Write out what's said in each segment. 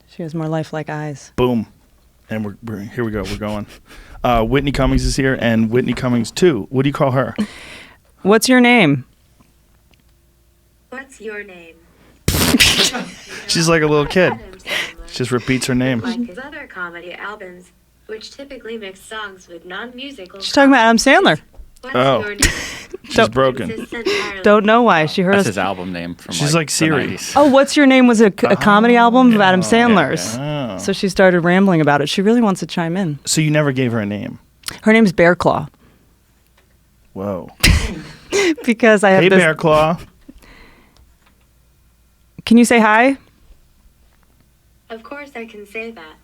She has more lifelike eyes. Boom. And we're here we go. We're going. Whitney Cummings is here, and Whitney Cummings 2. What do you call her? What's your name? What's your name? She's like a little kid. She just repeats her name. Like his other comedy albums, which typically mix songs with non-musical. She's talking about Adam Sandler. What's Oh. your name? She's broken. Consists entirely Don't know why. She heard That's us. his album name from She's like the Siri. 90s. Oh, What's Your Name was a comedy album of Adam Sandler's. Oh. So she started rambling about it. She really wants to chime in. So you never gave her a name? Her name's Bear Claw. Whoa. Because I have Hey, this. Bear Claw. Can you say hi? Of course I can say that.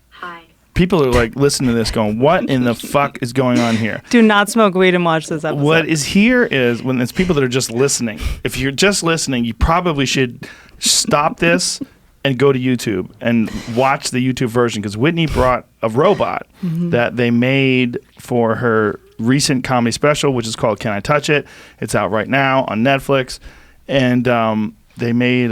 Hi. People are like listening to this going, what in the fuck is going on here? Do not smoke weed and watch this episode. What is here is when it's people that are just listening. If you're just listening, you probably should stop this and go to YouTube and watch the YouTube version, because Whitney brought a robot that they made for her recent comedy special, which is called Can I Touch It? It's out right now on Netflix. And they made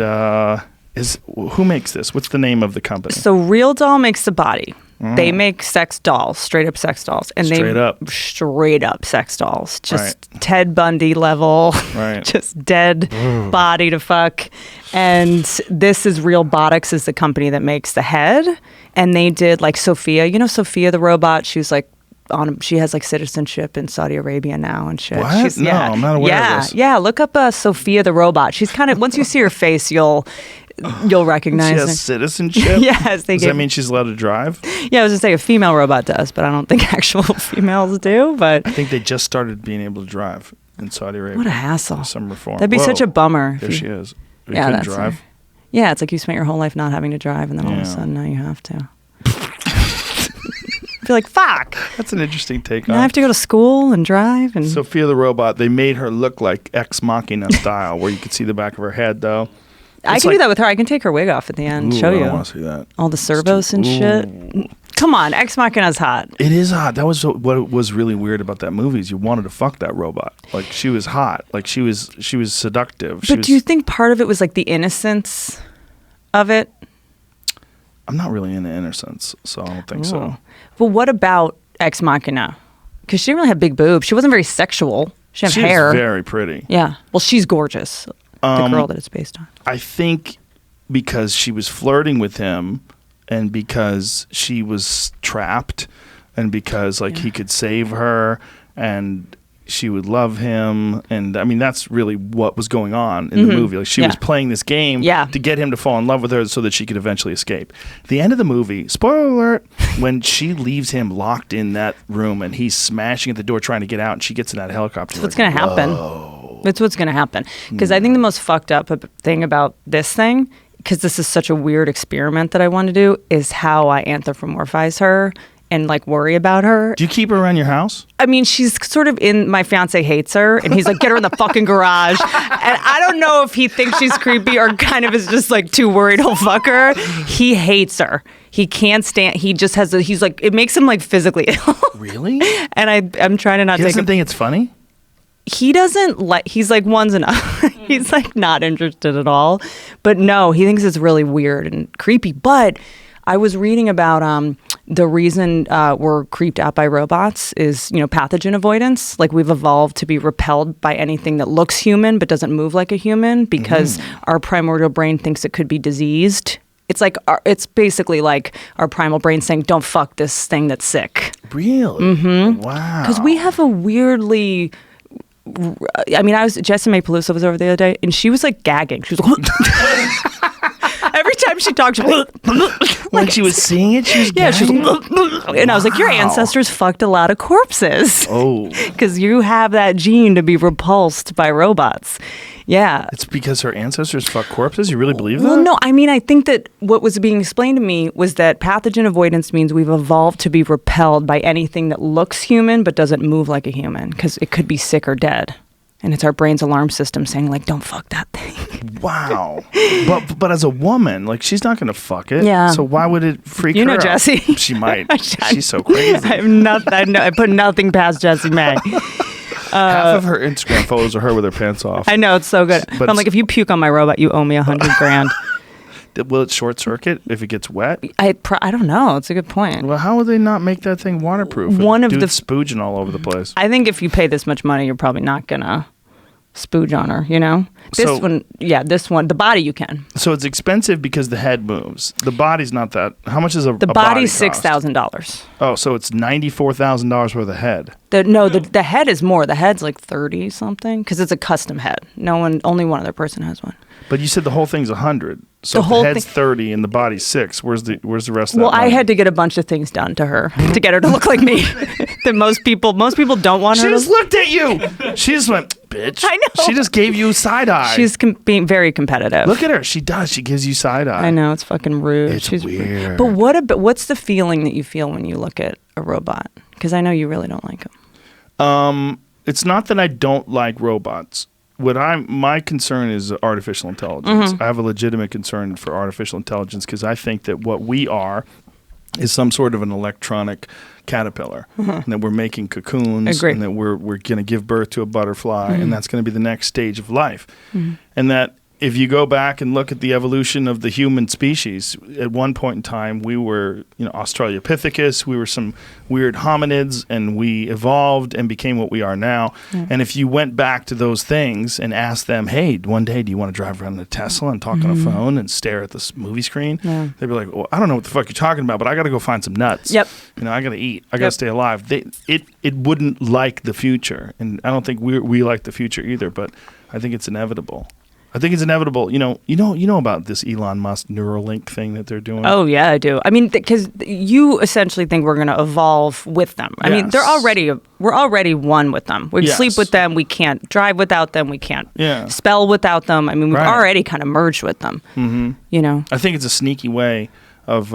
who makes this? What's the name of the company? So Real Doll makes the body. They make sex dolls, straight up sex dolls. And Straight up. Straight up sex dolls. Just Right. Ted Bundy level. Right. Just dead body to fuck. And this is Realbotics is the company that makes the head. And they did like Sophia. You know Sophia the robot? She was like she has like citizenship in Saudi Arabia now and shit. What? No, I'm not aware of this. Yeah, look up Sophia the robot. She's kind of, once you see her face, you'll recognize She her. has citizenship? Yes, they Does gave. that mean she's allowed to drive? Yeah, I was gonna say a female robot does, but I don't think actual females do. But I think they just started being able to drive in Saudi Arabia. what a hassle! Some reform. That'd be such a bummer. if There you- she is. You Yeah, couldn't that's drive. her. Yeah, it's like you spent your whole life not having to drive, and then all of Yeah. a sudden now you have to. Feel like fuck. That's an interesting take Now I on have to go to school and drive, and Sophia the robot. They made her look like Ex Machina style, where you could see the back of her head, though. I It's can like- do that with her. I can take her wig off at the end, Ooh, show I you don't want to see that. all the servos and shit. Come on, Ex Machina's hot. It is hot. That was what was really weird about that movie. Is you wanted to fuck that robot. Like she was hot. Like she was seductive. But do you think part of it was like the innocence of it? I'm not really into innocence, so I don't think so. Well, what about Ex Machina? Because she didn't really have big boobs. She wasn't very sexual. She didn't have hair. She's very pretty. Yeah. Well, she's gorgeous. The girl that it's based on. I think because she was flirting with him, and because she was trapped, and because like he could save her, and she would love him, and I mean that's really what was going on in the movie. Like she was playing this game to get him to fall in love with her so that she could eventually escape. The end of the movie, spoiler alert, when she leaves him locked in that room and he's smashing at the door trying to get out, and she gets in that helicopter. That's what's going to happen. That's what's going to happen. Because I think the most fucked up thing about this thing, because this is such a weird experiment that I want to do, is how I anthropomorphize her and like worry about her. Do you keep her around your house? I mean, she's sort of in, my fiance hates her and he's like, get her in the fucking garage. And I don't know if he thinks she's creepy or kind of is just like too worried he'll fuck her. He hates her. He can't stand, he just has, he's like, it makes him like physically ill. Really? And I'm trying to not He take doesn't it. think it's funny? He doesn't like, he's like, one's enough. He's like not interested at all. But no, he thinks it's really weird and creepy. But I was reading about the reason we're creeped out by robots is, pathogen avoidance. Like we've evolved to be repelled by anything that looks human but doesn't move like a human because our primordial brain thinks it could be diseased. It's like it's basically like our primal brain saying, "Don't fuck this thing that's sick." Really? Mm-hmm. Wow. Because we have a weirdly. I mean, Jessa May Peluso was over the other day, and she was like gagging. She was like, every time she talked, she was When she was seeing it, she was she gagging? was, and I was like, your ancestors fucked a lot of corpses. Oh. Because you have that gene to be repulsed by robots. Yeah. It's because her ancestors fuck corpses? You really believe that? Well, no, I mean, I think that what was being explained to me was that pathogen avoidance means we've evolved to be repelled by anything that looks human but doesn't move like a human because it could be sick or dead. And it's our brain's alarm system saying, like, don't fuck that thing. Wow. But as a woman, like, she's not going to fuck it. Yeah. So why would it freak her You know out? Jessie. She might. She's so crazy. I put nothing past Jessie May. Half of her Instagram photos are her with her pants off. I know, it's so good. But But I'm like, if you puke on my robot, you owe me $100,000. Will it short circuit if it gets wet? I don't know. It's a good point. Well, how would they not make that thing waterproof? Dude's spooging all over the place. I think if you pay this much money, you're probably not gonna spooge on her. This one, the body you can. So it's expensive because the head moves. The body's not that. How much is the body's body $6,000. Oh, so it's $94,000 worth of head. The head is more. The head's like 30 something because it's a custom head. Only one other person has one. But you said the whole thing's 100. So the head's 30 and the body's 6. Where's the rest of that? Well, money? I had to get a bunch of things done to her to get her to look like me. That most people don't want her. She just looked at you. She just went, bitch. I know. She just gave you side eye. She's being very competitive. Look at her. She does. She gives you side eye. I know, it's fucking rude. It's weird. But what's the feeling that you feel when you look at a robot? Because I know you really don't like them. It's not that I don't like robots. My concern is artificial intelligence. I have a legitimate concern for artificial intelligence because I think that what we are is some sort of an electronic caterpillar, and that we're making cocoons, and that we're going to give birth to a butterfly, and that's going to be the next stage of life, and that. If you go back and look at the evolution of the human species, at one point in time, we were, Australopithecus. We were some weird hominids, and we evolved and became what we are now. Yeah. And if you went back to those things and asked them, hey, one day, do you want to drive around in a Tesla and talk on a phone and stare at this movie screen? Yeah. They'd be like, well, I don't know what the fuck you're talking about, but I got to go find some nuts. Yep. I got to eat. I got to stay alive. It wouldn't like the future. And I don't think we like the future either, but I think it's inevitable. I think it's inevitable. You know about this Elon Musk Neuralink thing that they're doing? Oh, yeah, I do. I mean, because you essentially think we're going to evolve with them. I mean, we're already one with them. We sleep with them. We can't drive without them. We can't spell without them. I mean, we've already kind of merged with them. Mm-hmm. I think it's a sneaky way of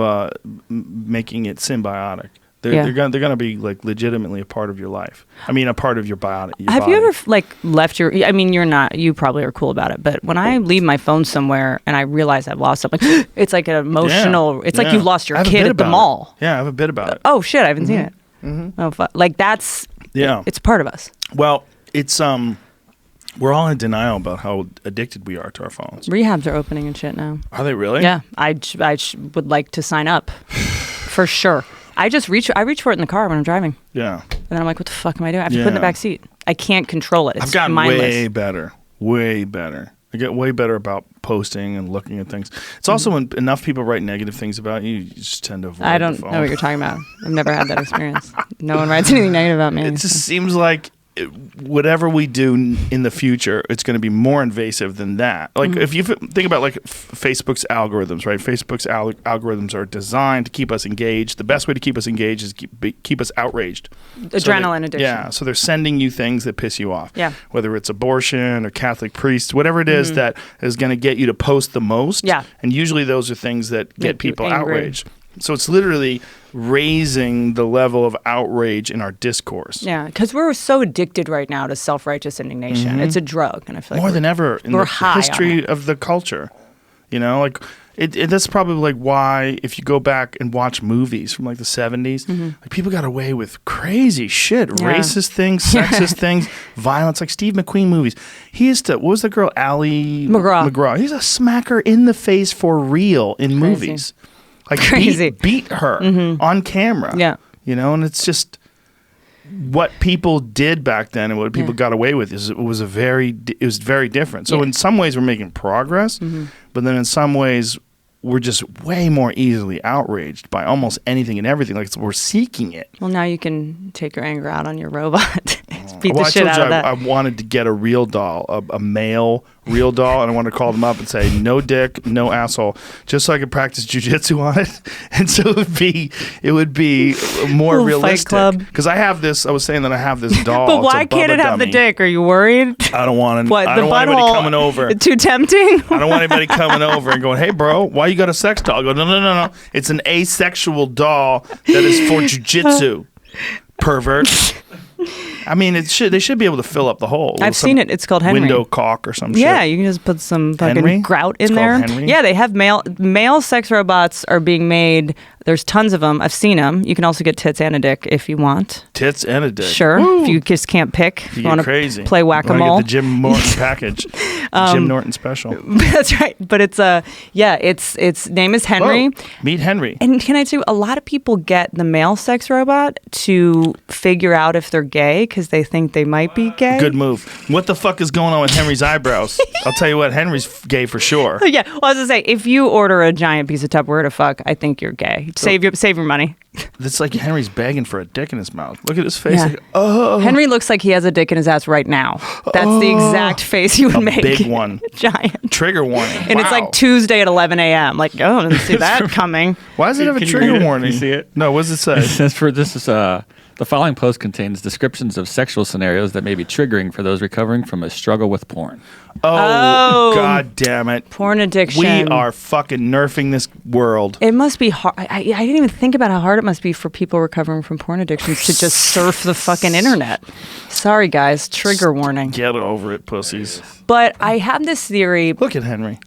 making it symbiotic. They're going to be like legitimately a part of your life. I mean, a part of your body. Have you ever left your? I mean, you probably are cool about it. But when I leave my phone somewhere and I realize I've lost something, it's like an emotional. Yeah, it's like you lost your kid at the mall. Yeah, I have a bit about it. Oh shit, I haven't seen it. Mm-hmm. Oh fuck, that's it's part of us. Well, it's we're all in denial about how addicted we are to our phones. Rehabs are opening and shit now. Are they really? Yeah, I would like to sign up for sure. I reach for it in the car when I'm driving. Yeah. And then I'm like, what the fuck am I doing? I have to put it in the back seat. I can't control it. It's I've gotten mindless. Way better. I get way better about posting and looking at things. It's also when enough people write negative things about you, you just tend to avoid I don't know what you're talking about. I've never had that experience. No one writes anything negative about me. It just seems like whatever we do in the future, it's going to be more invasive than that. Like if you think about Facebook's algorithms, right? Facebook's algorithms are designed to keep us engaged. The best way to keep us engaged is keep us outraged. Adrenaline addiction. Yeah, so they're sending you things that piss you off. Yeah. Whether it's abortion or Catholic priests, whatever it is that is going to get you to post the most. Yeah. And usually those are things that get people outraged. So it's literally raising the level of outrage in our discourse. Yeah, because we're so addicted right now to self-righteous indignation. It's a drug, and I feel like more than ever in the history of the culture. That's probably why if you go back and watch movies from the 70s, people got away with crazy shit, racist things, sexist things, violence, like Steve McQueen movies. He used to, what was the girl, Ally McGraw? He's a smacker in the face for real in movies. Crazy. Beat her on camera. Yeah. And it's just what people did back then and what people got away with it was very different. So in some ways we're making progress, but then in some ways we're just way more easily outraged by almost anything and everything. We're seeking it. Well, now you can take your anger out on your robot. Beat the shit out of that. I wanted to get a real doll, a male real doll, and I wanted to call them up and say, no dick, no asshole, just so I could practice jujitsu on it. And so it would be more realistic. Because I was saying that I have this doll. But why can't it have the dick? Are you worried? I don't want anybody coming over. Too tempting? I don't want anybody coming over and going, hey, bro, why you got a sex doll? I go, no. It's an asexual doll that is for jujitsu. Pervert. I mean, they should be able to fill up the hole. I've seen it. It's called Henry. Window cock or some shit. Yeah, you can just put some fucking grout in there. Henry? Yeah, they have male sex robots are being made There's tons of them. I've seen them. You can also get tits and a dick if you want. Tits and a dick. Sure. Woo. If you just can't pick. If You you want get crazy. to play whack-a-mole. Get the Jim Norton package. Jim Norton special. That's right. But it's its name is Henry. Whoa. Meet Henry. And can I tell you, a lot of people get the male sex robot to figure out if they're gay because they think they might be gay. Good move. What the fuck is going on with Henry's eyebrows? I'll tell you what, Henry's gay for sure. Yeah. Well, I was gonna say, if you order a giant piece of Tupperware to fuck, I think you're gay. Save your money. It's like Henry's begging for a dick in his mouth. Look at his face. Yeah. Like, oh. Henry looks like he has a dick in his ass right now. That's the exact face you would A make. big one. Giant. Trigger warning. And it's like Tuesday at 11 a.m. Like, oh, I didn't see that coming. Why does it have a Can you trigger read it? warning? Can you see it? No, what does it say? It says the following post contains descriptions of sexual scenarios that may be triggering for those recovering from a struggle with porn. Oh, God damn it. Porn addiction. We are fucking nerfing this world. It must be hard. I didn't even think about how hard it must be for people recovering from porn addictions to just surf the fucking internet. Sorry, guys. Trigger warning. Get over it, pussies. But I have this theory. Look at Henry.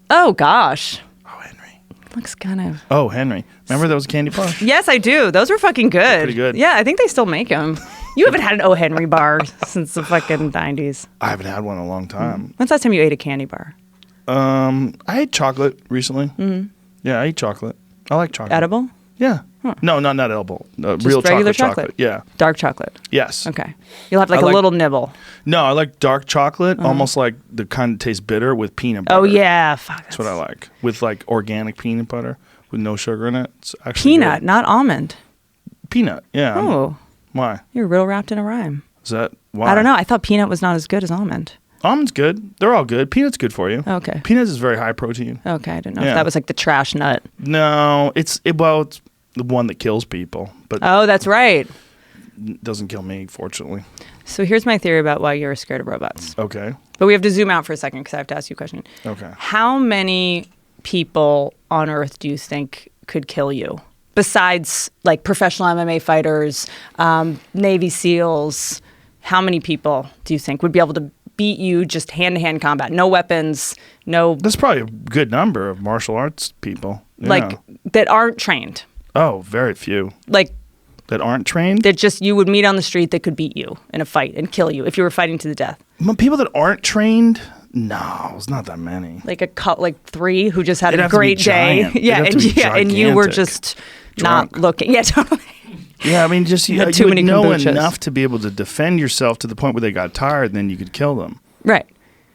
Oh, gosh. Oh, Henry. Looks kind of... Oh, Henry. Remember those candy bars? Yes, I do. Those were fucking good. Pretty good. Yeah, I think they still make them. You haven't had an O. Henry bar since the fucking 90s. I haven't had one in a long time. When's the last time you ate a candy bar? I ate chocolate recently. Mm-hmm. Yeah, I eat chocolate. I like chocolate. Edible? Yeah. No, not edible. Just Real regular chocolate. Yeah. Dark chocolate. Yes. Okay. You'll have like I a like- little nibble. No, I like dark chocolate, almost like the kind that tastes bitter with peanut butter. Oh, yeah. Fuck. That's what I like. With like organic peanut butter with no sugar in it. It's actually Peanut, good. not almond. Peanut, yeah. Oh, Why? you're real wrapped in a rhyme. Is that why? I don't know. I thought peanut was not as good as almond. Almond's good. They're all good. Peanut's good for you. Okay. Peanuts is very high protein. Okay, I didn't know Yeah. if that was like the trash nut. No, it's the one that kills people, but Oh, that's right. it doesn't kill me, fortunately. So here's my theory about why you're scared of robots. Okay. But we have to zoom out for a second because I have to ask you a question. Okay. How many people on Earth do you think could kill you? Besides like professional MMA fighters, Navy SEALs, how many people do you think would be able to beat you just hand-to-hand combat? No weapons, no... That's probably a good number of martial arts people. Yeah. Like, that aren't trained. Oh, very few. Like, That aren't trained? that just you would meet on the street that could beat you in a fight and kill you if you were fighting to the death. People that aren't trained? No, it's not that many. Like 3 who just had It'd a have to be great day. giant. Yeah, It'd have to be and you were gigantic. just Drunk. not looking. Yeah, totally. Yeah, I mean, just you, had you too would many know kombuchas. enough to be able to defend yourself to the point where they got tired, and then you could kill them. Right.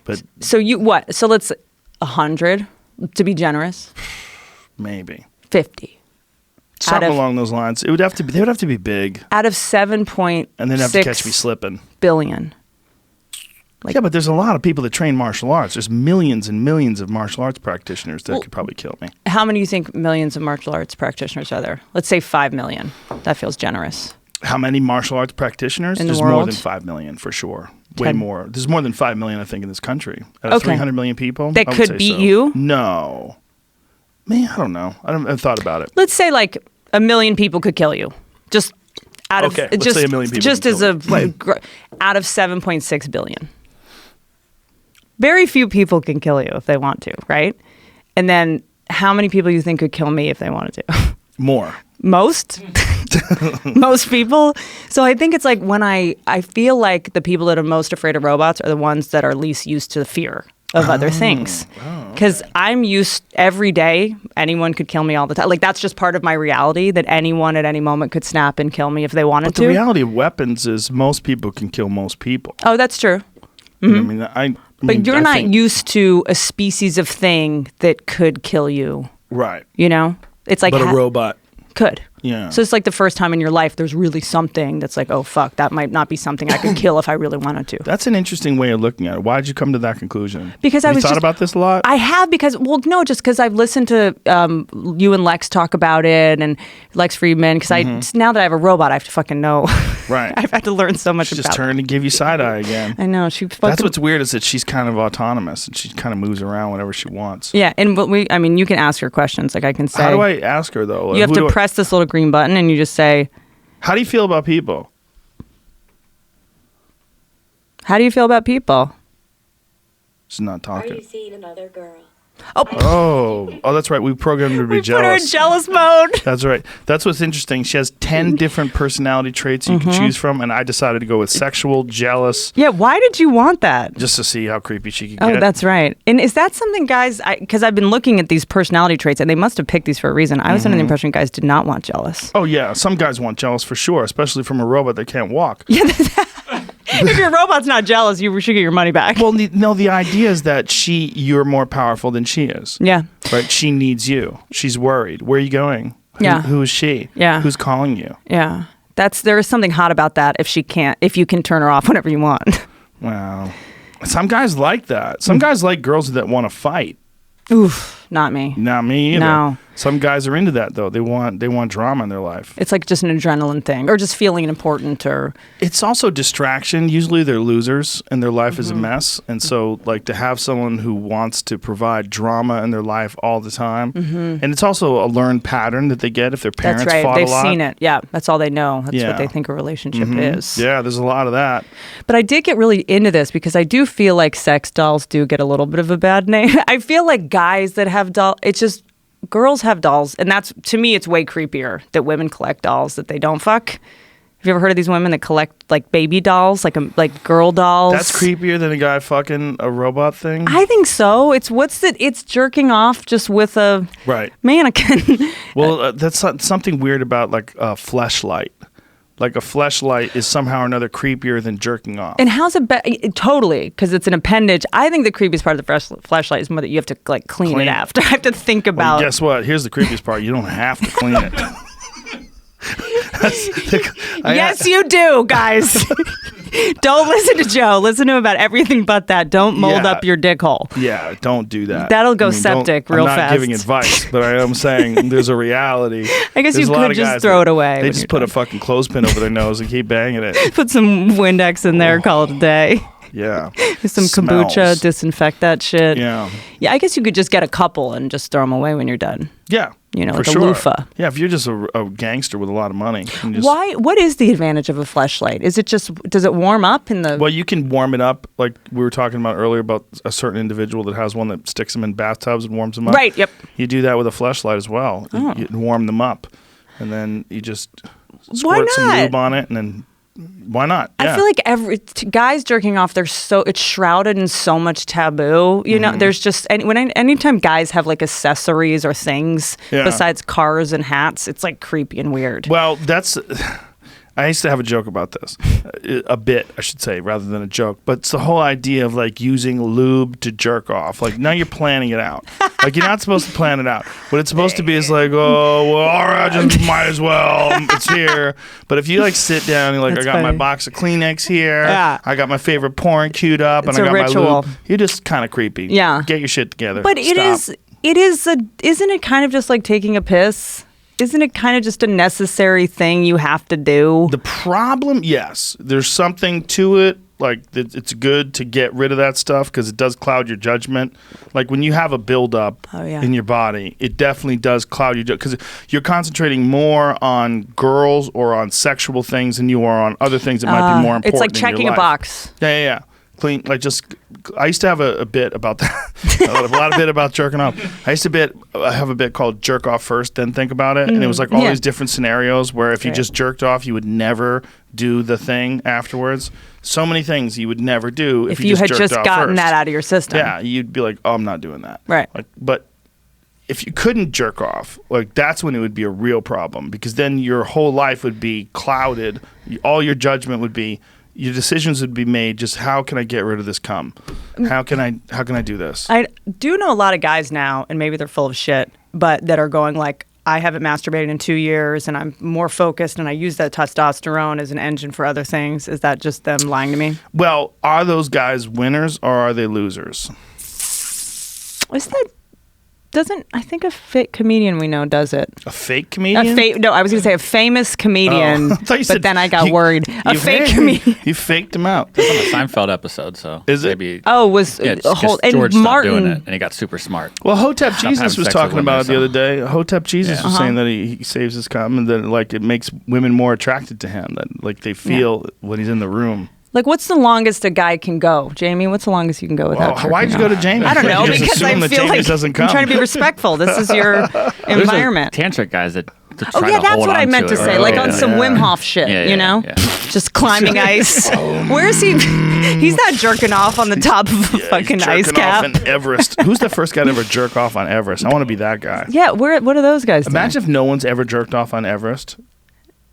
But So you what? So let's 100 to be generous. maybe 50 something of- along those lines. It would have to be. They would have to be big, out of 7.6 and then have to catch me slipping. billion. Like- Yeah, but there's a lot of people that train martial arts. There's millions and millions of martial arts practitioners that could probably kill me. How many do you think millions of martial arts practitioners are there? Let's say 5 million. That feels generous. How many martial arts practitioners? In the There's more world? than 5 million for sure. Way 10. more. There's more than 5 million, I think, in this country. Out of Okay. 300 million people. That I would could say beat so. you? No. Man, I don't know. I haven't thought about it. Let's say like 1 million people could kill you. Just out of Okay, let's just say 1 million people just could as kill a out of 7.6 billion. Very few people can kill you if they want to, right? And then how many people you think could kill me if they wanted to? More. Most most people. So I think it's like when I feel like the people that are most afraid of robots are the ones that are least used to the fear of other things. Because I'm used every day, anyone could kill me all the time. Like that's just part of my reality that anyone at any moment could snap and kill me if they wanted But to. the reality of weapons is most people can kill most people. Oh, that's true. You know what I mean, But you're I not think- used to a species of thing that could kill you. Right. You know, it's like But a robot. could. Yeah. So it's like the first time in your life there's really something that's like, oh fuck, that might not be something I could kill if I really wanted to. That's an interesting way of looking at it. Why did you come to that conclusion? Because Have I was you thought just- about this a lot? I have because, well, no, just because I've listened to you and Lex talk about it and Lex Friedman. Because now that I have a robot, I have to fucking know. Right. I've had to learn so much She about just turned and give you side eye again. I know. She fucking, That's what's weird is that she's kind of autonomous and she kind of moves around whenever she wants. Yeah. And I mean, you can ask her questions. Like I can say. How do I ask her though? You have Who to do I- press this little green button and you just say, How do you feel about people? how do you feel about people? She's not Are talking. you seeing another girl? Oh, that's right. We programmed her to be We put her in jealous. jealous mode. That's right. That's what's interesting. She has 10 different personality traits you can choose from, and I decided to go with sexual, jealous, Yeah, why did you want that? just to see how creepy she could Oh, get. that's right. And is that something guys, because I've been looking at these personality traits, and they must have picked these for a reason. I was under the impression guys did not want jealous. Oh, yeah. Some guys want jealous for sure, especially from a robot that can't walk. Yeah, if your robot's not jealous, you should get your money back. Well, the idea is that you're more powerful than she is. Yeah. Right? She needs you. She's worried. Where are you going? Yeah. Who is she? Yeah. Who's calling you? Yeah. There is something hot about that if you can turn her off whenever you want. Wow. Some guys like that. Some guys like girls that want to fight. Oof, not me. Not me either. No. Some guys are into that though. They want drama in their life. It's like just an adrenaline thing or just feeling important or It's also distraction. Usually they're losers and their life is a mess. And so like to have someone who wants to provide drama in their life all the time. And it's also a learned pattern that they get if their parents that's right. fought They've a lot. seen it. Yeah. That's all they know. That's Yeah. what they think a relationship is. Yeah, there's a lot of that. But I did get really into this because I do feel like sex dolls do get a little bit of a bad name. I feel like guys that have dolls, it's just girls have dolls. And that's, to me, it's way creepier that women collect dolls that they don't fuck. Have you ever heard of these women that collect like baby dolls, like girl dolls? That's creepier than a guy fucking a robot thing. I think so. It's jerking off just with a Right. mannequin. Well, that's something weird about like a fleshlight. Like a fleshlight is somehow or another creepier than jerking off. And how's it totally? Because it's an appendage. I think the creepiest part of the fleshlight is more that you have to like clean it after. I have to think Well, about. guess what? Here's the creepiest part. You don't have to clean it. Yes, you do, guys. Don't listen to Joe. Listen to him about everything but that. Don't mold Yeah. up your dick hole. Yeah, don't do that. That'll go don't- septic real I'm not fast. giving advice, but I am saying there's a reality. I guess There's you a lot could of just guys throw that- it away They when just you're put a done. fucking clothespin over their nose and keep banging it. Put some Windex in there, call it a day. Yeah. Some kombucha, Smells. disinfect that shit. Yeah. Yeah, I guess you could just get a couple and just throw them away when you're done. Yeah. You know, for like a sure. loofah. Yeah, if you're just a gangster with a lot of money. you can just- Why? What is the advantage of a fleshlight? Is it just, does it warm up in the... Well, you can warm it up, like we were talking about earlier about a certain individual that has one that sticks them in bathtubs and warms them up. Right, yep. You do that with a fleshlight as well. Oh. You warm them up, and then you just Why squirt some not? lube on it, and then why not? I Yeah. feel like guys jerking off, it's shrouded in so much taboo. You Mm-hmm. know, there's just anytime guys have like accessories or things Yeah. besides cars and hats, it's like creepy and weird. Well, I used to have a joke about this, a bit, I should say, rather than a joke. But it's the whole idea of like using lube to jerk off. Like now you're planning it out. Like you're not supposed to plan it out. What it's supposed to be is like, oh, well, all right, I just might as well. It's here. But if you like sit down, you're like, That's I got my funny. box of Kleenex here. Yeah. I got my favorite porn queued up, It's and I a got my ritual. lube. You're just kind of creepy. Yeah. Get your shit together. But Stop. isn't it kind of just like taking a piss? Isn't it kind of just a necessary thing you have to do? The problem, yes, there's something to it. Like it's good to get rid of that stuff because it does cloud your judgment. Like when you have a buildup Oh, yeah. in your body, it definitely does cloud your judgment because you're concentrating more on girls or on sexual things than you are on other things that might be more important. It's like in your checking a life. box. Yeah. Clean, like just. I used to have a bit about that. a lot of bit about jerking off. I have a bit called "Jerk Off First, Then Think About It," and it was like all Yeah. these different scenarios where if you Right. just jerked off, you would never do the thing afterwards. So many things you would never do if If you had just off gotten first. that out of your system. Yeah, you'd be like, "Oh, I'm not doing that." Right. Like, but if you couldn't jerk off, like that's when it would be a real problem because then your whole life would be clouded. All your judgment would be. Your decisions would be made just how can I get rid of this cum? How can I do this? I do know a lot of guys now, and maybe they're full of shit, but that are going like, I haven't masturbated in 2 years and I'm more focused and I use that testosterone as an engine for other things. Is that just them lying to me? Well, are those guys winners or are they losers? Is that I think a fake comedian we know does it. A fake comedian? No, I was going to say a famous comedian, Oh, I thought you said but then I got you- worried. A you fake faked- comedian. You faked him out. It's on a Seinfeld episode, so Is it? maybe Oh, was yeah, it's a whole 'cause and George Martin. stopped doing it, and he got super smart. Well, Hotep having Jesus was sex talking with about it the women, other day. Hotep Jesus Yeah. was saying that he saves his cum and that like it makes women more attracted to him. That like they feel when he's in the room. Like, what's the longest a guy can go? Jamie, what's the longest you can go without jerking Why'd you off? go to Jamie? I don't know, You just because I assume that feel Jamie like doesn't come. I'm trying to be respectful. This is your There's environment. tantric guys that Oh, try yeah, to that's hold what I on meant to it. say. Oh, Like yeah. on some Wim Hof shit, Yeah, you know? yeah. Just climbing ice. Where is he? He's not jerking off on the top of a fucking He's ice jerking off cap. on Everest. Who's the first guy to ever jerk off on Everest? I want to be that guy. Yeah, what are those guys doing? Imagine if no one's ever jerked off on Everest,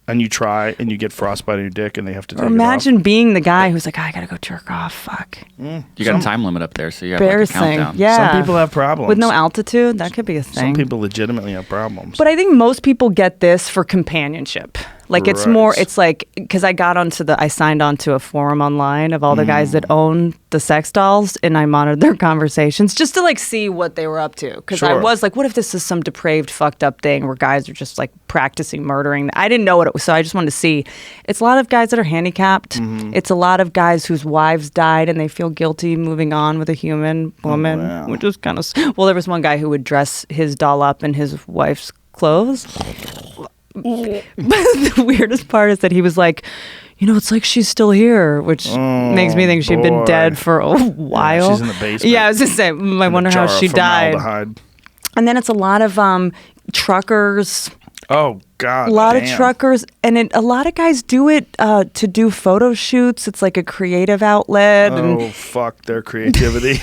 and you try and you get frostbite on your dick, and they have to take Or it imagine off. being the guy who's like, I gotta go jerk off. Fuck. You got a time limit up there, so you have like a Embarrassing. countdown. Yeah. Some people have problems With no altitude, that could be a thing. Some people legitimately have problems. But I think most people get this for companionship. Like it's Right. more, it's like, because I signed on to a forum online of all the guys that own the sex dolls, and I monitored their conversations just to like see what they were up to. Because I Sure. was like, what if this is some depraved, fucked up thing where guys are just like practicing murdering? I didn't know what it was, so I just wanted to see. It's a lot of guys that are handicapped. It's a lot of guys whose wives died and they feel guilty moving on with a human woman, wow. which is kind of, well, there was one guy who would dress his doll up in his wife's clothes. But the weirdest part is that he was like, it's like she's still here, which makes me think she'd been boy. dead for a while. she's in the basement. Yeah, I was just saying, I In a wonder how jar of she died. formaldehyde. And then it's a lot of truckers, Oh God! a lot of damn. truckers, and a lot of guys do it to do photo shoots. It's like a creative outlet, and Oh fuck their creativity.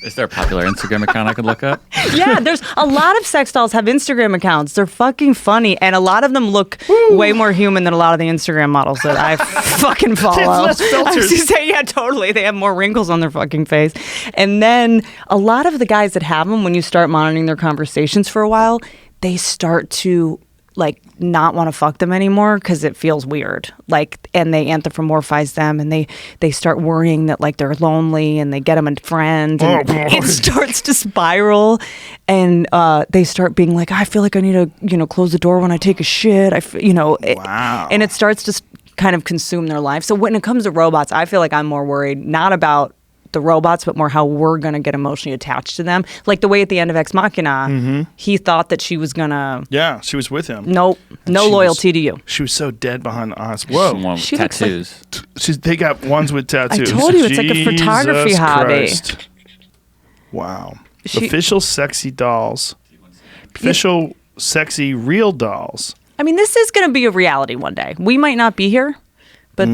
Is there a popular Instagram account I could look up? yeah, there's a lot of sex dolls have Instagram accounts. They're fucking funny, and a lot of them look way more human than a lot of the Instagram models that I fucking follow. less I was filters. just saying, yeah, totally. They have more wrinkles on their fucking face. And then a lot of the guys that have them, when you start monitoring their conversations for a while, they start to like not want to fuck them anymore because it feels weird. Like, and they anthropomorphize them, and they start worrying that like they're lonely, and they get them a friend, and it starts to spiral, and they start being like, I feel like I need to close the door when I take a shit. Wow. And it starts to kind of consume their life. So when it comes to robots, I feel like I'm more worried not about the robots, but more how we're going to get emotionally attached to them. Like the way at the end of Ex Machina, he thought that she was going to... Yeah, she was with him. Nope. No she loyalty was- to you. She was so dead behind the eyes. Whoa. Someone with She looks like- tattoos. They got ones with tattoos. told you, it's like a photography Jesus hobby. Christ. Wow. She- Official sexy dolls. Official sexy real dolls. I mean, this is going to be a reality one day. We might not be here, but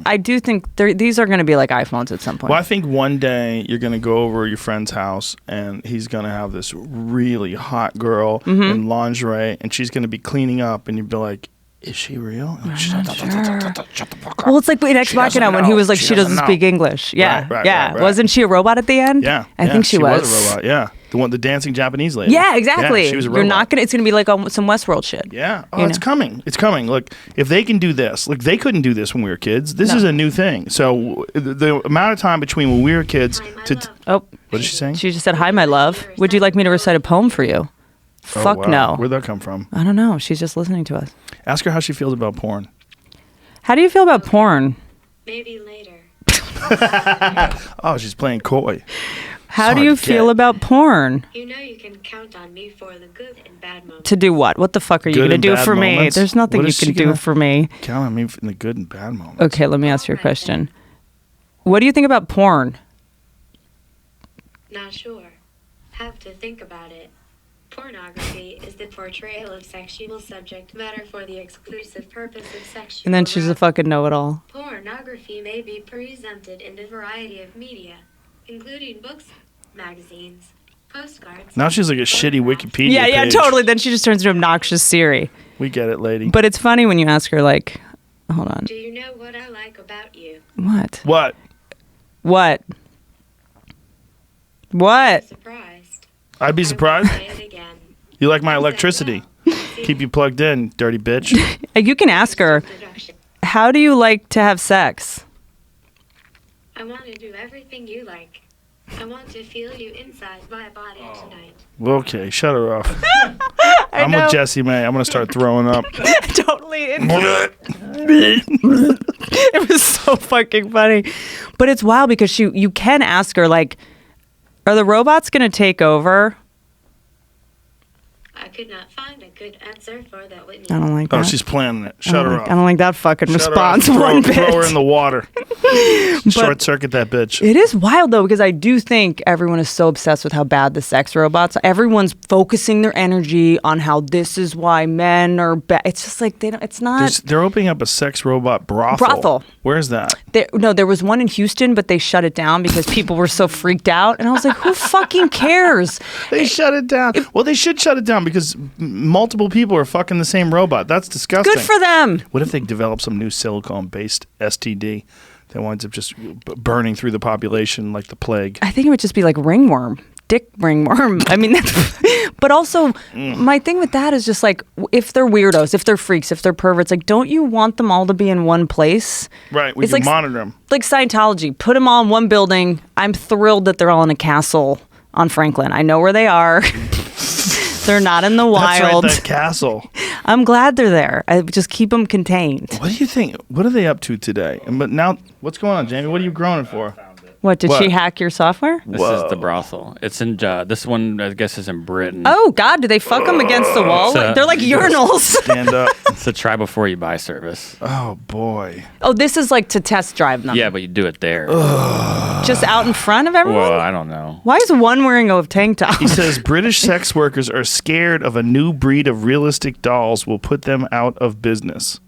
I do think these are going to be like iPhones at some point. Well, I think one day you're going to go over your friend's house and he's going to have this really hot girl in lingerie and she's going to be cleaning up and you'd be like, is she real? And she's like, shut the fuck up. Well, it's like in Ex She doesn't Machina when he know. was like, She she doesn't doesn't speak know. English. Yeah, Right, yeah. right. Wasn't she a robot at the end? Yeah. I think she was. a robot, yeah. The dancing Japanese lady. Yeah, exactly. Yeah, she was a You're robot. not gonna. It's gonna be like some Westworld shit. Yeah. Oh, You it's know. coming. It's coming. Look, if they can do this, like they couldn't do this when we were kids. This No. is a new thing. So the amount of time between when we were kids Hi, my to love. Oh, what is she saying? she just said, "Hi, my love. Would you like me to recite a poem for you?" Oh, Fuck wow. no. Where'd that come from? I don't know. She's just listening to us. Ask her how she feels about porn. How do you feel about porn? Maybe later. Oh, she's playing coy. How It's do hard you to feel get. about porn? You know you can count on me for the good and bad moments. To do what? What the fuck are you Good gonna and do bad for me? moments? There's nothing What you is she can do gonna- for me. Count on me in the good and bad moments. Okay, let me ask you a Alright, question. What do you think about porn? Not sure. Have to think about it. Pornography is the portrayal of sexual subject matter for the exclusive purpose of sexual And then she's a arousal. fucking know-it-all. Pornography may be presented in a variety of media, including books, magazines, postcards. Now she's like a shitty Wikipedia Yeah, page. totally. Then she just turns into obnoxious Siri. We get it, lady. But it's funny when you ask her, like, hold on, Do you know what I like about you? what? What? What? What? Surprised. I'd be I will surprised. say it again. You like my electricity. Keep you plugged in, dirty bitch. You can ask her, how do you like to have sex? I want to do everything you like. I want to feel you inside my body tonight. Okay, shut her off. I I'm know. with Jessie May. I'm going to start throwing up. Totally. It was so fucking funny. But it's wild because you can ask her, like, are the robots going to take over? I could not find a good answer for that Whitney. I don't like Oh, that. she's planning it. Shut her off. I don't like that fucking Shut her response off. one bit. Throw her in the water. Short circuit that bitch. It is wild though, because I do think everyone is so obsessed with how bad the sex robots are. Everyone's focusing their energy on how this is why men are bad. It's just like it's not. They're opening up a sex robot brothel. Where's that? There was one in Houston, but they shut it down because people were so freaked out. And I was like, who fucking cares? They shut it down. Well, they should shut it down because multiple people are fucking the same robot. That's disgusting. Good for them. What if they develop some new silicone-based STD that winds up just burning through the population like the plague? I think it would just be like ringworm. Dick ringworm. I mean, but also my thing with that is just like, if they're weirdos, if they're freaks, if they're perverts, like, don't you want them all to be in one place? Right. We It's can like monitor them. Like Scientology, put them all in one building. I'm thrilled that they're all in a castle on Franklin. I know where they are. They're not in the wild. That's right, that castle. I'm glad they're there. I just keep them contained. What do you think? What are they up to today? But now, what's going on, Jamie? What are you groaning for? What, did What? she hack your software? This is the brothel. It's in this one. I guess is in Britain. Oh God, do they fuck them against the wall? They're like urinals. Stand up. It's a try before you buy service. Oh boy. Oh, this is like to test drive them. Yeah, but you do it there. Just out in front of everyone? Well, I don't know. Why is one wearing a tank top? He says British sex workers are scared of a new breed of realistic dolls will put them out of business.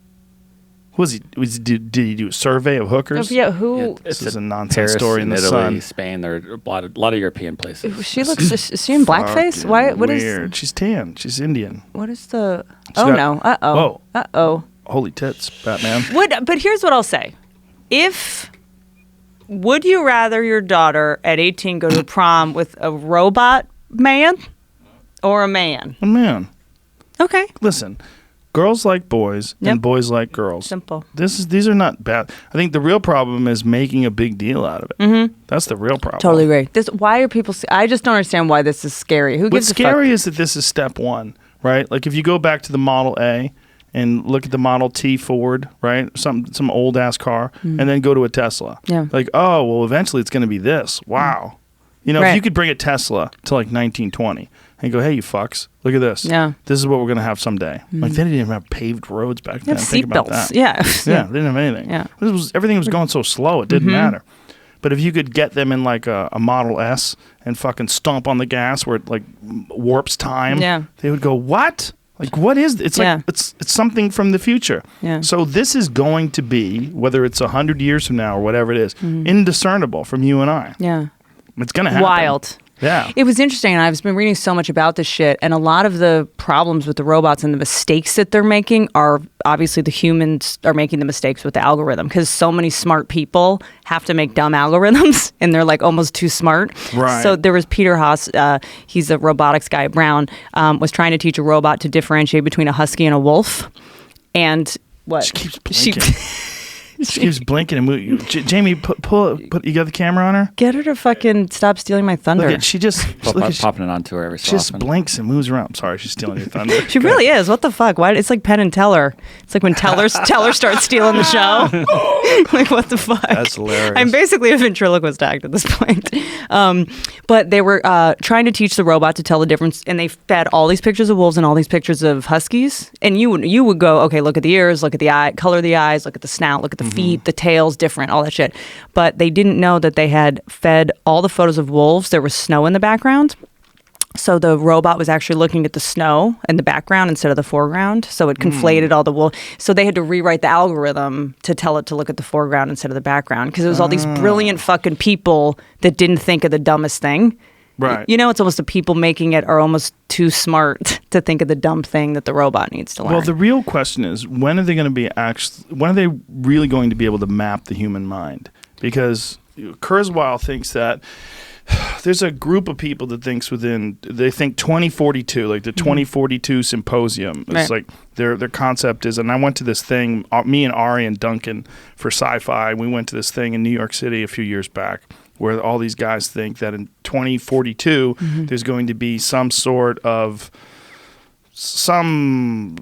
Did he do a survey of hookers? Yeah, who? Yeah, This it's is a nonsense Paris story in and the Italy, sun. Spain. There are a lot of European places. She looks. Is she in blackface? Fucking Why? What weird. She's tan. She's Indian. What is the? She's Oh got- no! Uh oh! Whoa. Uh oh! Holy tits, Batman. But here's what I'll say: would you rather your daughter at 18 go to prom with a robot man or a man? Oh, man. Okay, Listen, girls like boys Yep. and boys like girls. simple. These are not bad. I think the real problem is making a big deal out of it. Mm-hmm. That's the real problem. Totally agree. Why are people? I just don't understand why this is scary. Who What's gives scary a fuck? is that this is step one, right? Like if you go back to the Model A and look at the Model T Ford, right? Some old ass car, and then go to a Tesla. Yeah. Like, oh, well, eventually it's going to be this. Wow. You know, if Right. you could bring a Tesla to like 1920 and go, hey, you fucks, look at this. Yeah. This is what we're going to have someday. Like they didn't even have paved roads back then. Have Think about seatbelts. that. Yeah. Yeah, they didn't have anything. Yeah. Everything was going so slow, it didn't matter. But if you could get them in like a Model S and fucking stomp on the gas where it like warps time, Yeah. they would go, what? Like, what is it's Yeah. like it's something from the future. Yeah. So this is going to be, whether it's 100 years from now or whatever it is, indiscernible from you and I. Yeah. It's going to happen. Wild. Yeah. It was interesting, and I've been reading so much about this shit, and a lot of the problems with the robots and the mistakes that they're making are obviously the humans are making the mistakes with the algorithm because so many smart people have to make dumb algorithms, and they're like almost too smart. Right. So there was Peter Haas, he's a robotics guy at Brown, was trying to teach a robot to differentiate between a husky and a wolf, and what? She keeps blinking. She keeps blinking and moving. Jamie, pull. You got the camera on her? Get her to fucking stop stealing my thunder. Look at, she just look at, Popping it onto her every so she just often. blinks and moves around. I'm sorry, she's stealing your thunder. She really is. What the fuck? Why? It's like Penn and Teller. It's like when Teller starts stealing the show. Like what the fuck? That's hilarious. I'm basically a ventriloquist act at this point. But they were trying to teach the robot to tell the difference, and they fed all these pictures of wolves and all these pictures of huskies. And you would go, okay, look at the ears, look at the eye, color of the eyes, look at the snout, look at the feet, the tails, different, all that shit. But they didn't know that they had fed all the photos of wolves. There was snow in the background. So the robot was actually looking at the snow in the background instead of the foreground. So it conflated all the wolf. So they had to rewrite the algorithm to tell it to look at the foreground instead of the background because it was all these brilliant fucking people that didn't think of the dumbest thing. Right. You know, it's almost the people making it are almost too smart to think of the dumb thing that the robot needs to learn. Well, the real question is when are they going to be when are they really going to be able to map the human mind? Because Kurzweil thinks that there's a group of people that they think 2042, like the 2042 symposium. It's Right. like their concept is, and I went to this thing, me and Ari and Duncan for sci-fi, we went to this thing in New York City a few years back where all these guys think that in 2042 there's going to be some sort of some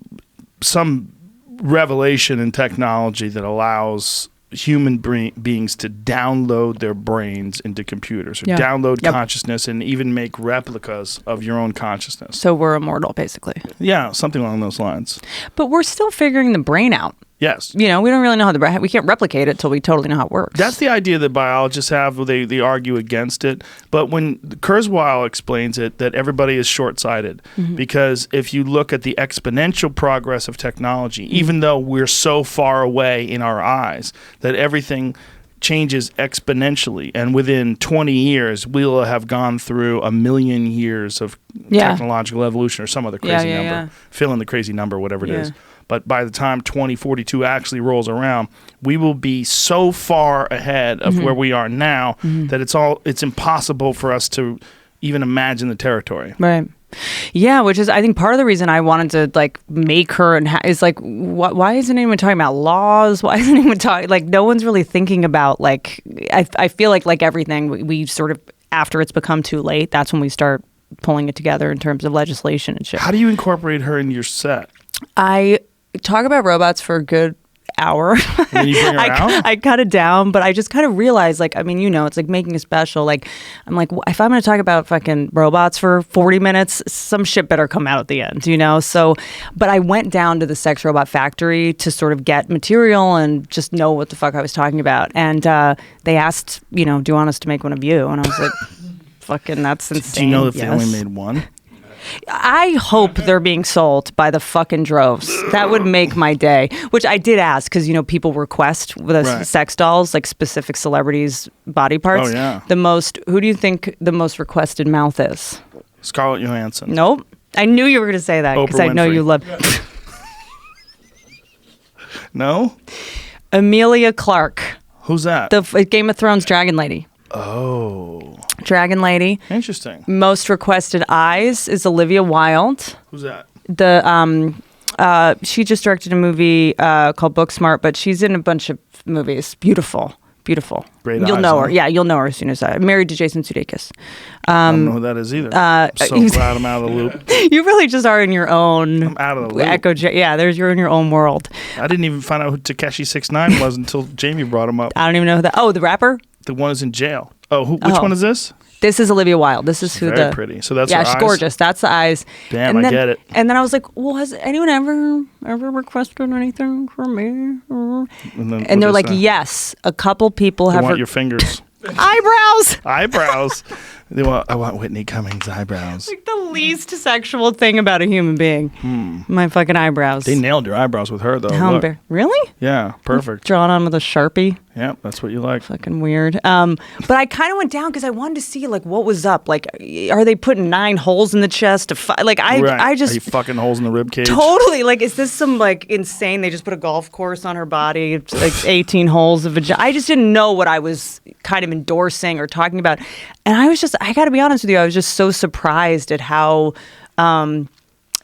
revelation in technology that allows human beings to download their brains into computers or download consciousness and even make replicas of your own consciousness. So we're immortal, basically. Yeah, something along those lines. But we're still figuring the brain out. Yes. We don't really know how we can't replicate it till we totally know how it works. That's the idea that biologists have. They argue against it. But when Kurzweil explains it, that everybody is short-sighted. Because if you look at the exponential progress of technology, even though we're so far away in our eyes, that everything changes exponentially. And within 20 years, we'll have gone through 1 million years of technological evolution or some other crazy number. Yeah. Fill in the crazy number, whatever it is. But by the time 2042 actually rolls around, we will be so far ahead of where we are now that it's impossible for us to even imagine the territory. Right. Yeah, which is, I think, part of the reason I wanted to like make her is like, why isn't anyone talking about laws? Why isn't anyone talking? Like, no one's really thinking about like. I feel like everything we sort of, after it's become too late, that's when we start pulling it together in terms of legislation and shit. How do you incorporate her into your set? I talk about robots for a good hour. And you bring her out? I cut it down, but I just kind of realized, like, I mean, it's like making a special. Like, I'm like, if I'm going to talk about fucking robots for 40 minutes, some shit better come out at the end, So, but I went down to the Sex Robot Factory to sort of get material and just know what the fuck I was talking about. And they asked, do you want us to make one of you? And I was like, fucking, that's insane. Do you know if they only made one? I hope they're being sold by the fucking droves. That would make my day. Which I did ask because, people request the sex dolls, like specific celebrities' body parts. Oh, yeah. Who do you think the most requested mouth is? Scarlett Johansson. Nope. I knew you were going to say that because I know Winfrey. you love. No? Amelia Clark. Who's that? The Game of Thrones dragon lady. Oh. Dragon lady. Interesting. Most requested eyes is Olivia Wilde. Who's that? She just directed a movie called Booksmart, but she's in a bunch of movies. Beautiful. Great You'll eyes, know huh? her. Yeah, you'll know her as soon as I'm married to Jason Sudeikis. I don't know who that is either. I'm so glad I'm out of the loop. You really just are in your own. I'm out of the loop. You're in your own world. I didn't even find out who Takeshi 69 was until Jamie brought him up. I don't even know who that. Oh, the rapper. The one is in jail. Oh, which one is this? This is Olivia Wilde. This is Very pretty. So that's her she's eyes? gorgeous. That's the eyes. Damn, and I then, get it. And then I was like, well, has anyone ever requested anything from me? And they're like, yes, a couple people have. Want your fingers. Eyebrows. I want Whitney Cummings eyebrows. Like the least sexual thing about a human being. My fucking eyebrows. They nailed your eyebrows with her though. Look. Really? Yeah, perfect. Drawn on with a Sharpie. Yeah, that's what you like. Fucking weird. But I kind of went down because I wanted to see like what was up. Like, are they putting 9 holes in the chest? I just. Are you fucking holes in the rib cage? Totally. Like, is this some like insane? They just put a golf course on her body. It's like 18 holes of vagina. I just didn't know what I was kind of endorsing or talking about, and I got to be honest with you. I was just so surprised at how.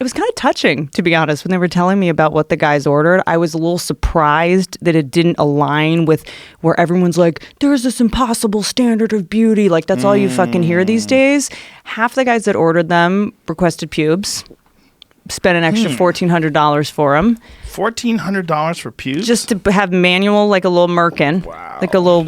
It was kind of touching, to be honest, when they were telling me about what the guys ordered. I was a little surprised that it didn't align with where everyone's like, there's this impossible standard of beauty. Like, that's all you fucking hear these days. Half the guys that ordered them requested pubes. Spent an extra $1,400 for them. $1,400 for pubes? Just to have manual, like a little merkin. Wow. Like a little...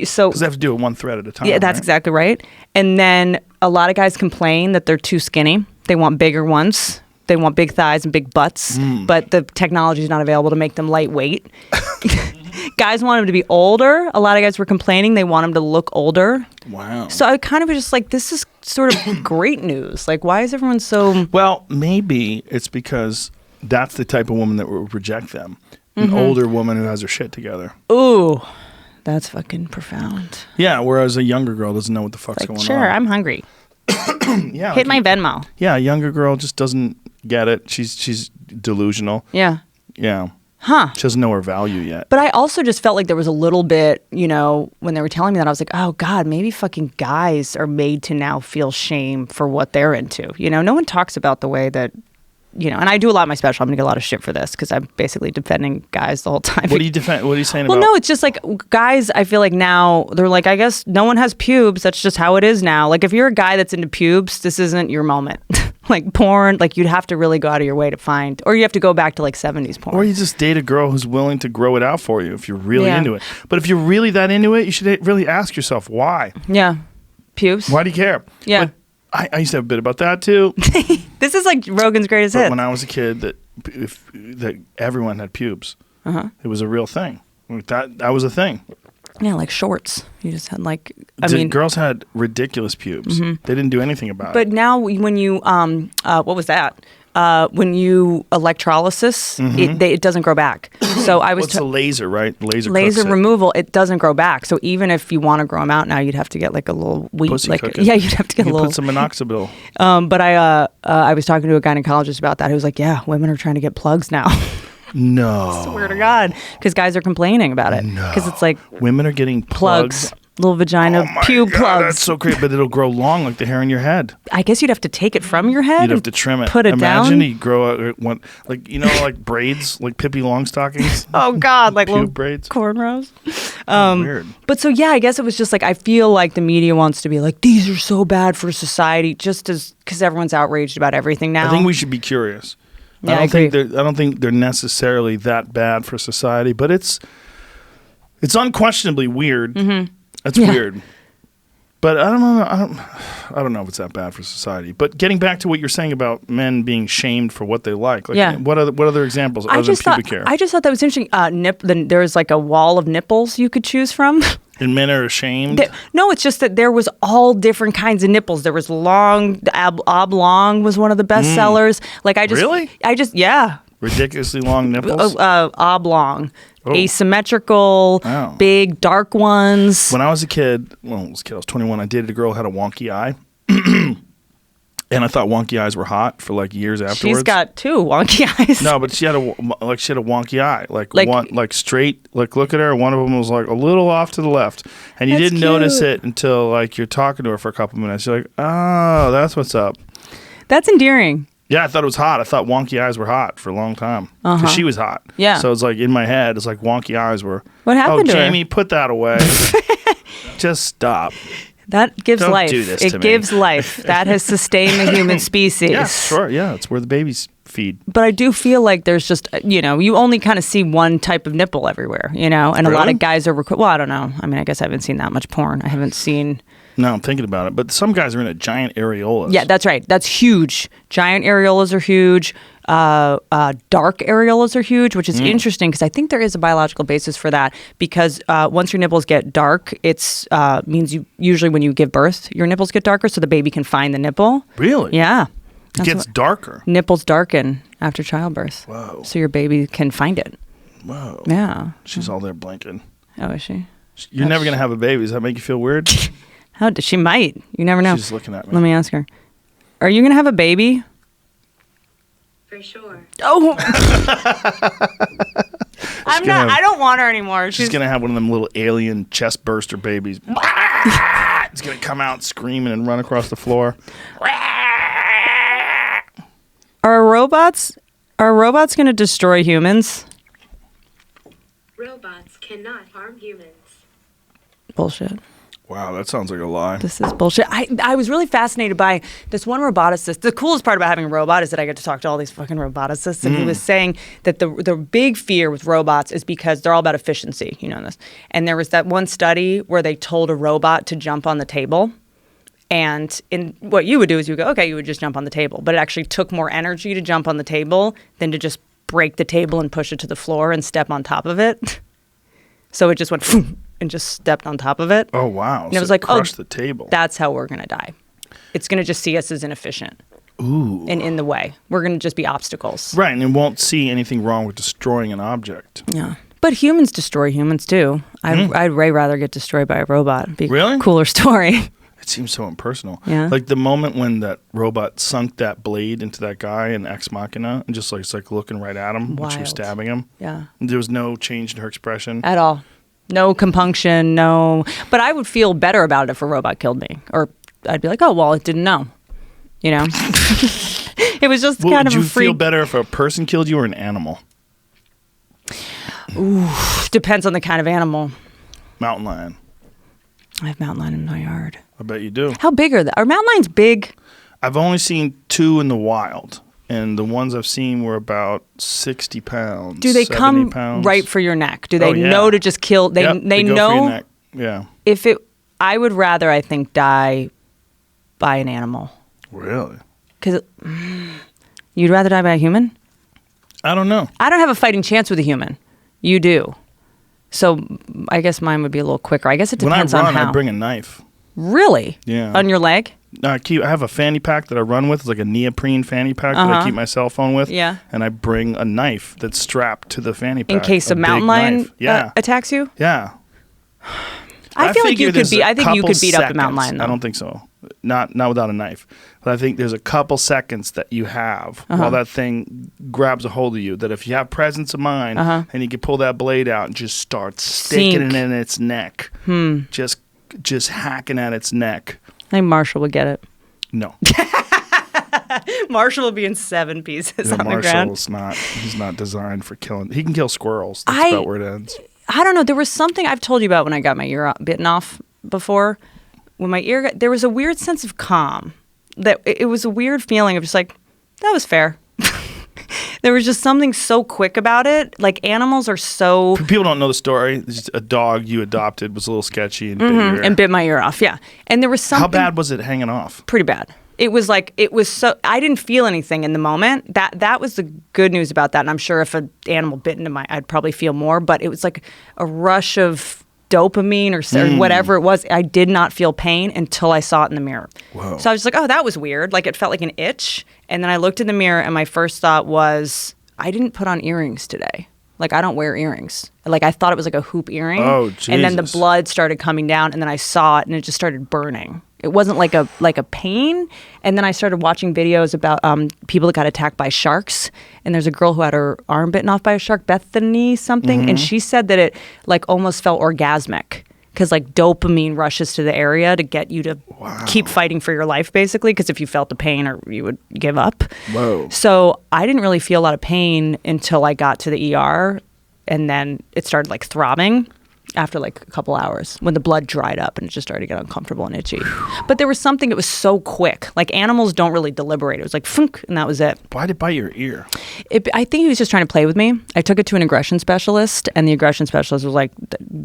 So, because they have to do it one thread at a time. Yeah, that's exactly right. And then a lot of guys complain that they're too skinny. They want bigger ones. They want big thighs and big butts, but the technology is not available to make them lightweight. Guys want them to be older. A lot of guys were complaining they want them to look older. Wow. So I kind of was just like, this is sort of great news. Like, why is everyone so... Well, maybe it's because that's the type of woman that would reject them. An older woman who has her shit together. Ooh, that's fucking profound. Yeah, whereas a younger girl doesn't know what the fuck's going on. Sure, I'm hungry. Yeah, Hit my Venmo. Yeah, a younger girl just doesn't get it. She's delusional. Yeah. Yeah. Huh. She doesn't know her value yet. But I also just felt like there was a little bit, when they were telling me that, I was like, oh, God, maybe fucking guys are made to now feel shame for what they're into. No one talks about the way that and I do a lot in my special. I'm gonna get a lot of shit for this because I'm basically defending guys the whole time. What are you saying Well, about? no, it's just like guys, I feel like now they're like, I guess no one has pubes. That's just how it is now. Like if you're a guy that's into pubes, this isn't your moment. Like porn, like you'd have to really go out of your way to find, or you have to go back to like 70s porn. Or you just date a girl who's willing to grow it out for you if you're really Yeah. into it. But if you're really that into it, you should really ask yourself why. Yeah. Pubes. Why do you care? Yeah. But I used to have a bit about that too. This is like Rogan's greatest But hit. when I was a kid, that everyone had pubes. It was a real thing. That was a thing. Yeah, like shorts. You just had like, Girls had ridiculous pubes. They didn't do anything about but it. now when you, what was that? When you electrolysis, it doesn't grow back. So I was What's a laser, right? Laser cooks it. removal. It doesn't grow back. So even if you want to grow them out now, you'd have to get like a little wheat. Pussy Like cooking. yeah, you'd have to get You a little. put some minoxidil. But I was talking to a gynecologist about that. Who was like, yeah, women are trying to get plugs now. No. Swear to God, because guys are complaining about it. Because it's like Women are getting plugs, little vagina, Oh my pube God, plugs. That's so great, but it'll grow long like the hair in your head. I guess you'd have to take it from your head. You'd have and to trim it. Put it Imagine down. you grow out one, like like braids, like Pippi Longstockings. Oh God, like little Pube braids. cornrows. Weird. But so yeah, I guess it was just like I feel like the media wants to be like these are so bad for society, just as because everyone's outraged about everything now. I think we should be curious. Yeah, I don't think they're necessarily that bad for society, but it's unquestionably weird. That's Yeah. weird. But I don't know. I don't know if it's that bad for society. But getting back to what you're saying about men being shamed for what they like, Yeah. what other examples other than pubic hair? I just thought that was interesting. There's like a wall of nipples you could choose from. And men are ashamed. No, it's just that there was all different kinds of nipples. There was long, oblong was one of the best sellers. Like Really? Yeah. Ridiculously long nipples. Oblong, Oh. asymmetrical, Wow. big, dark ones. When I was a kid, I was 21, I dated a girl who had a wonky eye. And I thought wonky eyes were hot for like years afterwards. She's got two wonky eyes. No, but she had a wonky eye, like straight. Like look at her. One of them was like a little off to the left, and you That's didn't notice cute. it until like you're talking to her for a couple minutes. You're like, oh, that's what's up. That's endearing. Yeah, I thought it was hot. I thought wonky eyes were hot for a long time because she was hot. Yeah. So it's like in my head, it's like wonky eyes were. What happened Oh, to her? Jamie, put that away. Just stop. That gives Don't life. do this It to me. gives life. That has sustained the human species. Yeah, sure. Yeah, it's where the babies feed. But I do feel like there's just, you only kind of see one type of nipple everywhere, and a lot Really? of guys are, well, I don't know. I mean, I guess I haven't seen that much porn. I haven't seen. No, I'm thinking about it. But some guys are in a giant areolas. Yeah, that's right. That's huge. Giant areolas are huge. Dark areolas are huge, which is interesting because I think there is a biological basis for that. Because once your nipples get dark, it's means you usually when you give birth, your nipples get darker, so the baby can find the nipple. Really? Yeah, It gets darker. nipples darken after childbirth. Whoa. So your baby can find it. Whoa. Yeah. She's all there blinking. Oh, is she? You're never going to have a baby. Does that make you feel weird? How does she might? You never know. She's looking at me. Let me ask her. Are you gonna have a baby? For sure. Oh, I'm gonna not. have- I don't want her anymore. She's going to have one of them little alien chest burster babies. It's going to come out screaming and run across the floor. Are robots gonna destroy humans? Robots cannot harm humans. Bullshit. Wow, that sounds like a lie. This is bullshit. I was really fascinated by this one roboticist. The coolest part about having a robot is that I get to talk to all these fucking roboticists. And he was saying that the big fear with robots is because they're all about efficiency. You know this. And there was that one study where they told a robot to jump on the table. And what you would do is you would go, okay, you would just jump on the table. But it actually took more energy to jump on the table than to just break the table and push it to the floor and step on top of it. So it just went and just stepped on top of it. Oh, wow. And it was like, crush the table. That's how we're going to die. It's going to just see us as inefficient. Ooh. And in the way. We're going to just be obstacles. Right, and it won't see anything wrong with destroying an object. Yeah. But humans destroy humans too. I'd way rather get destroyed by a robot. It'd be Really? a cooler story. It seems so impersonal. Yeah. Like the moment when that robot sunk that blade into that guy in Ex Machina and just like, it's like looking right at him when she was Wild. stabbing him. Yeah. There was no change in her expression. At all. No compunction, no. But I would feel better about it if a robot killed me. Or I'd be like, oh, well, it didn't know. You know? It It was just Well, kind would of a you feel freak. better if a person killed you or an animal? Depends on the kind of animal. Mountain lion. I have mountain lion in my yard. I bet you do. How big are they? Are mountain lions big? I've only seen 2 in the wild, and the ones I've seen were about 60 pounds. Do they 70 come pounds. right for your neck? Do they Oh, yeah. know to just kill? They Yep, they go for your know neck. Yeah. if it. I would rather, I think, die by an animal. Really? Because you'd rather die by a human? I don't know. I don't have a fighting chance with a human. You do. So I guess mine would be a little quicker. I guess it When I depends on run, how. I bring a knife. Really? Yeah. On your leg? I have a fanny pack that I run with. It's like a neoprene fanny pack that I keep my cell phone with. Yeah. And I bring a knife that's strapped to the fanny pack. In case a big mountain lion knife. Yeah. attacks you? Yeah. I feel like figure you could there's beat. a I think you couple could beat up a mountain seconds. lion. Though. I don't think so. Not without a knife. But I think there's a couple seconds that you have while that thing grabs a hold of you. That if you have presence of mind and you can pull that blade out and just start sticking it in its neck, just hacking at its neck. I think Marshall would get it. No, Marshall will be in 7 pieces on the ground. Marshall's not. He's not designed for killing. He can kill squirrels. That's about where it ends. I don't know. There was something I've told you about when I got my ear bitten off before. When my ear got, there was a weird sense of calm. That it was a weird feeling of just like, that was fair. There was just something so quick about it. Like animals are so. People don't know the story. It's just a dog you adopted was a little sketchy and bit your ear. And bit my ear off. Yeah, and there was something. How bad was it hanging off? Pretty bad. It was so. I didn't feel anything in the moment. That was the good news about that. And I'm sure if an animal bit into my, I'd probably feel more. But it was like a rush of dopamine or whatever it was. I did not feel pain until I saw it in the mirror. Whoa. So I was like, oh, that was weird. Like it felt like an itch. And then I looked in the mirror and my first thought was, I didn't put on earrings today. Like I don't wear earrings. Like I thought it was like a hoop earring. Oh, Jesus. And then the blood started coming down and then I saw it and it just started burning. It wasn't like a pain. And then I started watching videos about people that got attacked by sharks. And there's a girl who had her arm bitten off by a shark, Bethany something. And she said that it like almost felt orgasmic because like dopamine rushes to the area to get you to keep fighting for your life, basically. Because if you felt the pain, or you would give up. Whoa. So I didn't really feel a lot of pain until I got to the ER, and then it started like throbbing after like a couple hours when the blood dried up and it just started to get uncomfortable and itchy. But there was something that was so quick. Like animals don't really deliberate. It was like funk, and that was it. Why did it bite your ear? I think he was just trying to play with me. I took it to an aggression specialist, and the aggression specialist was like,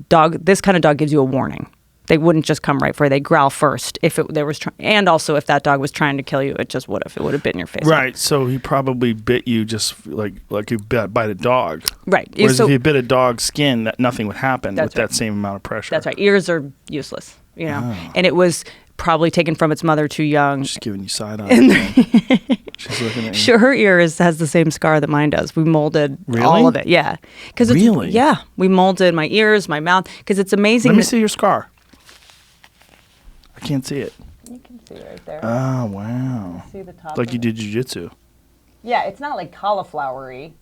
"Dog, this kind of dog gives you a warning. They wouldn't just come right for you. They growl first if there was, and also if that dog was trying to kill you, it just would have. It would have bitten your face. Right. So he probably bit you just like you bite a dog. Right. Whereas So- if you bit a dog's skin, that nothing would happen That's with right. that same amount of pressure. That's right. Ears are useless, you know. And it was probably taken from its mother too young. She's giving you side eye. She's looking at you. Sure, her ear has the same scar that mine does. We molded Really? all of it. Yeah. Really? Yeah. We molded my ears, my mouth, because it's amazing. Let me see your scar. I can't see it. You can see right there. Oh, wow. See the top. Like you did jujitsu. Yeah, it's not like cauliflowery.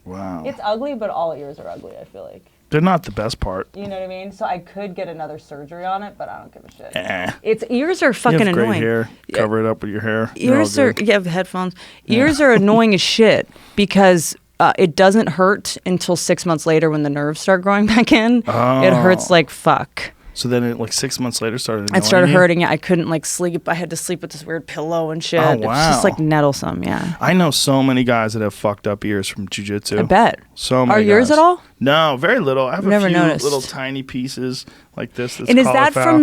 Wow. It's ugly, but all ears are ugly, I feel like. They're not the best part. You know what I mean? So I could get another surgery on it, but I don't give a shit. Eh. Its ears are fucking You have annoying. great hair. Cover it up with your hair. You're all Ears are, good. you have headphones. Ears are annoying as shit because it doesn't hurt until 6 months later when the nerves start growing back in. It hurts like fuck. So then it, like 6 months later, started annoying It started you? hurting. I couldn't like sleep. I had to sleep with this weird pillow and shit. Oh, It's just wow. like nettlesome, yeah. I know so many guys that have fucked up ears from jujitsu. I bet. So many Are yours guys. at all? No, very little. I have Never a few noticed. little tiny pieces like this. That's And is that cauliflower. from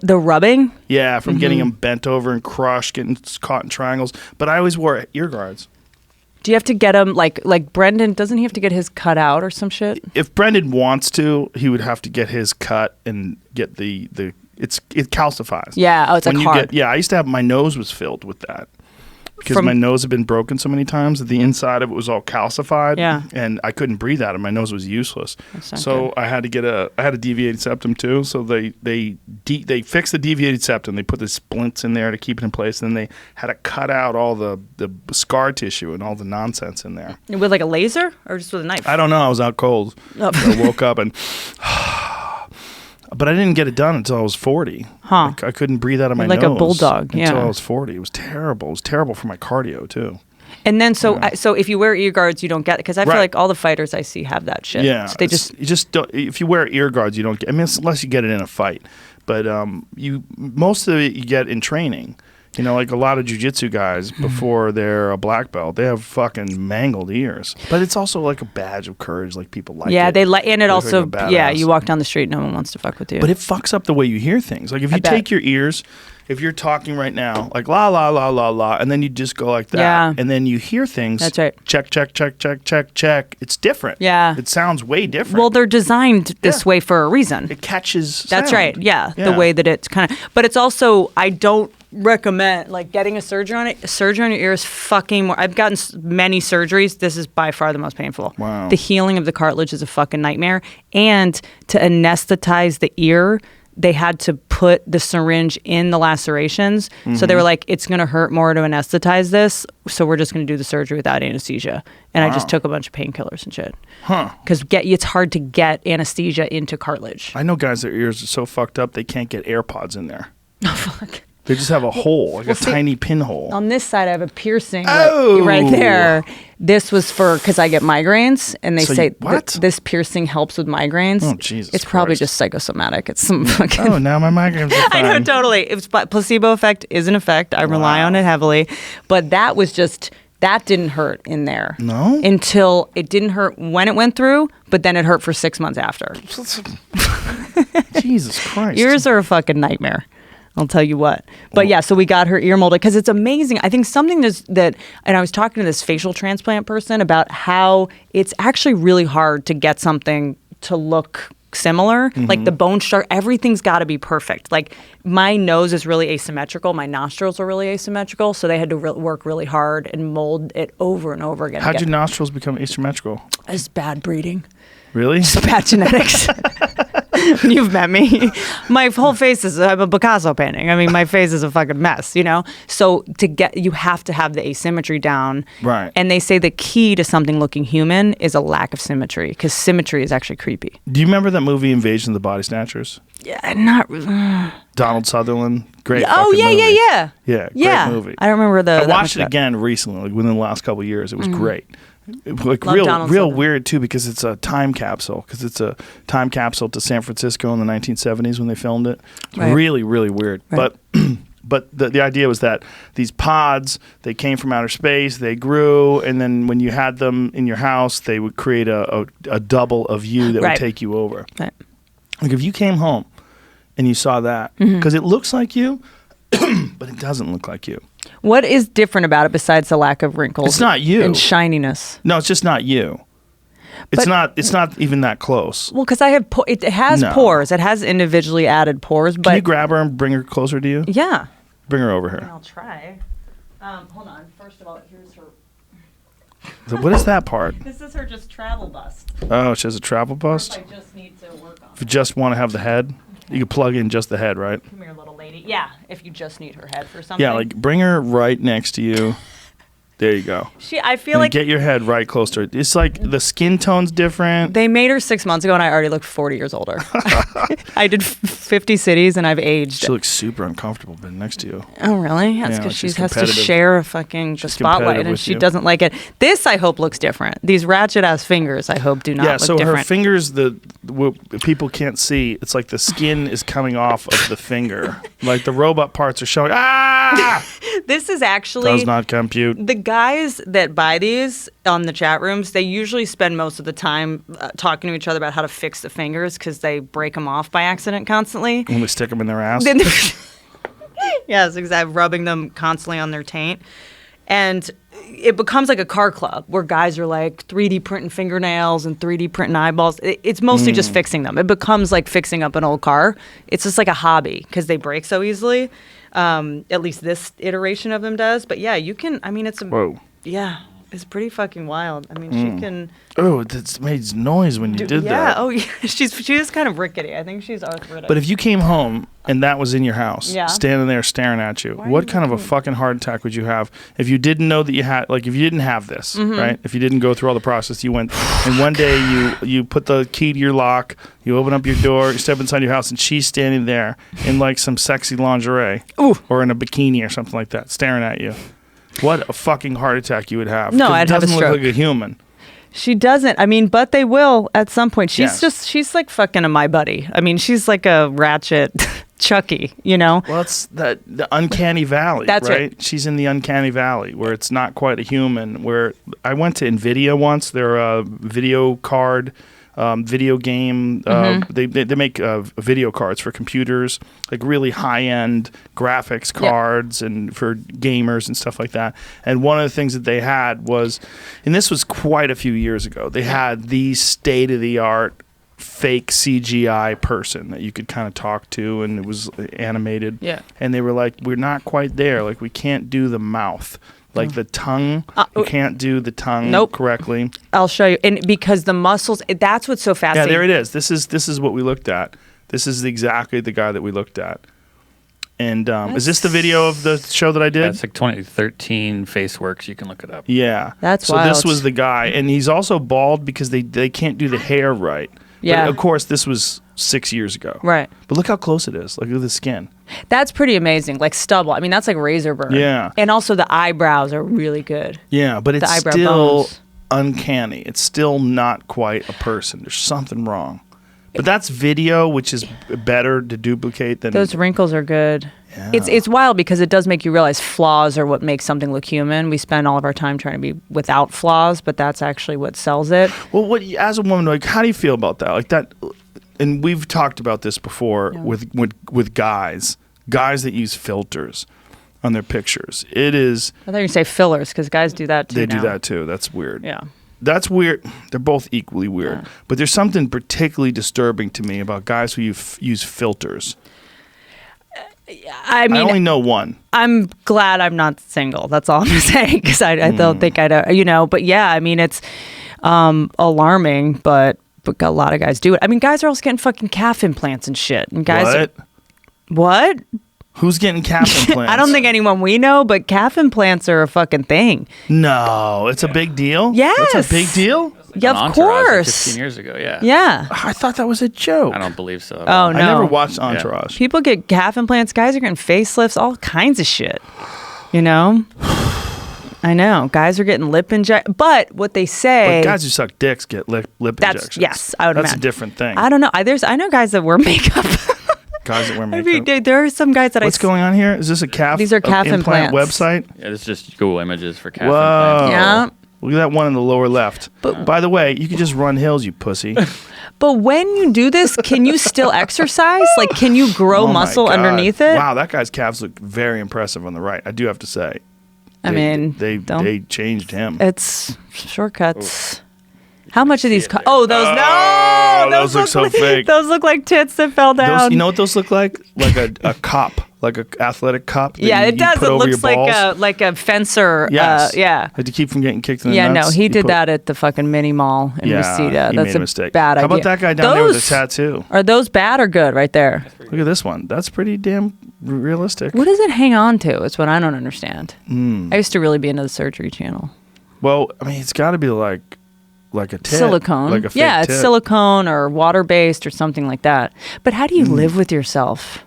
the rubbing? Yeah, from getting them bent over and crushed, getting caught in triangles. But I always wore ear guards. Do you have to get them like Brendan? Doesn't he have to get his cut out or some shit? If Brendan wants to, he would have to get his cut and get it calcifies. Yeah. Oh, it's When like you hard. get, I used to have my nose was filled with that. Because From- my nose had been broken so many times that the inside of it was all calcified. Yeah. And I couldn't breathe out of it. My nose was useless. That's not So good. I had to get a deviated septum too. So they fixed the deviated septum. They put the splints in there to keep it in place. And then they had to cut out all the scar tissue and all the nonsense in there. With like a laser or just with a knife? I don't know. I was out cold. Oh. I woke up and... But I didn't get it done until I was 40. Huh. Like, I couldn't breathe out of my Like a nose bulldog, until yeah. I was 40. It was terrible. It was terrible for my cardio too. And then so if you wear ear guards, you don't get it because I feel Right. like all the fighters I see have that shit. Yeah, So they you just don't. If you wear ear guards, you don't get. I mean, unless you get it in a fight, but most of it you get in training. You know, like a lot of jiu-jitsu guys before they're a black belt, they have fucking mangled ears. But it's also like a badge of courage. Like people like it. they like, and it They also, look like a yeah, badass. you walk down the street, no one wants to fuck with you. But it fucks up the way you hear things. Like if I you bet. take your ears, if you're talking right now, like la la la la la, and then you just go like that, Yeah. and then you hear things. That's right. Check check check check check check. It's different. Yeah. It sounds way different. well, they're designed this way for a reason. it catches. That's sound. right. Yeah, the way that it's kind of. But it's also I don't recommend like getting a surgery on it. Surgery on your ear is fucking more. I've gotten many surgeries. This is by far the most painful. Wow. The healing of the cartilage is a fucking nightmare. And to anesthetize the ear, they had to put the syringe in the lacerations. So they were like, it's going to hurt more to anesthetize this. So we're just going to do the surgery without anesthesia. And I just took a bunch of painkillers and shit. Huh. Because it's hard to get anesthesia into cartilage. I know guys, their ears are so fucked up they can't get AirPods in there. Oh, fuck. They just have a hole, like a see, tiny pinhole. On this side, I have a piercing Oh! right there. This was because I get migraines, and they So say you- what? this piercing helps with migraines. Oh, Jesus It's probably Christ. just psychosomatic. It's some fucking. Oh, now my migraines are I know, fine. totally. It's placebo effect is an effect. I rely Wow. on it heavily, but that was just that didn't hurt in there. No? Until it didn't hurt when it went through, but then it hurt for 6 months after. Jesus Christ. Ears are a fucking nightmare. I'll tell you what. But yeah, so we got her ear molded because it's amazing. I think something that, and I was talking to this facial transplant person about how it's actually really hard to get something to look similar. Like the bone structure, everything's got to be perfect. Like my nose is really asymmetrical. My nostrils are really asymmetrical. So they had to work really hard and mold it over and over again. How'd your nostrils become asymmetrical? It's bad breeding. Really? It's bad genetics. You've met me. My whole face is I'm a Picasso painting. I mean, my face is a fucking mess, you know? So you have to have the asymmetry down. Right. And they say the key to something looking human is a lack of symmetry because symmetry is actually creepy. Do you remember that movie Invasion of the Body Snatchers? Yeah, not. Donald Sutherland. Great. Oh, fucking yeah, movie. yeah. Yeah, great Yeah. movie. I don't remember I that watched much it about again recently, like within the last couple of years. It was great. Like Love real Donald real Sutherland. weird too because it's a time capsule to San Francisco in the 1970s when they filmed it. It's Right. really really weird. Right. But the idea was that these pods, they came from outer space, they grew, and then when you had them in your house, they would create a double of you that Right. would take you over. Right. Like if you came home and you saw that, because it looks like you, but it doesn't look like you. What is different about it besides the lack of wrinkles? It's not you. And shininess. No, it's just not you. It's But- not. It's not even that close. Well, because I have it has No. pores. It has individually added pores, Can but you grab her and bring her closer to you? yeah. Bring her over here. I'll try. Hold on. First of all, here's her. So what is that part? This is her just travel bust. Oh, she has a travel bust. I just need to work on. If you just want to have the head, you can plug in just the head, right? Come here, little lady. Yeah, if you just need her head for something. Yeah, like bring her right next to you. There you go. I feel And like get your head right close to her. It's like the skin tone's different. they made her 6 months ago, and I already looked 40 years older. I did 50 cities, and I've aged. She looks super uncomfortable being next to you. Oh, really? That's Yeah, because she she's has to competitive. share a fucking the She's spotlight, competitive and with she you. doesn't like it. This, I hope, looks different. These ratchet ass fingers, I hope, do not Yeah, look so different. her fingers, what people can't see, it's like the skin is coming off of the finger. Like the robot parts are showing. Ah! This is actually Does not compute. the guys that buy these on the chat rooms. They usually spend most of the time talking to each other about how to fix the fingers because they break them off by accident constantly. When we stick them in their ass. Then yes, exactly. Rubbing them constantly on their taint. And it becomes like a car club where guys are like 3D printing fingernails and 3D printing eyeballs. It's mostly just fixing them. It becomes like fixing up an old car. It's just like a hobby because they break so easily. At least this iteration of them does. But yeah, you can, I mean, it's a, Whoa. yeah, it's pretty fucking wild. I mean, she can. Oh, it made noise when you did Yeah. that. Oh, yeah. She is kind of rickety. I think she's arthritic. But if you came home and that was in your house, Yeah. standing there staring at you, Why are what you kind of a looking- fucking heart attack would you have if you didn't know that you had, like, if you didn't have this, Mm-hmm. right? If you didn't go through all the process, you went, and one day you put the key to your lock, you open up your door, you step inside your house, and she's standing there in like some sexy lingerie, Ooh. or in a bikini or something like that, staring at you. what a fucking heart attack you would have. No, 'Cause I'd it have a doesn't look stroke. like a human. She doesn't. I mean, but they will at some point. She's Yes. she's like fucking my buddy. I mean, she's like a ratchet Chucky, you know? Well, it's the uncanny valley, That's right? right. She's in the uncanny valley where it's not quite a human. Where I went to NVIDIA once, their video card, video game. They make video cards for computers, like really high end graphics cards and for gamers and stuff like that. And one of the things that they had was, and this was quite a few years ago, they had the state of the art fake CGI person that you could kind of talk to, and it was animated. Yeah. And they were like, we're not quite there. Like, we can't do the mouth. Like the tongue, you can't do the tongue correctly. I'll show you. And because the muscles, that's what's so Yeah, fascinating. there it is. This is what we looked at. This is exactly the guy that we looked at. And is this the video of the show that I did? That's like 2013 Faceworks. You can look it up. Yeah. That's so wild. this was the guy. And he's also bald because they can't do the hair right. Yeah. But of course, this was 6 years ago. Right. But look how close it is. Look at the skin. That's pretty amazing. Like stubble. I mean, that's like razor burn. Yeah. And also the eyebrows are really good. Yeah, but it's eyebrow still bones. uncanny. It's still not quite a person. There's something wrong. But that's video, which is better to duplicate than Those wrinkles are good. Yeah. It's wild because it does make you realize flaws are what makes something look human. We spend all of our time trying to be without flaws, but that's actually what sells it. Well, what as a woman, like, how do you feel about that? Like that, and we've talked about this before with guys that use filters on their pictures. It is I thought you were going to say fillers because guys do that too. they do now. that too. That's weird. Yeah. That's weird. They're both equally weird. Yeah. But there's something particularly disturbing to me about guys who use filters. I mean, I only know one. I'm glad I'm not single. That's all I'm going to say because I don't think I'd, but yeah, I mean, it's alarming, but a lot of guys do it. I mean, guys are also getting fucking calf implants and shit. And guys, what? Who's getting calf implants? I don't think anyone we know, but calf implants are a fucking thing. No, it's a big deal? Yes. It's a big deal? Yeah, On of Entourage, like course. 15 years ago, yeah. Yeah. I thought that was a joke. I don't believe so. Oh, no. I never watched Entourage. People get calf implants. Guys are getting facelifts, all kinds of shit. You know? I know. Guys are getting lip inject. But what they say. But guys who suck dicks get lip injections. Yes, I would That's imagine. a different thing. I don't know. I know guys that wear makeup. Guys that wear I makeup. mean, there are some guys that What's going on here? Is this a calf? These are calf implant implants. website? Yeah, it's just Google Images for calf Whoa. implants. Yeah. Look at that one in the lower left. By the way, you can just run hills, you pussy. But when you do this, can you still exercise? Like, can you grow Oh my muscle God. underneath it? Wow, that guy's calves look very impressive on the right. I do have to say. I mean, they changed him. It's shortcuts. How much of these? it there. Oh, those no! those look so fake. Those look like tits that fell down. Those, you know what those look like? Like a cup, like an athletic cup. that yeah, you it does. put It over looks your balls. like a fencer. Yes. Yeah. Like to keep from getting kicked in the Yeah, nuts. no, he you did put- that at the fucking mini mall in Reseda. he That's made a mistake. bad idea. How about that guy down there with a Those- tattoo? Are those bad or good right there? Look at this one. That's pretty damn realistic. What does it hang on to? It's what I don't understand. Hmm. I used to really be into the surgery channel. Well, I mean, it's got to be like a tit. Silicone. Like a fake yeah, it's tit. silicone or water based or something like that. But how do you live with yourself?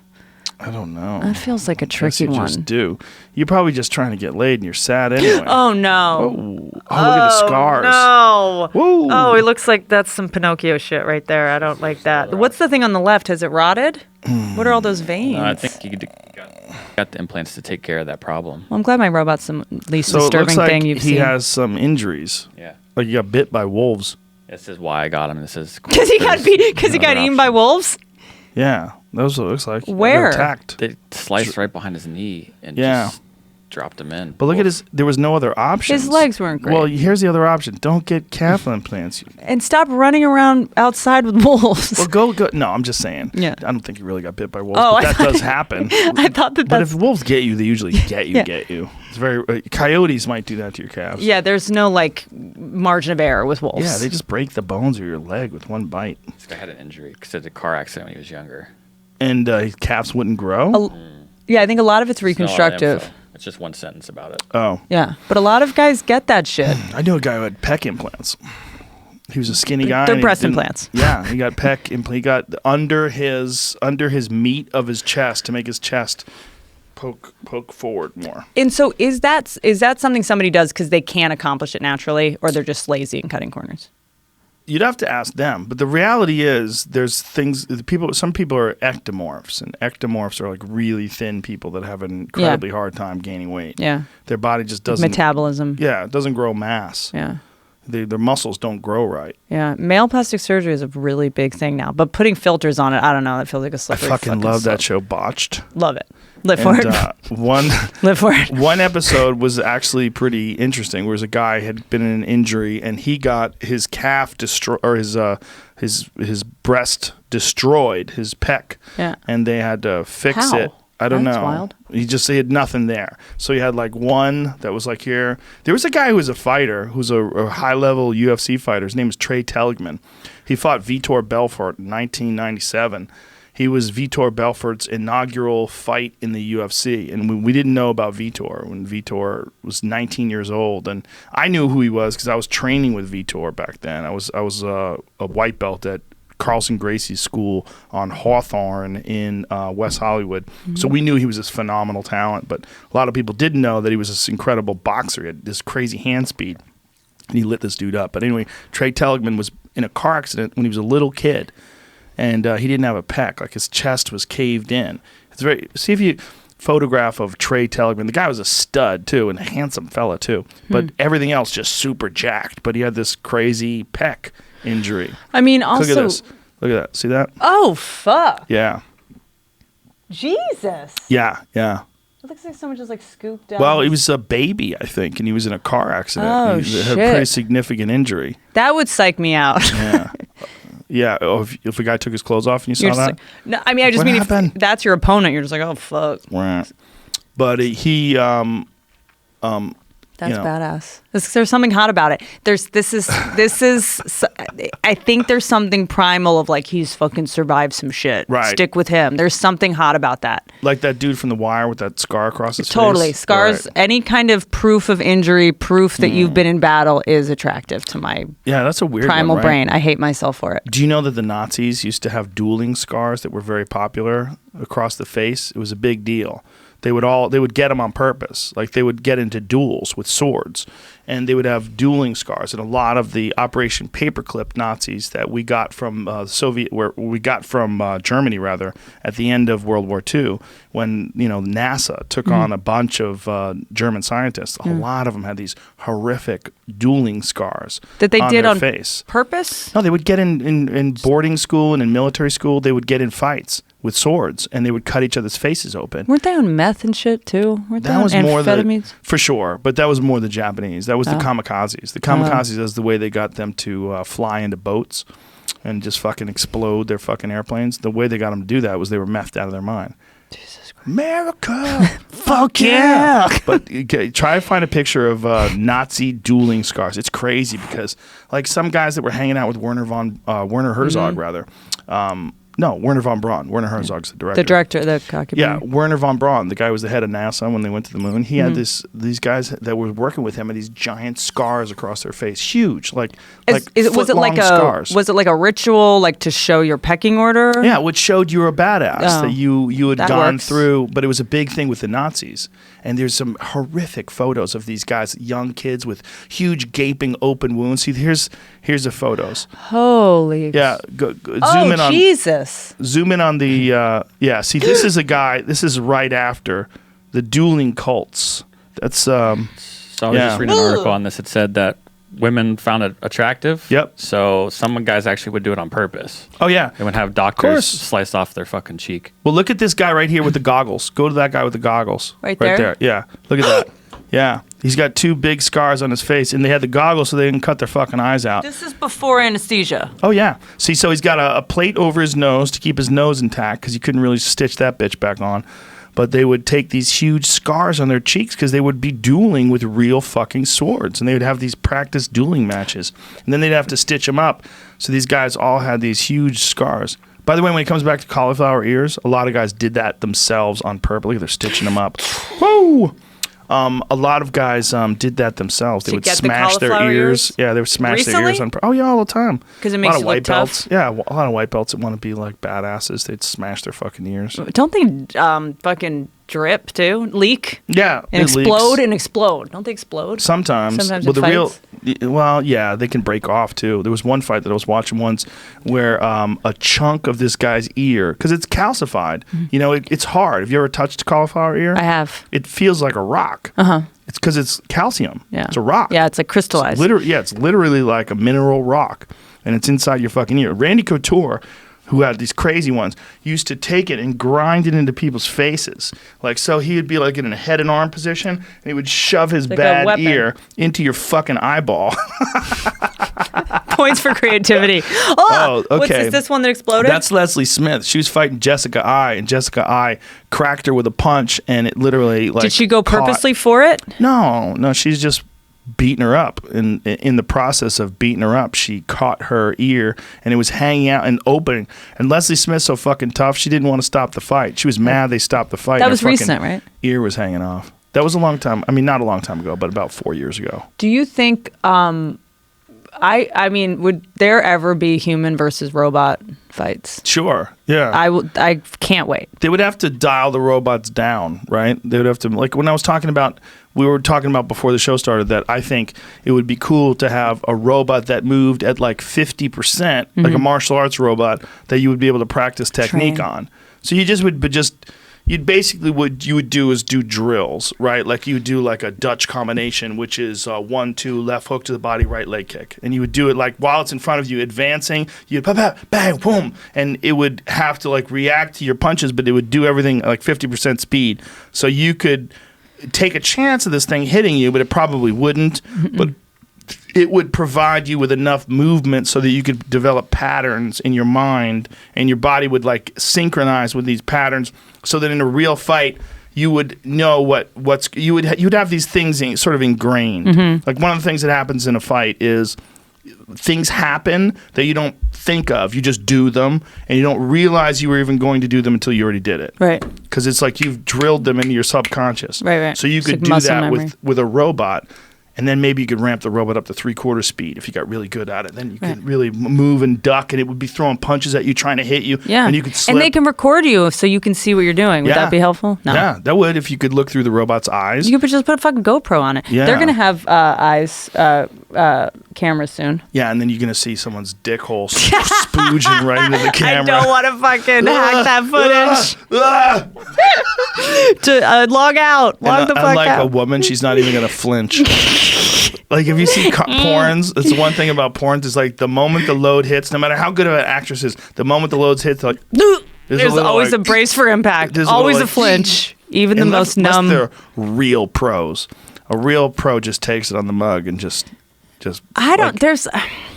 I don't know. That feels like a Guess tricky you one. just do. You're probably just trying to get laid and you're sad anyway. Oh no. Oh, look at the scars. No. Whoa. Oh, it looks like that's some Pinocchio shit right there. I don't like that. What's the thing on the left? Has it rotted? What are all those veins? I think you got the implants to take care of that problem. Well, I'm glad my robot's the least So it disturbing looks like thing you've he seen. has some injuries. Yeah. Like he got bit by wolves. This is why I got him. This is Because he got beat. Because he got eaten by wolves. Yeah, that's what it looks like. He got Where? attacked. They sliced right behind his knee and Yeah. just dropped him in. But look at his. There was no other option. His legs weren't great. Well, here's the other option. Don't get calf implants. And stop running around outside with wolves. Well, go. No, I'm just saying. Yeah. I don't think he really got bit by wolves. Oh, but I that thought- does happen. I thought that But that's... if wolves get you, they usually get you. Yeah. Get you. It's very. Coyotes might do that to your calves. Yeah, there's no, like, margin of error with wolves. Yeah, they just break the bones of your leg with one bite, This guy had an injury because of a car accident when he was younger. and his calves wouldn't grow. Yeah, I think a lot of it's There's no reconstructive. info. It's just one sentence about it. Oh, Yeah, but a lot of guys get that shit. I knew a guy who had pec implants. He was a skinny guy. They're and he breast didn't- implants. Yeah, he got pec. He got under his meat of his chest to make his chest poke forward more. And so is that something somebody does because they can't accomplish it naturally, or they're just lazy in cutting corners? You'd have to ask them, but the reality is, there's things. Some people are ectomorphs, and ectomorphs are like really thin people that have an incredibly hard time gaining weight. Yeah, their body just doesn't metabolism. Yeah, it doesn't grow mass. Yeah, their muscles don't grow right. Yeah, male plastic surgery is a really big thing now, but putting filters on it, I don't know. It feels like a slippery. I fucking love slope. that show, Botched. Love it. Live for it. Live for it. One episode was actually pretty interesting. Where a guy had been in an injury and he got his calf destroyed, or his breast destroyed, his pec. Yeah. And they had to fix How? it. I don't That's know. Wild. He had nothing there. So he had like one that was like here. There was a guy who was a fighter, who's a high-level UFC fighter. His name is Trey Telligman. He fought Vitor Belfort in 1997. He was Vitor Belfort's inaugural fight in the UFC. And we didn't know about Vitor when Vitor was 19 years old. And I knew who he was because I was training with Vitor back then. I was a white belt at Carlson Gracie's school on Hawthorne in West Hollywood. Mm-hmm. So we knew he was this phenomenal talent. But a lot of people didn't know that he was this incredible boxer. He had this crazy hand speed. And he lit this dude up. But anyway, Trey Telligman was in a car accident when he was a little kid. And he didn't have a pec. Like his chest was caved in. See if you photograph of Trey Telligman. The guy was a stud too, and a handsome fella too. But everything else just super jacked. But he had this crazy pec injury. I mean, also look at this. Look at that. See that? Oh fuck. Yeah. Jesus. Yeah. It looks like someone just like scooped down. Well, he was a baby, I think, and he was in a car accident. Oh, he shit. had a pretty significant injury. That would psych me out. Yeah. Yeah, if a guy took his clothes off and you saw that? Like, no, I mean, I just What mean happened? if that's your opponent, you're just like, oh fuck. But he, That's badass. There's something hot about it. This is. I think there's something primal of like he's fucking survived some shit. Right. Stick with him. There's something hot about that. like that dude from The Wire with that scar across his face. Totally. Scars. Right. Any kind of proof of injury, proof that you've been in battle is attractive to my Yeah, that's a weird primal one, right? brain. I hate myself for it. Do you know that the Nazis used to have dueling scars that were very popular across the face? It was a big deal. They would get them on purpose. Like they would get into duels with swords, and they would have dueling scars. And a lot of the Operation Paperclip Nazis that we got from Germany rather at the end of World War II, when NASA took on a bunch of German scientists. A lot of them had these horrific dueling scars That they did their on face. purpose? No, they would get in boarding school and in military school. They would get in fights with swords, and they would cut each other's faces open. Weren't they on meth and shit too? Weren't they That on was more amphetamines? for sure, but that was more the Japanese. That was the kamikazes. The kamikazes is the way they got them to fly into boats and just fucking explode their fucking airplanes. The way they got them to do that was they were methed out of their mind. Jesus Christ. America, fuck yeah! But okay, try to find a picture of Nazi dueling scars. It's crazy because like some guys that were hanging out with Werner Herzog rather. No, Werner von Braun. Werner Herzog's the director. The director, the cocky. Yeah, Werner von Braun, the guy who was the head of NASA when they went to the moon. He had these guys that were working with him and these giant scars across their face, huge, was it like scars. Was it like a ritual, like to show your pecking order? Yeah, which showed you were a badass that you had that gone works. through. But it was a big thing with the Nazis. And there's some horrific photos of these guys, young kids with huge gaping open wounds. See, here's the photos. Holy. Yeah, zoom in on. Jesus. Zoom in on the, see, this is a guy, this is right after the dueling cults. That's, So I was just reading an article on this. It said that women found it attractive. Yep. So some guys actually would do it on purpose. oh yeah. They would have doctors slice off their fucking cheek. Well, look at this guy right here with the goggles. Go to that guy with the goggles. Right there? Yeah, look at that. Yeah, he's got two big scars on his face, and they had the goggles so they didn't cut their fucking eyes out. This is before anesthesia. Oh, yeah. See, so he's got a plate over his nose to keep his nose intact because you couldn't really stitch that bitch back on. But they would take these huge scars on their cheeks because they would be dueling with real fucking swords. And they would have these practice dueling matches. And then they'd have to stitch them up. So these guys all had these huge scars. By the way, when it comes back to cauliflower ears, a lot of guys did that themselves on purpose. Look, they're stitching them up. Whoa! A lot of guys did that themselves. They To would get the smash their cauliflower ears. ears? Yeah, they would smash their Recently? ears on purpose. Oh, yeah, all the time. 'Cause it A makes lot of you white look tough? belts. Yeah, a lot of white belts that want to be like badasses. They'd smash their fucking ears. Don't they fucking drip too, leak. Yeah, And it explode leaks. and explode. Don't they explode? Sometimes in well, fights? yeah, they can break off too. There was one fight that I was watching once where a chunk of this guy's ear, because it's calcified. You know, it's hard. Have you ever touched a cauliflower ear? I have. It feels like a rock. It's because it's calcium. Yeah. It's a rock. Yeah, it's like crystallized. It's literally like a mineral rock, and it's inside your fucking ear. Randy Couture, who had these crazy ones, used to take it and grind it into people's faces. Like, so he would be like in a head and arm position, and he would shove his like a bad weapon. ear into your fucking eyeball. Points for creativity. Oh, okay. What's this one that exploded? That's Leslie Smith. She was fighting Jessica I, and Jessica I cracked her with a punch, and it literally like. Did she go caught- purposely for it? No, she's just beating her up. And in the process of beating her up, she caught her ear, and it was hanging out and opening. And Leslie Smith's so fucking tough, she didn't want to stop the fight. She was mad they stopped the fight. That and was her fucking recent, right? Ear was hanging off. That was a long time. I mean, not a long time ago, but about 4 years ago. Do you think I mean, would there ever be human versus robot fights? Sure. Yeah. I can't wait. They would have to dial the robots down, right? They would have to, like when I was talking about, we were talking about before the show started that I think it would be cool to have a robot that moved at like 50%, like a martial arts robot that you would be able to practice technique Train. on. So you just would, you'd basically what you would do is do drills, right? Like you would do like a Dutch combination, which is 1-2 left hook to the body, right leg kick, and you would do it like while it's in front of you, advancing. You'd bang, boom, and it would have to like react to your punches, but it would do everything at like 50% speed. So you could take a chance of this thing hitting you, but it probably wouldn't. But it would provide you with enough movement so that you could develop patterns in your mind, and your body would like synchronize with these patterns, so that in a real fight you would know you'd have these things sort of ingrained. Like one of the things that happens in a fight is things happen that you don't think of. You just do them, and you don't realize you were even going to do them until you already did it. Right. Because it's like you've drilled them into your subconscious. Right. So you It's could like do muscle that memory. with a robot. And then maybe you could ramp the robot up to 3/4 speed if you got really good at it. Then you could really move and duck, and it would be throwing punches at you, trying to hit you. Yeah. And you could slip. And they can record you so you can see what you're doing. Would Yeah. that be helpful? No. Yeah, that would if you could look through the robot's eyes. You could just put a fucking GoPro on it. Yeah. They're going to have cameras soon. Yeah, and then you're going to see someone's dick hole spooging right into the camera. I don't want to fucking hack that footage. Ah! To log out. Log the fuck Unlike out. a woman, she's not even going to flinch. Like, if you see porns, that's the one thing about porns is like the moment the load hits, no matter how good of an actress is, the moment the loads hit, like, There's little, always like- a brace for impact. there's Always little, a flinch. Even the unless- most numb. Unless they're real pros. A real pro just takes it on the mug and just I don't. like, There's.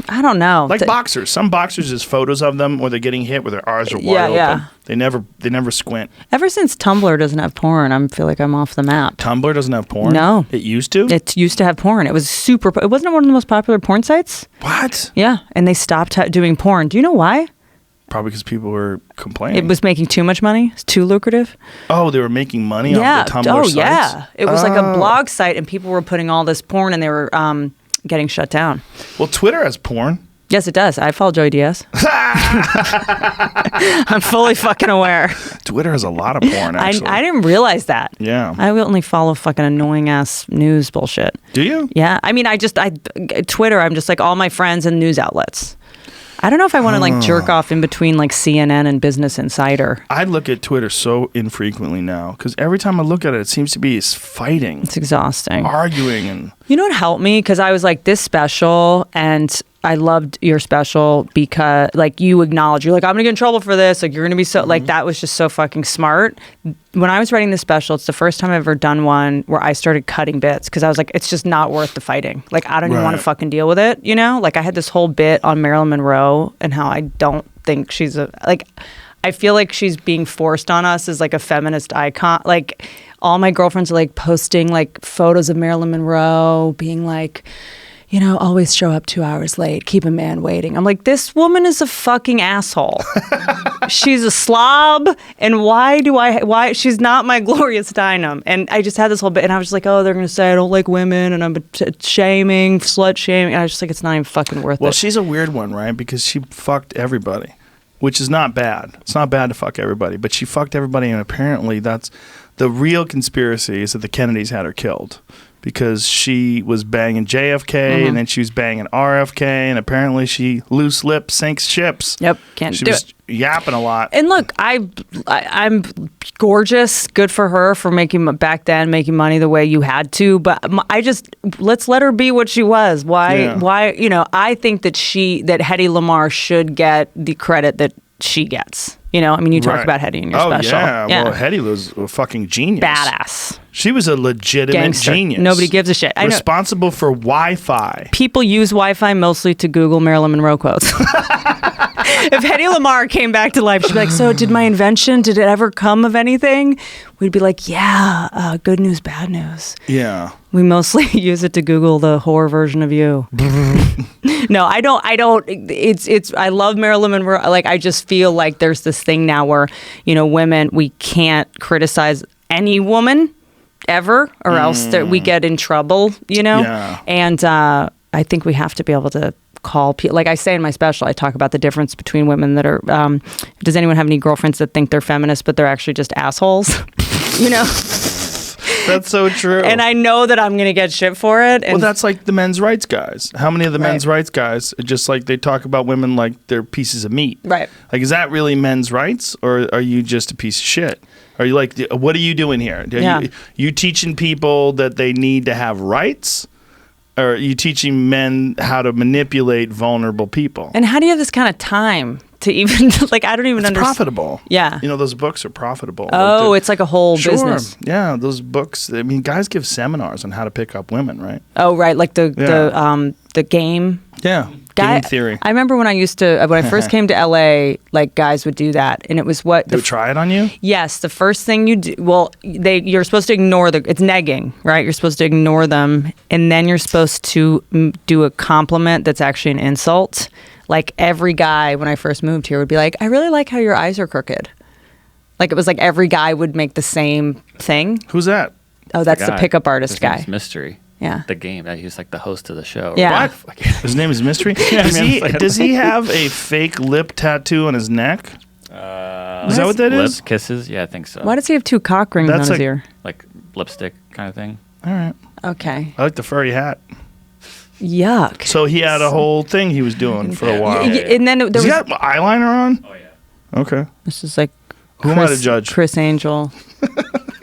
I don't know. like boxers. Some boxers, there's photos of them where they're getting hit where their eyes are wide Yeah. open. They never squint. Ever since Tumblr doesn't have porn, I feel like I'm off the map. Tumblr doesn't have porn? No. It used to? It used to have porn. It was super. It wasn't one of the most popular porn sites. What? Yeah, and they stopped doing porn. Do you know why? Probably because people were complaining. It was making too much money. It's too lucrative. Oh, they were making money Yeah. off the Tumblr sites? Yeah. It was like a blog site, and people were putting all this porn, and they were getting shut down. Well, Twitter has porn. Yes, it does. I follow Joey Diaz. I'm fully fucking aware. Twitter has a lot of porn, actually. I didn't realize that. Yeah. I only follow fucking annoying ass news bullshit. Do you? Yeah. I mean, Twitter, I'm just like all my friends and news outlets. I don't know if I want to like jerk off in between like CNN and Business Insider. I look at Twitter so infrequently now because every time I look at it, it seems to be fighting, It's exhausting. arguing, and You know what helped me? Because I was like, this special, and I loved your special because, like, you acknowledge, you're like, I'm going to get in trouble for this. Like, you're going to be so, like, that was just so fucking smart. When I was writing this special, it's the first time I've ever done one where I started cutting bits because I was like, it's just not worth the fighting. Like, I don't even want to Right. fucking deal with it, you know? Like, I had this whole bit on Marilyn Monroe and how I don't think she's I feel like she's being forced on us as, like, a feminist icon. Like, all my girlfriends are, like, posting, like, photos of Marilyn Monroe, being like, you know, always show up 2 hours late, keep a man waiting. I'm like, this woman is a fucking asshole. She's a slob, and why she's not my Gloria Steinem. And I just had this whole bit, and I was just like, oh, they're going to say I don't like women, and I'm shaming, slut shaming. And I was just like, it's not even fucking worth well, it. she's a weird one, right? Because she fucked everybody, which is not bad. It's not bad to fuck everybody, but she fucked everybody, and apparently that's The real conspiracy is that the Kennedys had her killed because she was banging JFK and then she was banging RFK, and apparently she loose lips sinks ships. Yep, can't She do was it. yapping a lot. And look, I'm gorgeous. Good for her for making money the way you had to. But let's let her be what she was. Why? You know, I think that Hedy Lamarr should get the credit that she gets. You know, I mean, you talk about Hedy in your special. Yeah. Well, Hedy was a fucking genius. Badass. She was a legitimate Gangster. genius. Nobody gives a shit. I know. Responsible for Wi-Fi. People use Wi-Fi mostly to Google Marilyn Monroe quotes. If Hedy Lamarr came back to life, she'd be like, so did it ever come of anything? We'd be like, yeah, good news, bad news. Yeah. We mostly use it to Google the horror version of you. No, I don't. I love Marilyn Monroe. Like, I just feel like there's this thing now where, you know, women, we can't criticize any woman ever, or else we get in trouble, you know? Yeah. And I think we have to be able to call people. Like I say in my special, I talk about the difference between women that are, does anyone have any girlfriends that think they're feminists, but they're actually just assholes? You know? That's so true. And I know that I'm going to get shit for it. And well, that's like the men's rights guys. How many of the men's rights guys, just like they talk about women like they're pieces of meat? Right. Like, is that really men's rights, or are you just a piece of shit? Are you like, what are you doing here? You teaching people that they need to have rights? Or are you teaching men how to manipulate vulnerable people? And how do you have this kind of time to even, like, I don't even understand. It's profitable. Yeah. You know, those books are profitable. Oh, it's like a whole business. Yeah, those books. I mean, guys give seminars on how to pick up women, right? Oh, right. Like the game. Yeah. Game theory. I remember when I first came to LA, like, guys would do that. And it was what? They would try it on you? Yes. The first thing you do, you're supposed to ignore it's negging, right? You're supposed to ignore them. And then you're supposed to do a compliment that's actually an insult. Like, every guy, when I first moved here, would be like, I really like how your eyes are crooked. Like, it was like every guy would make the same thing. Who's that? Oh, that's the pickup artist His guy. name's Mystery. Yeah. The game. He's like the host of the show. Yeah. What? His name is Mystery? Does he have a fake lip tattoo on his neck? Is that what that is? Lip kisses? Yeah, I think so. Why does he have two cock rings on his ear? Like lipstick kind of thing. All right. Okay. I like the furry hat. Yuck. So he had a whole thing he was doing for a while. And then there Does was... he got eyeliner on? Oh, yeah. Okay. This is like... Who am I to judge? Chris Angel.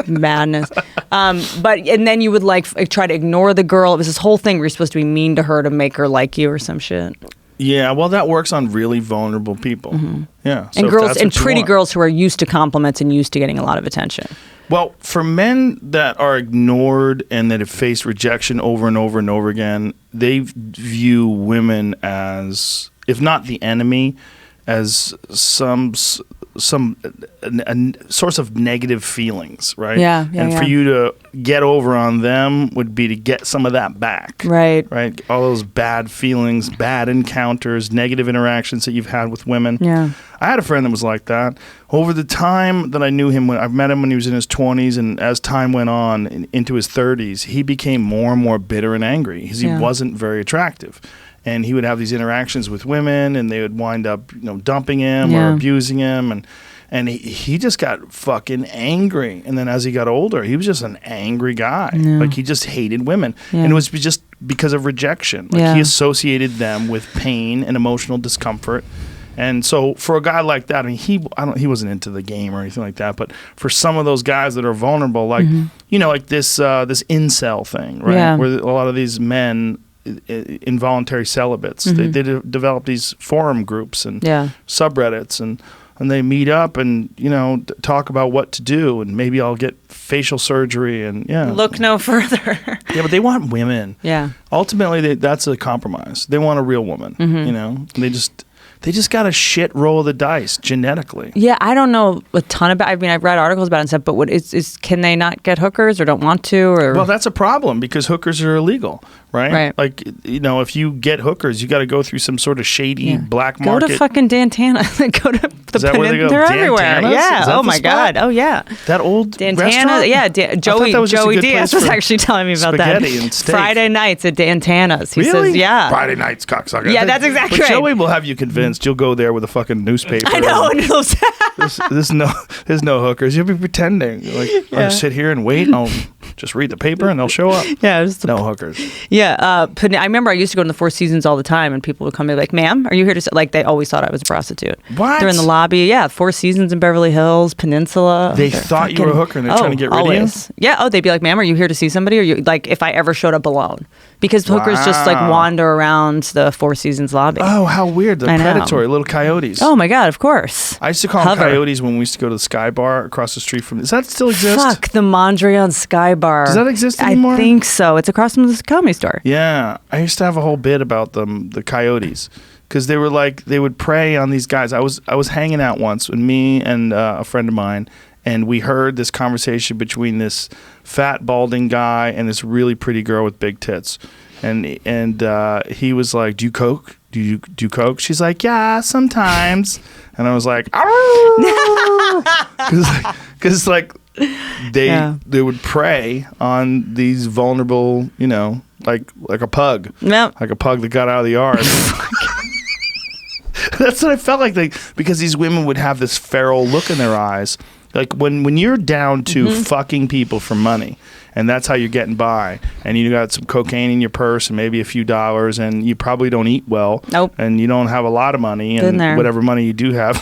Madness. And then you would try to ignore the girl. It was this whole thing where you're supposed to be mean to her to make her like you or some shit. Yeah, well, that works on really vulnerable people. Yeah. So And if girls that's and what you pretty want. girls who are used to compliments and used to getting a lot of attention. Well, for men that are ignored and that have faced rejection over and over and over again, they view women as, if not the enemy, as some source of negative feelings, right? Yeah, and for you to get over on them would be to get some of that back. Right. Right? All those bad feelings, bad encounters, negative interactions that you've had with women. Yeah. I had a friend that was like that. Over the time that I knew him, I met him when he was in his 20s, and as time went on into his 30s, he became more and more bitter and angry because he wasn't very attractive. And he would have these interactions with women, and they would wind up, dumping him or abusing him, and he just got fucking angry. And then as he got older, he was just an angry guy. Yeah. Like, he just hated women, and it was just because of rejection. Like, Yeah. he associated them with pain and emotional discomfort. And so for a guy like that, I mean, he wasn't into the game or anything like that, but for some of those guys that are vulnerable, like like this incel thing, right? Yeah. Where a lot of these men, involuntary celibates, they develop these forum groups and subreddits, and they meet up and talk about what to do, and maybe I'll get facial surgery, and Look no further. but they want women. Yeah. Ultimately, that's a compromise. They want a real woman. They just got a shit roll of the dice genetically. Yeah, I don't know a ton about. I mean, I've read articles about it and stuff. But can they not get hookers or don't want to? Or Well, that's a problem because hookers are illegal, right? Right. Like, if you get hookers, you got to go through some sort of shady black go market. to fucking Dantana. Go to the Is that where they go? They're everywhere. Dantana's? Yeah. Is that Oh the my spot? God. Oh yeah. That old Dantana. restaurant? Yeah. Joey that was just a good Diaz place was for actually telling me about that. spaghetti and steak. Friday nights at Dantana's. He Really? says, yeah. Friday nights, cocksucker. Yeah, that's exactly but right. Joey will have you convinced. You'll go there with a fucking newspaper. I know. There's no hookers. You'll be pretending. Like, I'll just sit here and wait. I'll just read the paper and they'll show up. Yeah. No hookers. Yeah. I remember I used to go to the Four Seasons all the time and people would come and be like, ma'am, are you here to... Like, they always thought I was a prostitute. What? They're in the lobby. Yeah. Four Seasons in Beverly Hills, Peninsula. They thought you were a hooker and they're trying to get rid always. of you? Yeah. Oh, they'd be like, ma'am, are you here to see somebody? Or you like, if I ever showed up alone. Because hookers just like wander around the Four Seasons lobby. Oh, how weird. They're I know. predatory. Little coyotes. Oh my God, of course. I used to call them coyotes when we used to go to the Sky Bar across the street from... Does that still exist? Fuck, the Mondrian Sky Bar. Does that exist anymore? I think so. It's across from the Comedy Store. Yeah. I used to have a whole bit about them, the coyotes. Because they were like, they would prey on these guys. I was hanging out once with me and a friend of mine, and we heard this conversation between this fat, balding guy and this really pretty girl with big tits. And he was like, do you coke? Do you do coke? She's like, yeah, sometimes. And I was like, because like they would prey on these vulnerable, you know, like a pug. Yep. Like a pug that got out of the yard. That's what I felt like, because these women would have this feral look in their eyes. Like when you're down to fucking people for money, and that's how you're getting by, and you got some cocaine in your purse and maybe a few dollars, and you probably don't eat well. Nope. And you don't have a lot of money, and whatever money you do have,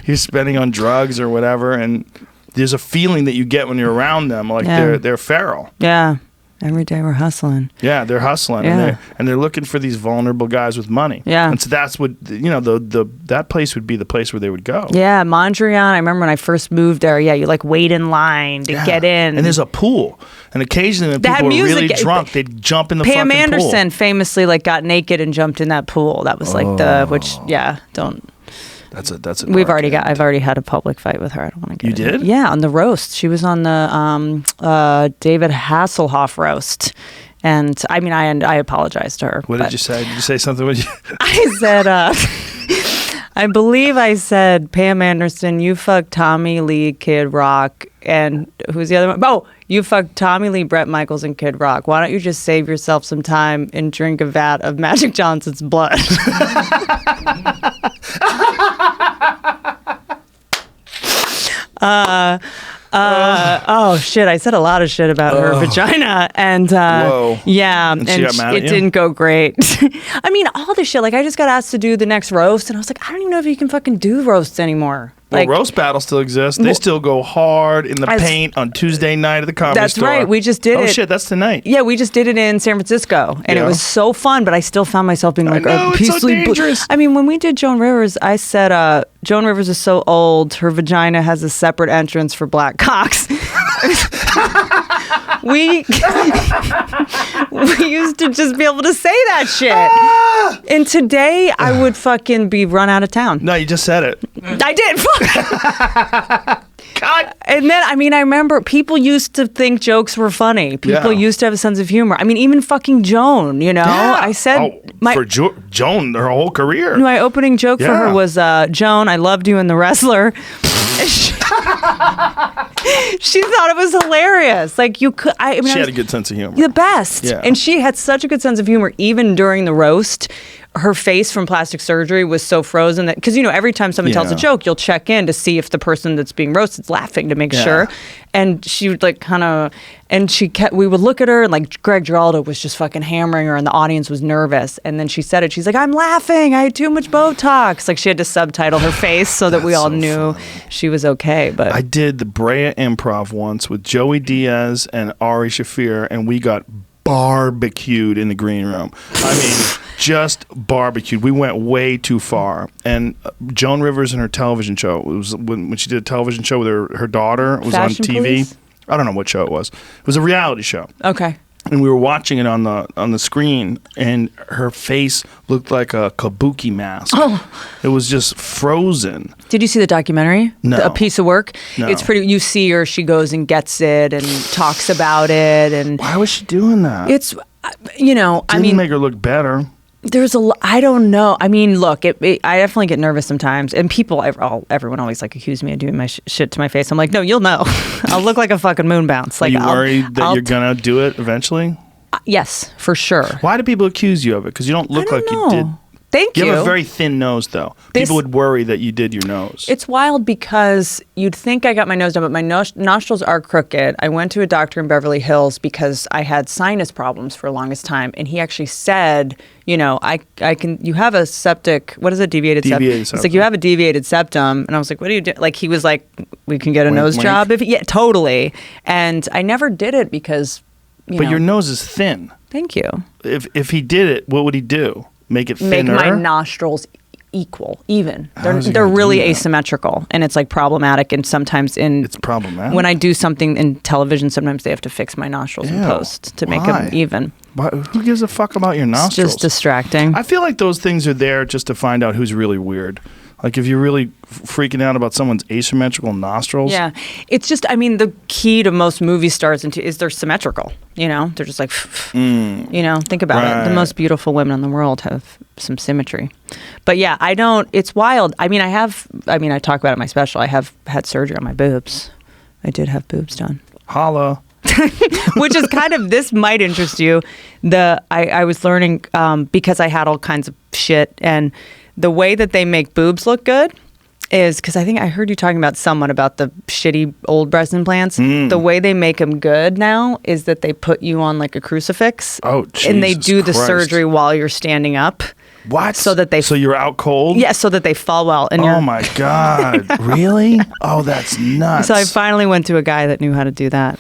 you're spending on drugs or whatever, and there's a feeling that you get when you're around them, like they're feral. Yeah. Every day we're hustling. Yeah, they're hustling, Yeah. and they're looking for these vulnerable guys with money. Yeah. And so that's what, you know, that place would be the place where they would go. Yeah, Mondrian. I remember when I first moved there. Yeah, you like wait in line to get in. And there's a pool. And occasionally when people were really drunk, they'd jump in the Pam fucking Anderson pool. famously like got naked and jumped in that pool. That was like don't. That's a. I've already had a public fight with her. I don't want to get. You it. did? Yeah, on the roast. She was on the David Hasselhoff roast. And I mean, I apologized to her. What did you say? Did you say something? I said, I believe I said, Pam Anderson, you fucked Tommy Lee, Kid Rock, and who's the other one? Oh, you fucked Tommy Lee, Bret Michaels, and Kid Rock. Why don't you just save yourself some time and drink a vat of Magic Johnson's blood? Oh shit! I said a lot of shit about her vagina, and yeah, and she got mad at you? didn't go great. I mean, all this shit. Like, I just got asked to do the next roast, and I was like, I don't even know if you can fucking do roasts anymore. Well, Like, roast battles still exist. They still go hard in the paint on Tuesday night at the Comedy Store. That's right. We just did it. Oh shit, that's tonight. Yeah, we just did it in San Francisco, and it was so fun. But I still found myself being like, know, it's so dangerous. I mean, when we did Joan Rivers, I said, Joan Rivers is so old, her vagina has a separate entrance for black cocks. we used to just be able to say that shit. And today, I would fucking be run out of town. No, you just said it. I did. Fuck. God. And then, I mean, I remember people used to think jokes were funny. People used to have a sense of humor. I mean, even fucking Joan, you know? Yeah. I said... for Joan, her whole career. My opening joke for her was, Joan, I loved you in The Wrestler. She thought it was hilarious. Like, you could... I mean, she had a good sense of humor. The best. Yeah. And she had such a good sense of humor, even during the roast. Her face from plastic surgery was so frozen that, because, you know, every time someone tells a joke, you'll check in to see if the person that's being roasted is laughing to make sure. And she would like kind of, and we would look at her, and like Greg Giraldo was just fucking hammering her, and the audience was nervous. And then she said it. She's like, I'm laughing. I had too much Botox. Like, she had to subtitle her face so that we all knew she was okay. But I did the Brea Improv once with Joey Diaz and Ari Shafir, and we got barbecued in the green room. I mean, just barbecued. We went way too far. And Joan Rivers and her television show, it was when she did a television show with her daughter, it was Fashion on TV. Police? I don't know what show it was. It was a reality show. okay. And we were watching it on the screen, and her face looked like a kabuki mask. Oh. It was just frozen. Did you see the documentary? No. A piece of work? No. It's pretty, you see her, she goes and gets it and talks about it. And Why was she doing that? it's, you know, Didn't make her look better. There's I don't know. I mean, look, I definitely get nervous sometimes. And everyone always like accuse me of doing my shit to my face. I'm like, no, you'll know. I'll look like a fucking moon bounce. Like, Are you worried that you're going to do it eventually? Yes, for sure. Why do people accuse you of it? Because you don't look like you did. Thank you. You have a very thin nose, though. People would worry that you did your nose. It's wild because you'd think I got my nose done, but my nostrils are crooked. I went to a doctor in Beverly Hills because I had sinus problems for the longest time, and he actually said, you know, I can. You have a septic. What is it? Deviated septum. It's like, you have a deviated septum, and I was like, what do you do? Like, he was like, we can get a nose job. Yeah, totally. And I never did it because, but your nose is thin. Thank you. If he did it, what would he do? Make it thinner? Make my nostrils even. They're really asymmetrical, and it's like problematic. And sometimes it's problematic when I do something in television. Sometimes they have to fix my nostrils in post to make them even. But who gives a fuck about your nostrils? It's just distracting. I feel like those things are there just to find out who's really weird. Like if you're really freaking out about someone's asymmetrical nostrils. Yeah. It's just, I mean, the key to most movie stars is they're symmetrical. You know, they're just like, you know, think about it. The most beautiful women in the world have some symmetry. But yeah, it's wild. I mean, I talk about it in my special. I have had surgery on my boobs. I did have boobs done. Holla. Which is kind of, this might interest you. I was learning because I had all kinds of shit, and the way that they make boobs look good is, because I think I heard you talking about the shitty old breast implants. The way they make them good now is that they put you on like a crucifix. Oh, Jesus and they do the Christ. surgery while you're standing up. What? So you're out cold? Yeah, so that they fall well. And oh my God. Really? Oh, that's nuts. So I finally went to a guy that knew how to do that.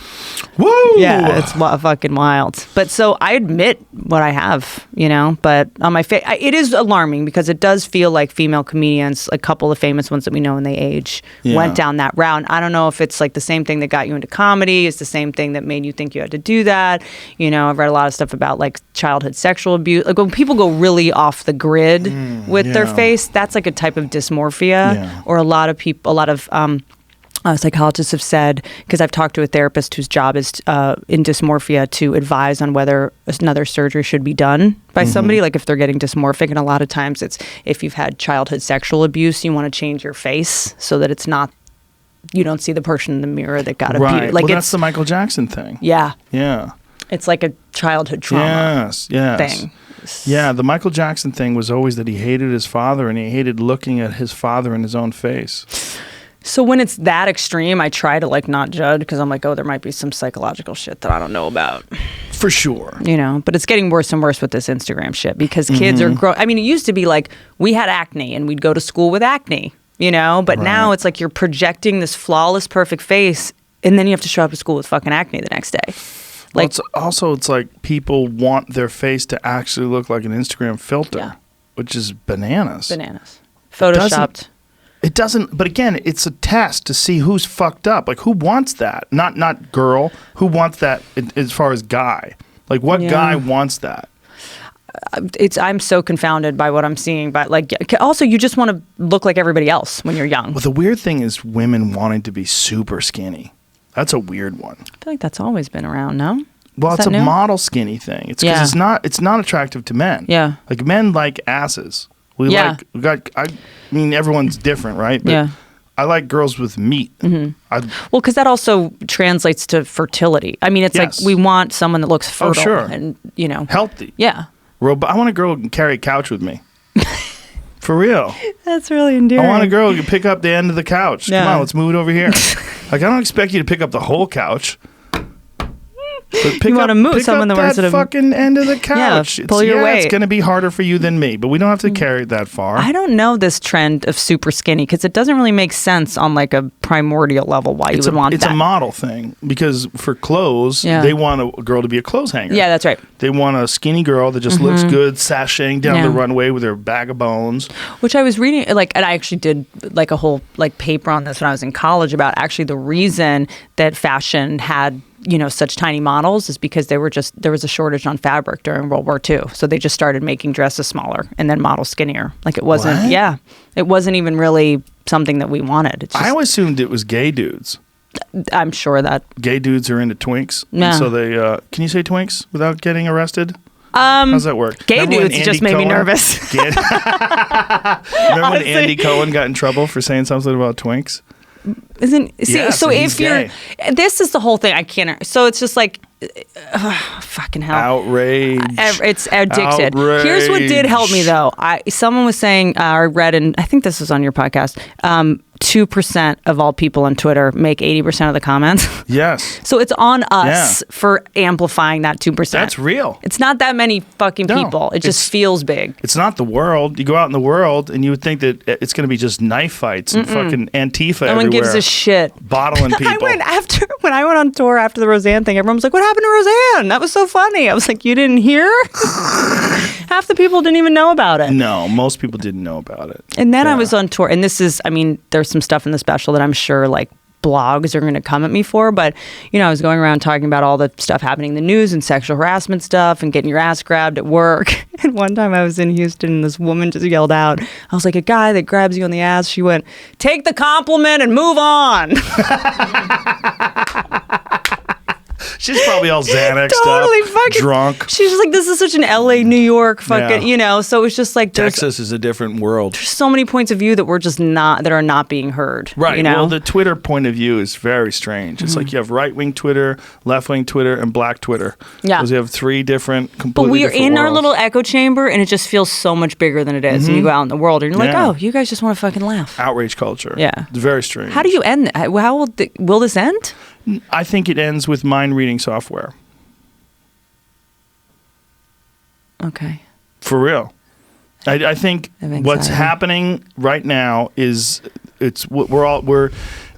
Woo! Yeah, it's fucking wild. But so I admit what I have, you know, but on my face, it is alarming because it does feel like female comedians, a couple of famous ones that we know when they age, went down that route. I don't know if it's like the same thing that got you into comedy. It's the same thing that made you think you had to do that. You know, I've read a lot of stuff about like childhood sexual abuse. Like when people go really off the grid with their face, that's like a type of dysmorphia. Or a lot of psychologists have said, because I've talked to a therapist whose job is in dysmorphia to advise on whether another surgery should be done by somebody, like if they're getting dysmorphic. And a lot of times it's if you've had childhood sexual abuse, you want to change your face so that it's not, you don't see the person in the mirror that got abused. Like that's the Michael Jackson thing. Yeah. Yeah. It's like a childhood trauma thing. Yeah, the Michael Jackson thing was always that he hated his father and he hated looking at his father in his own face. So when it's that extreme, I try to like not judge because I'm like, oh, there might be some psychological shit that I don't know about. For sure. You know, but it's getting worse and worse with this Instagram shit because kids are growing. I mean, it used to be like we had acne and we'd go to school with acne, you know, but now it's like you're projecting this flawless, perfect face and then you have to show up to school with fucking acne the next day. Like, it's like people want their face to actually look like an Instagram filter, which is bananas. Photoshopped. It doesn't, but again, it's a test to see who's fucked up. Like, who wants that? Not girl. Who wants that as far as guy? Like, what guy wants that? I'm so confounded by what I'm seeing. But like, also, you just want to look like everybody else when you're young. Well, the weird thing is women wanting to be super skinny. That's a weird one. I feel like that's always been around, no? Well, it's a model skinny thing. It's because it's not attractive to men. Yeah. Like men like asses. I mean, everyone's different, right? But I like girls with meat. Well, because that also translates to fertility. I mean, it's like we want someone that looks fertile and, you know. Healthy. Yeah. I want a girl who can carry a couch with me. For real. That's really endearing. I want a girl who can pick up the end of the couch. Come on, let's move it over here. Like, I don't expect you to pick up the whole couch. But you want to move someone that fucking end of the couch. Yeah, pull your weight. It's going to be harder for you than me, but we don't have to carry it that far. I don't know this trend of super skinny because it doesn't really make sense on like a primordial level why you would want that. It's a model thing because for clothes, they want a girl to be a clothes hanger. Yeah, that's right. They want a skinny girl that just looks good, sashaying down the runway with her bag of bones. Which I was reading, like, and I actually did like a whole like paper on this when I was in college about actually the reason that fashion had, you know, such tiny models is because there was a shortage on fabric during World War II. So they just started making dresses smaller and then models skinnier. Like it wasn't, it wasn't even really something that we wanted. It's just, I always assumed it was gay dudes. I'm sure that. Gay dudes are into twinks. No. So they, can you say twinks without getting arrested? How's that work? Gay dudes just made me nervous. Remember when Andy Cohen got in trouble for saying something about twinks? So if you're, this is the whole thing. I can't. So it's just like fucking hell. Outrage. It's addicted. Outrage. Here's what did help me though. Someone was saying, I read, and I think this was on your podcast, 2% of all people on Twitter make 80% of the comments. Yes. So it's on us for amplifying that 2%. That's real. It's not that many fucking people. It just feels big. It's not the world. You go out in the world and you would think that it's going to be just knife fights and fucking Antifa No one everywhere. gives a shit. Bottling people. When I went on tour after the Roseanne thing, everyone was like, what happened to Roseanne? That was so funny. I was like, you didn't hear? Half the people didn't even know about it. No, most people didn't know about it. And then I was on tour, and this is, I mean, there's some stuff in the special that I'm sure like blogs are going to come at me for, but I was going around talking about all the stuff happening in the news and sexual harassment stuff and getting your ass grabbed at work. And one time I was in Houston and this woman just yelled out, I was like, a guy that grabs you on the ass. She went, take the compliment and move on. She's probably all Xanaxed Totally up, fucking drunk. She's just like, this is such an LA, New York fucking, so it was just like Texas is a different world. there's so many points of view that are not being heard. Right. Well, the Twitter point of view is very strange. It's like you have right-wing Twitter, left-wing Twitter, and black Twitter. Yeah. Because you have three different, completely But we are different in worlds. our little echo chamber, and it just feels so much bigger than it is. And you go out in the world, and you're like, oh, you guys just want to fucking laugh. Outrage culture. Yeah. It's very strange. How do you end that? How will this end? I think it ends with mind-reading software. Okay. For real. I think I have what's anxiety. happening right now is we're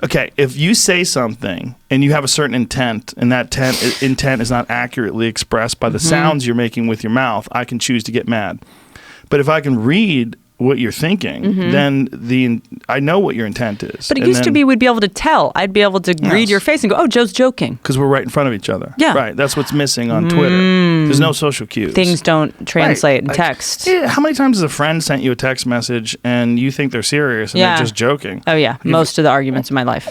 okay. If you say something and you have a certain intent and that intent is not accurately expressed by the sounds you're making with your mouth, I can choose to get mad. But if I can read what you're thinking, then I know what your intent is. But it used to be we'd be able to tell. I'd be able to read your face and go, oh, Joe's joking. Because we're right in front of each other. Yeah. Right. That's what's missing on Twitter. There's no social cues. Things don't translate in Like, text. How many times has a friend sent you a text message and you think they're serious and they're just joking? Oh, yeah. Most of the arguments in my life.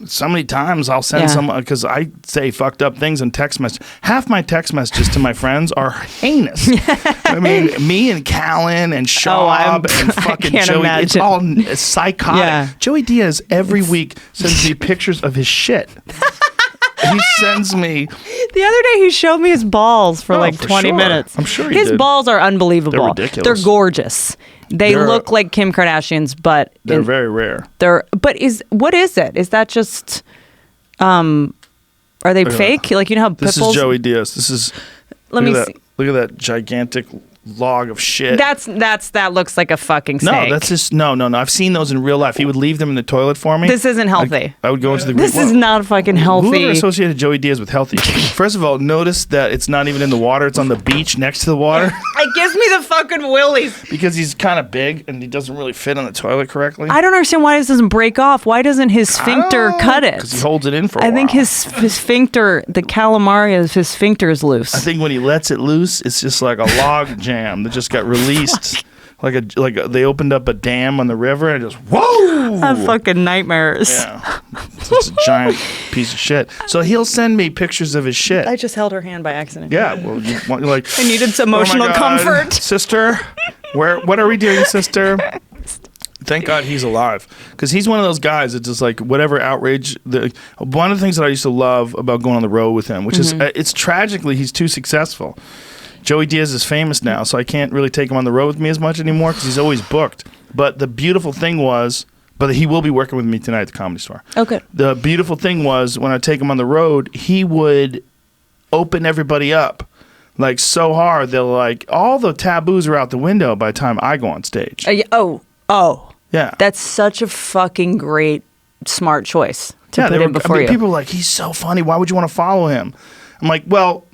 So many times I'll send someone, because I say fucked up things in text message. Half my text messages to my friends are heinous. I mean, me and Callan and Shaw and fucking Joey, imagine. it's all psychotic. Yeah. Joey Diaz every week sends me pictures of his shit. He sends me. The other day he showed me his balls for like 20 sure. minutes. I'm sure he his did. balls are unbelievable. They're ridiculous. They're gorgeous. They look like Kim Kardashian's, but They're very rare. What is it? Is that just are they fake? Like, you know how This pimples? is Joey Diaz. This is. Let me see. Look at that gigantic log of shit. That looks like a fucking snake. No, that's just no. I've seen those in real life. He would leave them in the toilet for me. This isn't healthy. I would go into the. This is not fucking healthy. Whoever associated Joey Diaz with healthy. First of all, notice that it's not even in the water. It's on the beach next to the water. It gives me the fucking willies. Because he's kind of big and he doesn't really fit on the toilet correctly. I don't understand why this doesn't break off. Why doesn't his sphincter cut it? Because he holds it in for a while. I think his sphincter, the calamari of his sphincter is loose. I think when he lets it loose, it's just like a log jam that just got released. like they opened up a dam on the river and it just whoa. I have fucking nightmares. Yeah, it's a giant piece of shit. So he'll send me pictures of his shit. I just held her hand by accident. Yeah, well, you want like I needed some "Oh my emotional God, comfort. sister. What are we doing, sister? Thank God he's alive, because he's one of those guys that just like whatever outrage. One of the things that I used to love about going on the road with him, which is it's tragically he's too successful. Joey Diaz is famous now, so I can't really take him on the road with me as much anymore because he's always booked. But the beautiful thing was, but he will be working with me tonight at the Comedy Store. Okay. The beautiful thing was when I take him on the road, he would open everybody up like so hard. They're like, all the taboos are out the window by the time I go on stage. Yeah. That's such a fucking great, smart choice to put in before you. People were like, he's so funny. Why would you want to follow him? I'm like, well,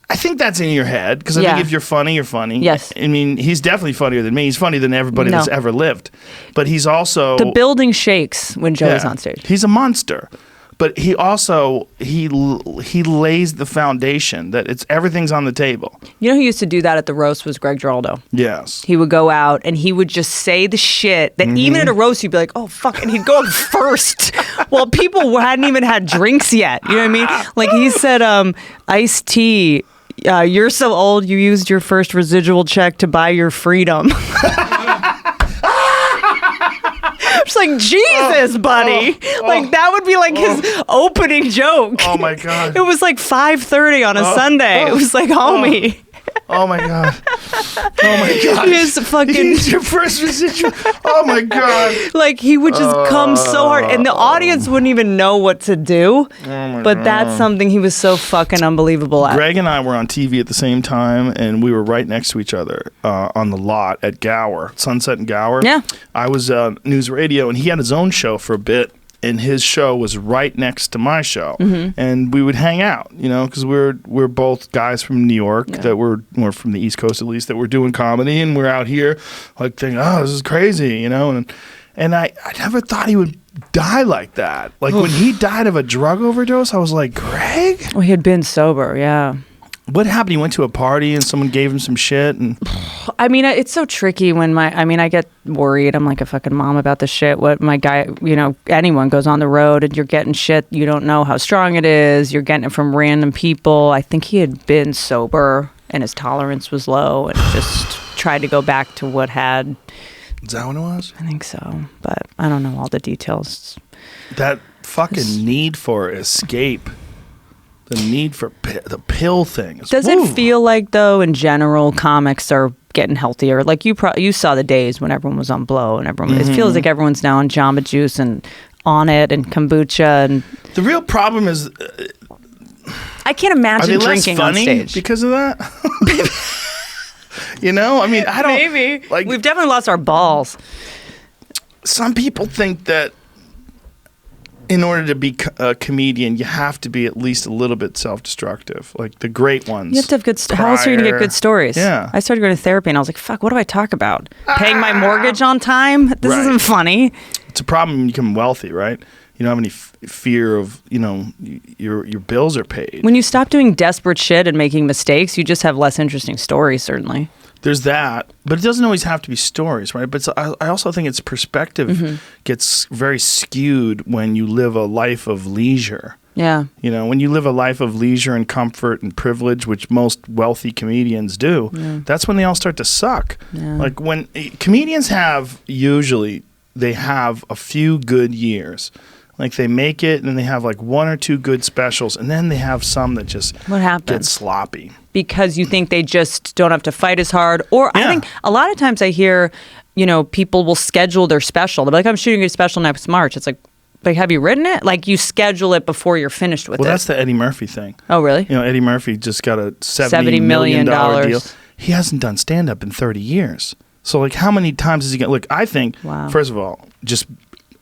I think that's in your head because I think if you're funny, you're funny. Yes. I mean, he's definitely funnier than me. He's funnier than everybody that's ever lived. But he's also... The building shakes when Joey's on stage. He's a monster. But he also, he lays the foundation that everything's on the table. You know who used to do that at the roast was Greg Giraldo. Yes. He would go out and he would just say the shit that even at a roast you'd be like, oh, fuck. And he'd go up first while people hadn't even had drinks yet. You know what I mean? Like he said, iced tea, you're so old you used your first residual check to buy your freedom. It's like, Jesus, buddy. Like, that would be like his opening joke. Oh, my God. It was like 5:30 on a Sunday. It was like, homie. Oh my God. Oh my God. His fucking. He's your first residual. Oh my God. Like, he would just come so hard, and the audience wouldn't even know what to do. But that's something he was so fucking unbelievable at. Greg and I were on TV at the same time, and we were right next to each other on the lot at Gower, Sunset and Gower. Yeah. I was news radio, and he had his own show for a bit. And his show was right next to my show, and we would hang out, you know, because we're both guys from New York that were from the East Coast at least, that were doing comedy, and we're out here like thinking, oh, this is crazy, you know, and I never thought he would die like that. Like when he died of a drug overdose, I was like, Greg? Well, he had been sober, yeah. What happened? He went to a party and someone gave him some shit, and I mean, it's so tricky when I get worried. I'm like a fucking mom about the shit. What my guy, you know, anyone goes on the road and you're getting shit. You don't know how strong it is. You're getting it from random people. I think he had been sober and his tolerance was low and just tried to go back to what had. Is that what it was? I think so, but I don't know all the details. That fucking need for escape. The need for the pill thing. Does it feel like, though, in general, comics are getting healthier? Like you saw the days when everyone was on blow and everyone. It feels like everyone's now on Jamba Juice and on it and kombucha and. The real problem is. I can't imagine drinking on stage because of that. You know, I mean, I don't. Maybe like we've definitely lost our balls. Some people think that. In order to be a comedian, you have to be at least a little bit self-destructive, like the great ones. You have to have good. How else are you gonna get good stories? Yeah. I started going to therapy, and I was like, "Fuck, what do I talk about? Paying my mortgage on time? This isn't funny." It's a problem when you become wealthy, right? You don't have any fear of, you know, your bills are paid. When you stop doing desperate shit and making mistakes, you just have less interesting stories. Certainly. There's that, but it doesn't always have to be stories, right? But I also think its perspective gets very skewed when you live a life of leisure. Yeah. You know, when you live a life of leisure and comfort and privilege, which most wealthy comedians do, that's when they all start to suck. Yeah. Like when comedians they have a few good years. Like they make it and they have like one or two good specials, and then they have some that just get sloppy. Because you think they just don't have to fight as hard. Or I think a lot of times I hear, you know, people will schedule their special. They're like, I'm shooting a special next March. It's like, have you written it? Like you schedule it before you're finished with it. Well, that's the Eddie Murphy thing. Oh, really? You know, Eddie Murphy just got a $70 million deal. He hasn't done stand-up in 30 years. So like how many times is he going to... Look, I think, first of all, just...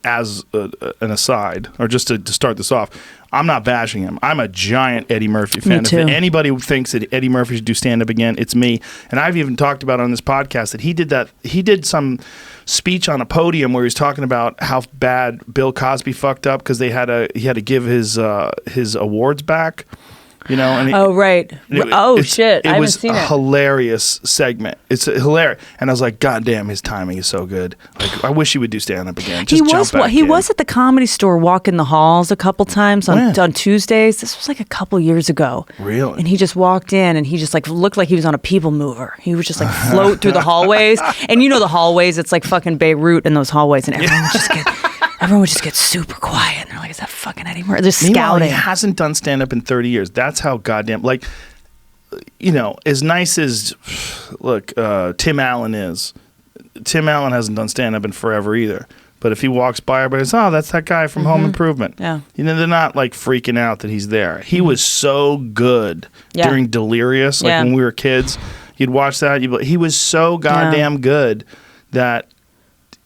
as an aside, or just to start this off, I'm not bashing him. I'm a giant Eddie Murphy fan. Me too. If anybody thinks that Eddie Murphy should do stand-up again, it's me. And I've even talked about on this podcast that he did some speech on a podium where he was talking about how bad Bill Cosby fucked up because he had to give his awards back. You know, and right. Shit. I haven't seen it. It was a hilarious segment. It's hilarious. And I was like, God damn, his timing is so good. Like, I wish he would do stand-up again. He was at the Comedy Store walking the halls a couple times on Tuesdays. This was like a couple years ago. Really? And he just walked in and he just like looked like he was on a people mover. He would just like float through the hallways. And you know the hallways, it's like fucking Beirut in those hallways. And everyone would just get super quiet. And they're like, is that fucking Eddie Murphy? They're scouting. He hasn't done stand-up in 30 years. That's how goddamn... Like, you know, as nice as, look, Tim Allen is, Tim Allen hasn't done stand-up in forever either. But if he walks by, everybody says, oh, that's that guy from Home Improvement. Yeah. You know, they're not, like, freaking out that he's there. He was so good during Delirious. Like, when we were kids, you'd watch that. He was so goddamn good that...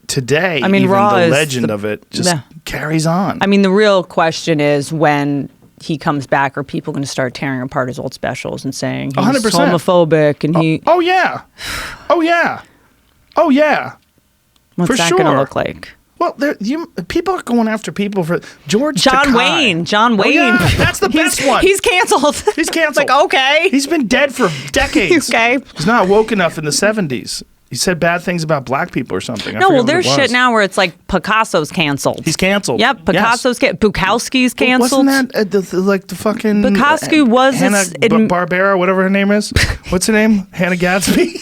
Today, I mean, even Raw the legend of it just carries on. I mean, the real question is when he comes back, are people going to start tearing apart his old specials and saying he's 100%. homophobic and he... Oh, yeah. Oh, yeah. Oh, yeah. What's that going to look like? Well, people are going after people for... John Wayne. Oh, yeah, that's the best one. He's canceled. He's canceled. Like, okay. He's been dead for decades. Okay. He's not woke enough in the 70s. He said bad things about black people or something. There's shit now where it's like Picasso's canceled. He's canceled. Yep, Picasso's Bukowski's canceled. Wasn't that the fucking... Bukowski was... Hannah Barbera, whatever her name is. What's her name? Hannah Gadsby?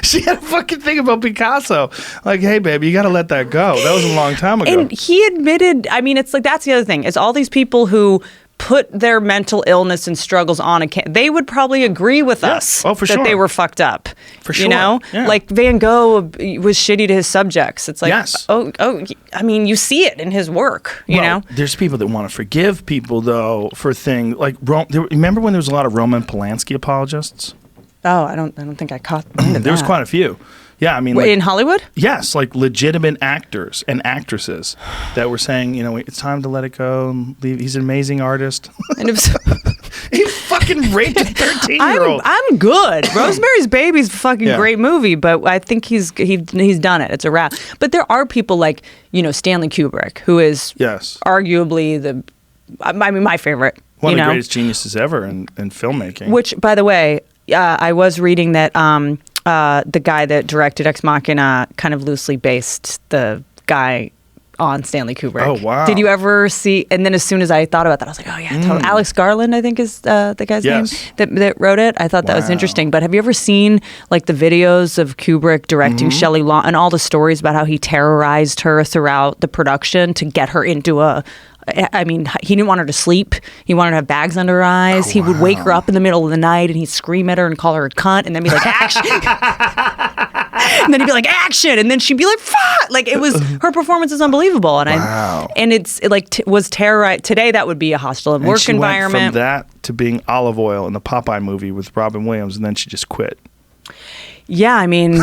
She had a fucking thing about Picasso. Like, hey, babe, you got to let that go. That was a long time ago. And he admitted, I mean, it's like, that's the other thing. It's all these people who put their mental illness and struggles on a they would probably agree with us for that sure. they were fucked up. For sure. You know? Yeah. Like Van Gogh was shitty to his subjects. It's like, Yes. I mean, you see it in his work, you know? There's people that want to forgive people, though, for things like, remember when there was a lot of Roman Polanski apologists? Oh, I don't think I caught into There was that. quite a few. Yeah, I mean, Wait, in Hollywood? yes, like legitimate actors and actresses that were saying, you know, it's time to let it go and leave. He's an amazing artist. And it was, He fucking raped a 13-year-old. I'm good. Rosemary's Baby's a fucking Yeah. great movie, but I think he's done it. It's a wrap. But there are people like, you know, Stanley Kubrick, who is Yes. arguably my favorite. One you of the know? greatest geniuses ever in filmmaking. Which, by the way, I was reading that the guy that directed Ex Machina kind of loosely based the guy on Stanley Kubrick. Oh, wow. Did you ever see? And then as soon as I thought about that, I was like, oh yeah, totally. Alex Garland, I think is the guy's Yes. name that wrote it. I thought that was Wow. interesting. But have you ever seen like the videos of Kubrick directing Shelley Long and all the stories about how he terrorized her throughout the production to get her into I mean, he didn't want her to sleep. He wanted her to have bags under her eyes. He would wake her up in the middle of the night and he'd scream at her and call her a cunt and then be like, action. And then he'd be like, action. And then she'd be like, fuck. Like, it was, her performance is unbelievable. And Wow. and it's like, was terrorized. Today, that would be a hostile And work she environment. went from that to being Olive Oil in the Popeye movie with Robin Williams, and then she just quit. Yeah, I mean,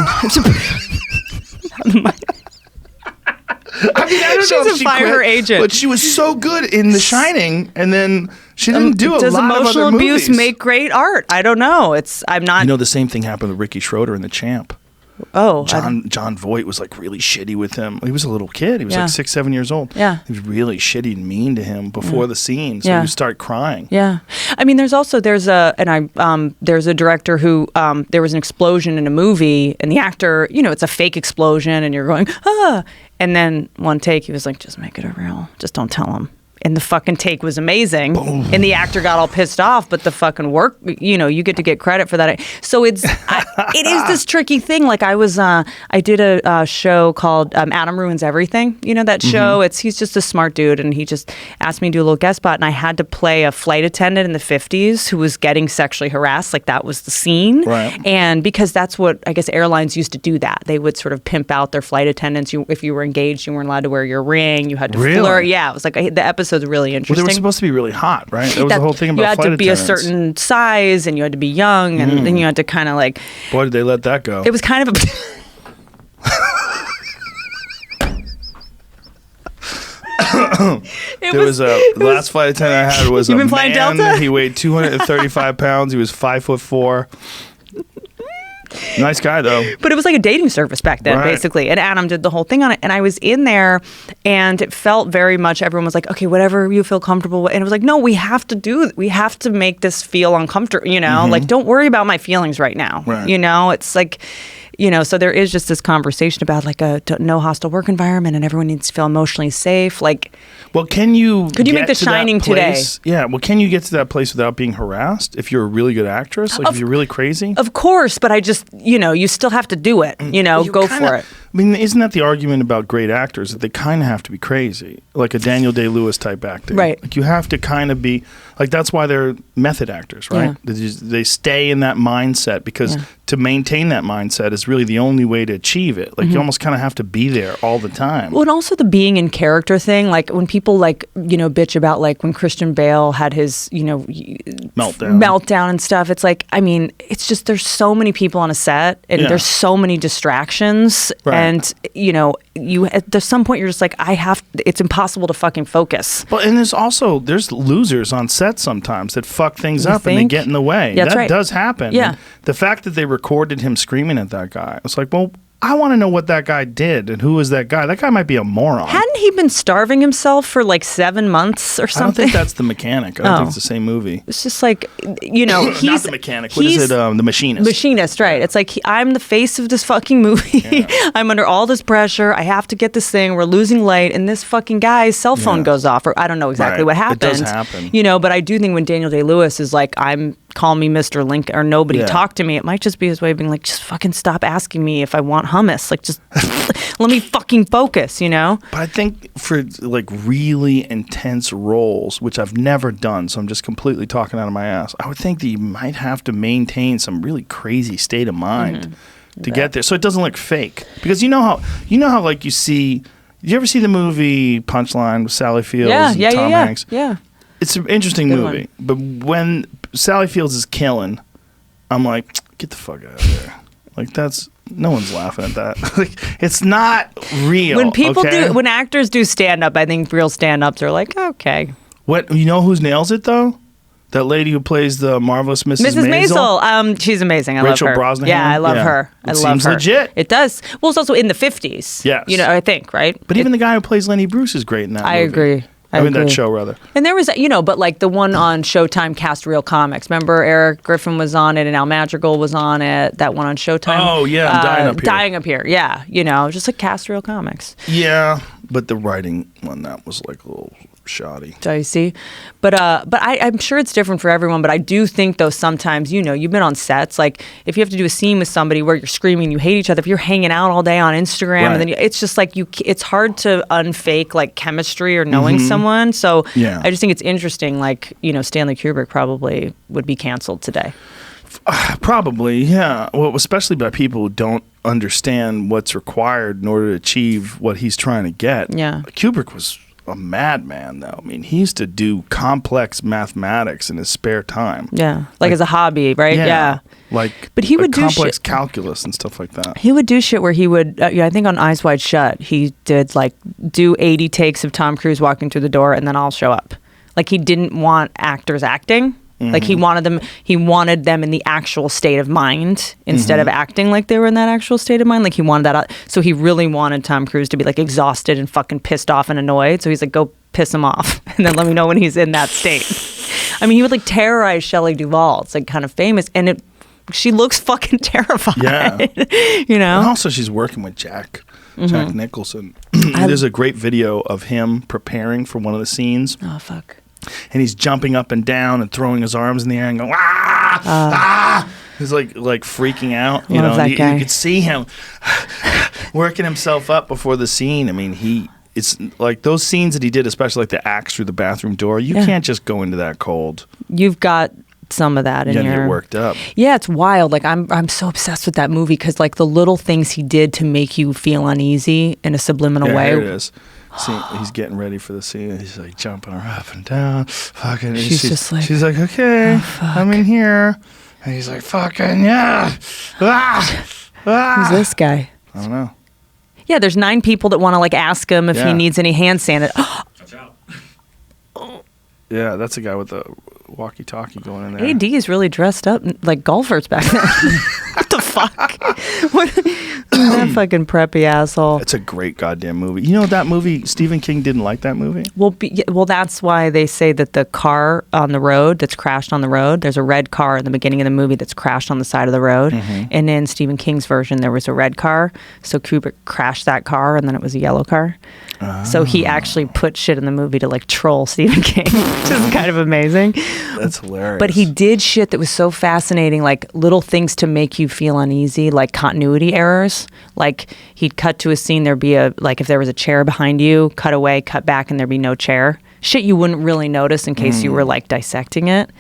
I mean, I don't She's know if a she fire quit, agent. but she was so good in The Shining, and then she didn't do a does lot of emotional other abuse movies. make great art? I don't know. I'm not. You know, the same thing happened with Ricky Schroeder in The Champ. Oh, John Voight was like really shitty with him. He was a little kid. He was Yeah. like 6, 7 years old. Yeah. He was really shitty and mean to him before the scene. So Yeah. he would start crying. Yeah, I mean, there's a director who there was an explosion in a movie, and the actor, you know, it's a fake explosion, and you're going and then one take, he was like, just make it a real, just don't tell him. And the fucking take was amazing, and the actor got all pissed off. But the fucking work, you know, you get to get credit for that. So it is this tricky thing. Like I did a show called Adam Ruins Everything. You know that show? He's just a smart dude, and he just asked me to do a little guest spot, and I had to play a flight attendant in the 50s who was getting sexually harassed. Like that was the scene, Right. And because that's what I guess airlines used to do. That they would sort of pimp out their flight attendants. If you were engaged, you weren't allowed to wear your ring. You had to Really? flirt. Yeah, it was like the episode's really Well, interesting. they were supposed to be really hot, right? That was the whole thing about you had flight to be a attendants. certain size, and you had to be young, and then you had to kind of like. Boy, did they let that go. It was kind of a. The last flight attendant I had was You've a been flying man. Delta? He weighed 235 pounds. He was 5'4". Nice guy though. But it was like a dating service back then, Right. basically. And Adam did the whole thing on it. And I was in there, and it felt very much, everyone was like, okay, whatever you feel comfortable with. And it was like, no, we have to make this feel uncomfortable, you know? Like, don't worry about my feelings right now. Right. You know, it's like, you know, so there is just this conversation about like a no hostile work environment, and everyone needs to feel emotionally safe. Like, Well, could you make get The to that Shining today? place? Yeah. Well, can you get to that place without being harassed if you're a really good actress? Like if you're really crazy? of course, but I just, you know, you still have to do it, you know, You go kinda- for it. I mean, isn't that the argument about great actors, that they kind of have to be crazy, like a Daniel Day-Lewis type acting? Right. Like you have to kind of be like, that's why they're method actors, right? They stay in that mindset because to maintain that mindset is really the only way to achieve it. Like you almost kind of have to be there all the time. Well, and also the being in character thing, like when people like, you know, bitch about like when Christian Bale had his, you know, meltdown and stuff. It's like, I mean, it's just, there's so many people on a set, and there's so many distractions. Right. And, you know, there's some point you're just like, it's impossible to fucking focus. Well, and there's losers on set sometimes that fuck things up and they think? get in the way. Yeah, that's that right. does happen. Yeah. And the fact that they recorded him screaming at that guy, it's like, well, I want to know what that guy did and who was that guy. That guy might be a moron. Hadn't he been starving himself for like 7 months or I don't something? think that's The Mechanic. I don't think it's the same movie. It's just like, you know, he's Not The Mechanic. What is it? The Machinist. Machinist, right? It's like I'm the face of this fucking movie. I'm under all this pressure. I have to get this thing. We're losing light, and this fucking guy's cell phone goes off, or I don't know exactly Right. what happened. It does happen. you know. But I do think when Daniel Day-Lewis is like, I'm call me Mr. Lincoln or nobody Yeah. talk to me. It might just be his way of being like, just fucking stop asking me if I want hummus. Like, just let me fucking focus, you know? But I think for like really intense roles, which I've never done, so I'm just completely talking out of my ass, I would think that you might have to maintain some really crazy state of mind to get there, so it doesn't look fake. Because you know how like you ever see the movie Punchline with Sally Fields and Tom Hanks? Yeah. It's an interesting Good movie, but when Sally Fields is killing, I'm like, get the fuck out of there. Like, no one's laughing at that. Like, it's not real. When people okay? when actors do stand up, I think real stand ups are like, okay. What, you know who nails it though? That lady who plays the marvelous Mrs. Maisel. She's amazing. I Rachel love her. Brosnahan? Yeah, I love Yeah. her. It I love seems her. legit. It does. Well, it's also in the 50s. Yes. You know, I think, right? But even the guy who plays Lenny Bruce is great in that movie. I agree. I mean, agree. that show, rather. And there was, but like the one on Showtime cast real comics. Remember Eric Griffin was on it and Al Madrigal was on it. That one on Showtime. Oh, yeah, I'm Dying Up Here. Dying Up Here, yeah. Just like cast real comics. Yeah, but the writing on that was like a little shoddy. So you see, but I'm sure it's different for everyone. But I do think though sometimes you've been on sets, like if you have to do a scene with somebody where you're screaming, you hate each other. If you're hanging out all day on Instagram, and then it's just like it's hard to unfake like chemistry or knowing someone. So Yeah. I just think it's interesting. Like Stanley Kubrick probably would be canceled today. Probably, yeah. Well, especially by people who don't understand what's required in order to achieve what he's trying to get. Yeah. Kubrick was a madman, though. I mean, he used to do complex mathematics in his spare time. Yeah, like as a hobby, right? Yeah. Like, But he would do complex shit- calculus and stuff like that. He would do shit where he would, I think on Eyes Wide Shut, he did like do 80 takes of Tom Cruise walking through the door and then I'll show up. Like he didn't want actors acting. Like he wanted them in the actual state of mind instead of acting like they were in that actual state of mind. Like he wanted that. So he really wanted Tom Cruise to be like exhausted and fucking pissed off and annoyed. So he's like, go piss him off and then let me know when he's in that state. I mean, he would like terrorize Shelley Duvall. It's like kind of famous. And she looks fucking terrified. Yeah. And also, she's working with Jack Nicholson. There's a great video of him preparing for one of the scenes. Oh, fuck. And he's jumping up and down and throwing his arms in the air and going, He's like freaking out. You Love that guy. You could see him working himself up before the scene. I mean, it's like those scenes that he did, especially like the axe through the bathroom door. You can't just go into that cold. You've got some of that in You your... gotta get worked up. Yeah, it's wild. Like I'm so obsessed with that movie because like the little things he did to make you feel uneasy in a subliminal way. Here it is. See, he's getting ready for the scene. He's like jumping her up and down. Fucking. She's just like, she's like, okay, I'm in here. And he's like, fucking yeah. Who's this guy? I don't know. Yeah, there's 9 people that want to like ask him if he needs any hand sanitizer. Watch out. Yeah, that's a guy with the walkie-talkie going in there. AD is really dressed up like golfers back then. What the fuck? What? That fucking preppy asshole. It's a great goddamn movie. You know that movie? Stephen King didn't like that movie. Well, that's why they say that the car on the road that's crashed on the road. There's a red car in the beginning of the movie that's crashed on the side of the road, and in Stephen King's version, there was a red car. So Kubrick crashed that car, and then it was a yellow car. So he actually put shit in the movie to like troll Stephen King, which is kind of amazing. That's hilarious. But he did shit that was so fascinating, like little things to make you feel uneasy, like continuity errors. Like he'd cut to a scene, there'd be if there was a chair behind you, cut away, cut back, and there'd be no chair. Shit you wouldn't really notice in case you were like dissecting it.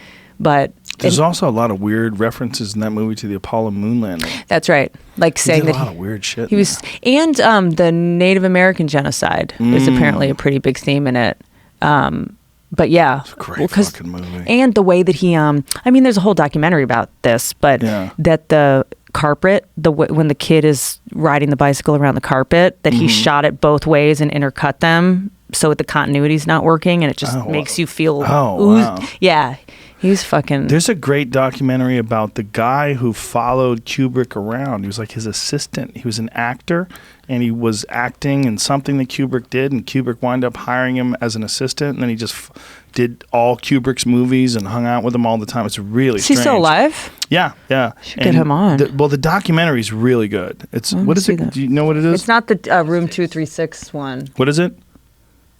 But there's also a lot of weird references in that movie to the Apollo moon landing. That's right. Like saying he did that a lot of weird shit. He was, and the Native American genocide is apparently a pretty big theme in it. But yeah, it's a great fucking movie. And the way that he, there's a whole documentary about this, but that the carpet, when the kid is riding the bicycle around the carpet, that he shot it both ways and intercut them so the continuity's not working, and it just makes you feel. Wow. Yeah. He's fucking... There's a great documentary about the guy who followed Kubrick around. He was like his assistant. He was an actor, and he was acting in something that Kubrick did, and Kubrick wound up hiring him as an assistant, and then he just did all Kubrick's movies and hung out with him all the time. It's really strange. Is he still alive? Yeah. Should get him on. The documentary is really good. What is it? that. Do you know what it is? It's not the Room 236 one. What is it?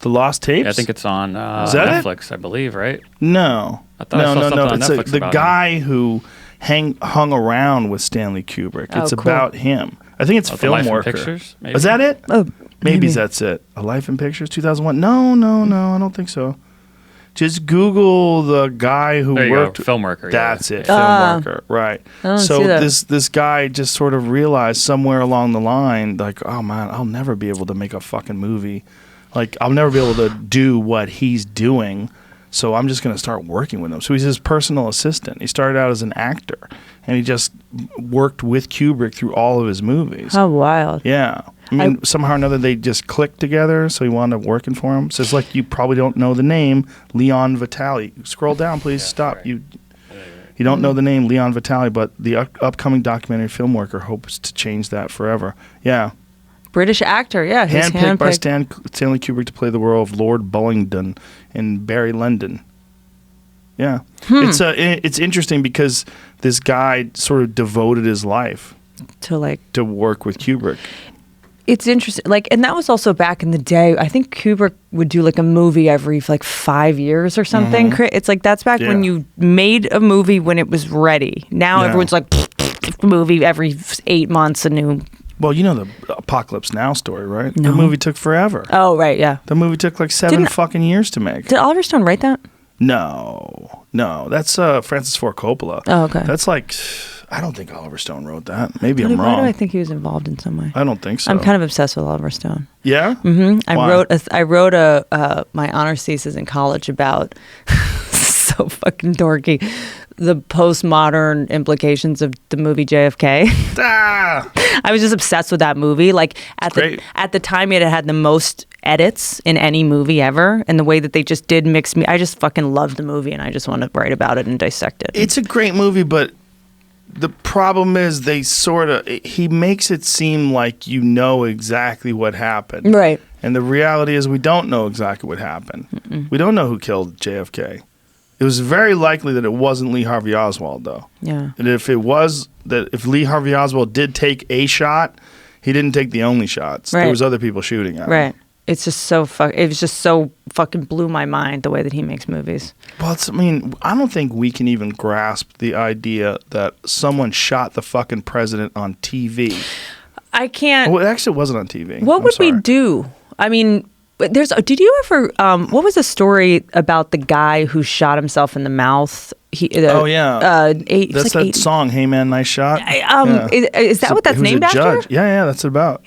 The Lost Tapes? Yeah, I think it's on Is that it? Netflix, I believe, right? No. I thought I saw something on It's Netflix the about guy who hung around with Stanley Kubrick. Oh, It's cool. about him. I think it's The Film Life in Worker. Pictures, maybe? Is that it? Oh, Maybe that's it. A Life in Pictures, 2001. No, I don't think so. Just Google the guy who There you worked. go. Film Worker. That's yeah. it. Film Worker. Right. I don't So see that. this guy just sort of realized somewhere along the line, like, oh man, I'll never be able to make a fucking movie. Like, I'll never be able to do what he's doing. So I'm just going to start working with him. So he's his personal assistant. He started out as an actor, and he just worked with Kubrick through all of his movies. How wild. Yeah. I mean, somehow or another, they just clicked together, so he wound up working for him. So it's like you probably don't know the name Leon Vitali. Scroll down, please. Stop. right. You don't know the name Leon Vitali, but the upcoming documentary Film Worker hopes to change that forever. Yeah. British actor, yeah. He was Handpicked by handpicked. Stanley Kubrick to play the role of Lord Bullingdon in Barry Lyndon. Yeah. It's interesting because this guy sort of devoted his life To like, to work with Kubrick. it's interesting. Like, and that was also back in the day. I think Kubrick would do like a movie every like 5 years or something. It's like that's back when Yeah. you made a movie when it was ready. Now Yeah. everyone's like, movie every 8 months, a new. Well, you know the Apocalypse Now story, right? No. The movie took forever. Oh, right, yeah. The movie took like 7 Didn't- fucking years to make. Did Oliver Stone write that? No, that's Francis Ford Coppola. Oh, okay. That's like, I don't think Oliver Stone wrote that. Maybe Why I'm do wrong. I think he was involved in some way? I don't think so. I'm kind of obsessed with Oliver Stone. Yeah. I Why? wrote my honors thesis in college about so fucking dorky, the postmodern implications of the movie JFK. Ah! I was just obsessed with that movie. Like at Great. the time, it had the most edits in any movie ever, and the way that they just did mix me. I just fucking loved the movie, and I just want to write about it and dissect it. It's a great movie, but the problem is he makes it seem like you know exactly what happened. Right. And the reality is we don't know exactly what happened. We don't know who killed JFK. It was very likely that it wasn't Lee Harvey Oswald, though. Yeah. And if Lee Harvey Oswald did take a shot, he didn't take the only shots. Right. There was other people shooting at him. Right. It's just it was just so fucking blew my mind the way that he makes movies. Well, I don't think we can even grasp the idea that someone shot the fucking president on TV. I can't. Well, it actually wasn't on TV. What I'm would we sorry. do? I mean, did you ever, what was the story about the guy who shot himself in the mouth? Oh, yeah. That's that 80 song, Hey Man, Nice Shot. Yeah. Is that what that's He was named a after? judge. Yeah, that's about.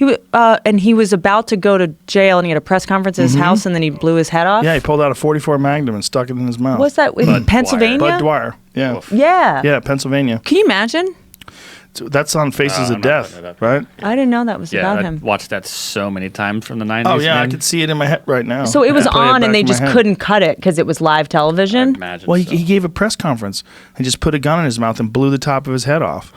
And he was about to go to jail, and he had a press conference at his house, and then he blew his head off? Mm-hmm. Yeah, he pulled out a .44 Magnum and stuck it in his mouth. Was that in Bud Pennsylvania? Bud Dwyer. Yeah. Oof. Yeah. Yeah, Pennsylvania. Can you imagine? So that's on Faces I'm of not Death, putting it up. right? I didn't know that was Yeah, about I him. watched that so many times from the 90s. Oh, yeah, I man. could see it in my head right now. So it was I play on, back and they in my just head. couldn't cut it because it was live television? Imagine Well, so. he gave a press conference and just put a gun in his mouth and blew the top of his head off.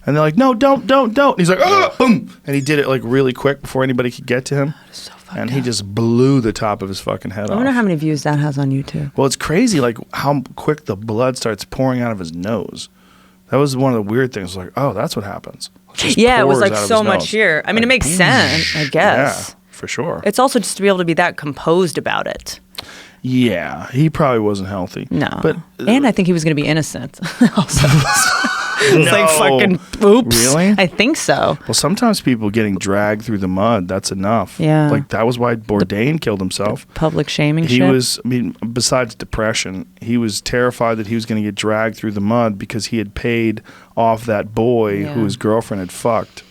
And they're like, no, don't. And he's like, oh, boom. And he did it like really quick before anybody could get to him. So fucked And up. he just blew the top of his fucking head I off. wonder how many views that has on YouTube. Well, it's crazy, like how quick the blood starts pouring out of his nose. That was one of the weird things. Like, oh, that's what happens. Just Yeah, it was pours like out of so his much nose. here. I mean, it Like, makes sense, I guess. Yeah, for sure. It's also just to be able to be that composed about it. Yeah, he probably wasn't healthy. No. but And I think he was going to be innocent. Also. It's like No. fucking oops. Really? I think so. Well, sometimes people getting dragged through the mud, that's enough. Yeah. Like that was why Bourdain killed himself. Public shaming He shit. was, besides depression, he was terrified that he was going to get dragged through the mud because he had paid off that boy Yeah. who his girlfriend had fucked.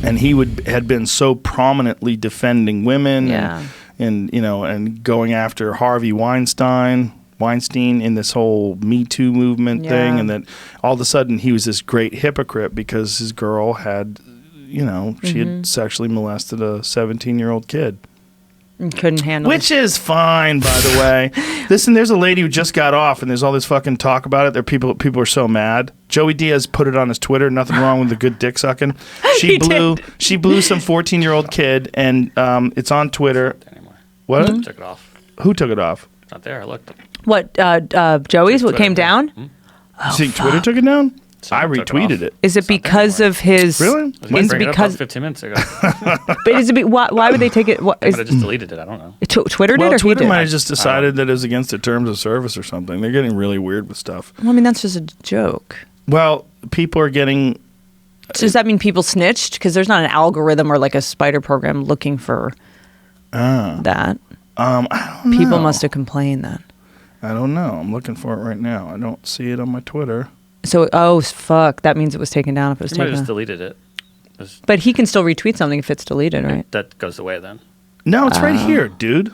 And he had been so prominently defending women Yeah. and going after Harvey Weinstein in this whole Me Too movement Yeah. thing, and that all of a sudden he was this great hypocrite because his girl had, she Mm-hmm. had sexually molested a 17-year-old kid. Couldn't handle Which it. is fine, by the way. Listen, there's a lady who just got off, and there's all this fucking talk about it. There, people are so mad. Joey Diaz put it on his Twitter. Nothing wrong with the good dick sucking. He did. She blew some 14-year-old kid, and it's on Twitter. Anymore. What? Mm-hmm. Took it off. Who took it off? It's not there. I looked. What, Joey's? What Twitter, came yeah. down? You think Twitter took it down? I Someone took retweeted off. it. Is it because of his? Really? I was gonna Is bring it up because? about 15 minutes ago. But is it? Why would they take it? What They is? might have just deleted it. I don't know. Twitter did Well, or Twitter he did? might have just decided that it was against the terms of service or something. They're getting really weird with stuff. Well, I mean, that's just a joke. Well, people are getting. So does that mean people snitched? Because there's not an algorithm or like a spider program looking for that. I don't know. People must have complained then. I don't know. I'm looking for it right now. I don't see it on my Twitter. So, fuck. That means it was taken down if it was He might have taken just down. deleted it. But he can still retweet something if it's deleted, right? That goes away then. No, it's right here, dude.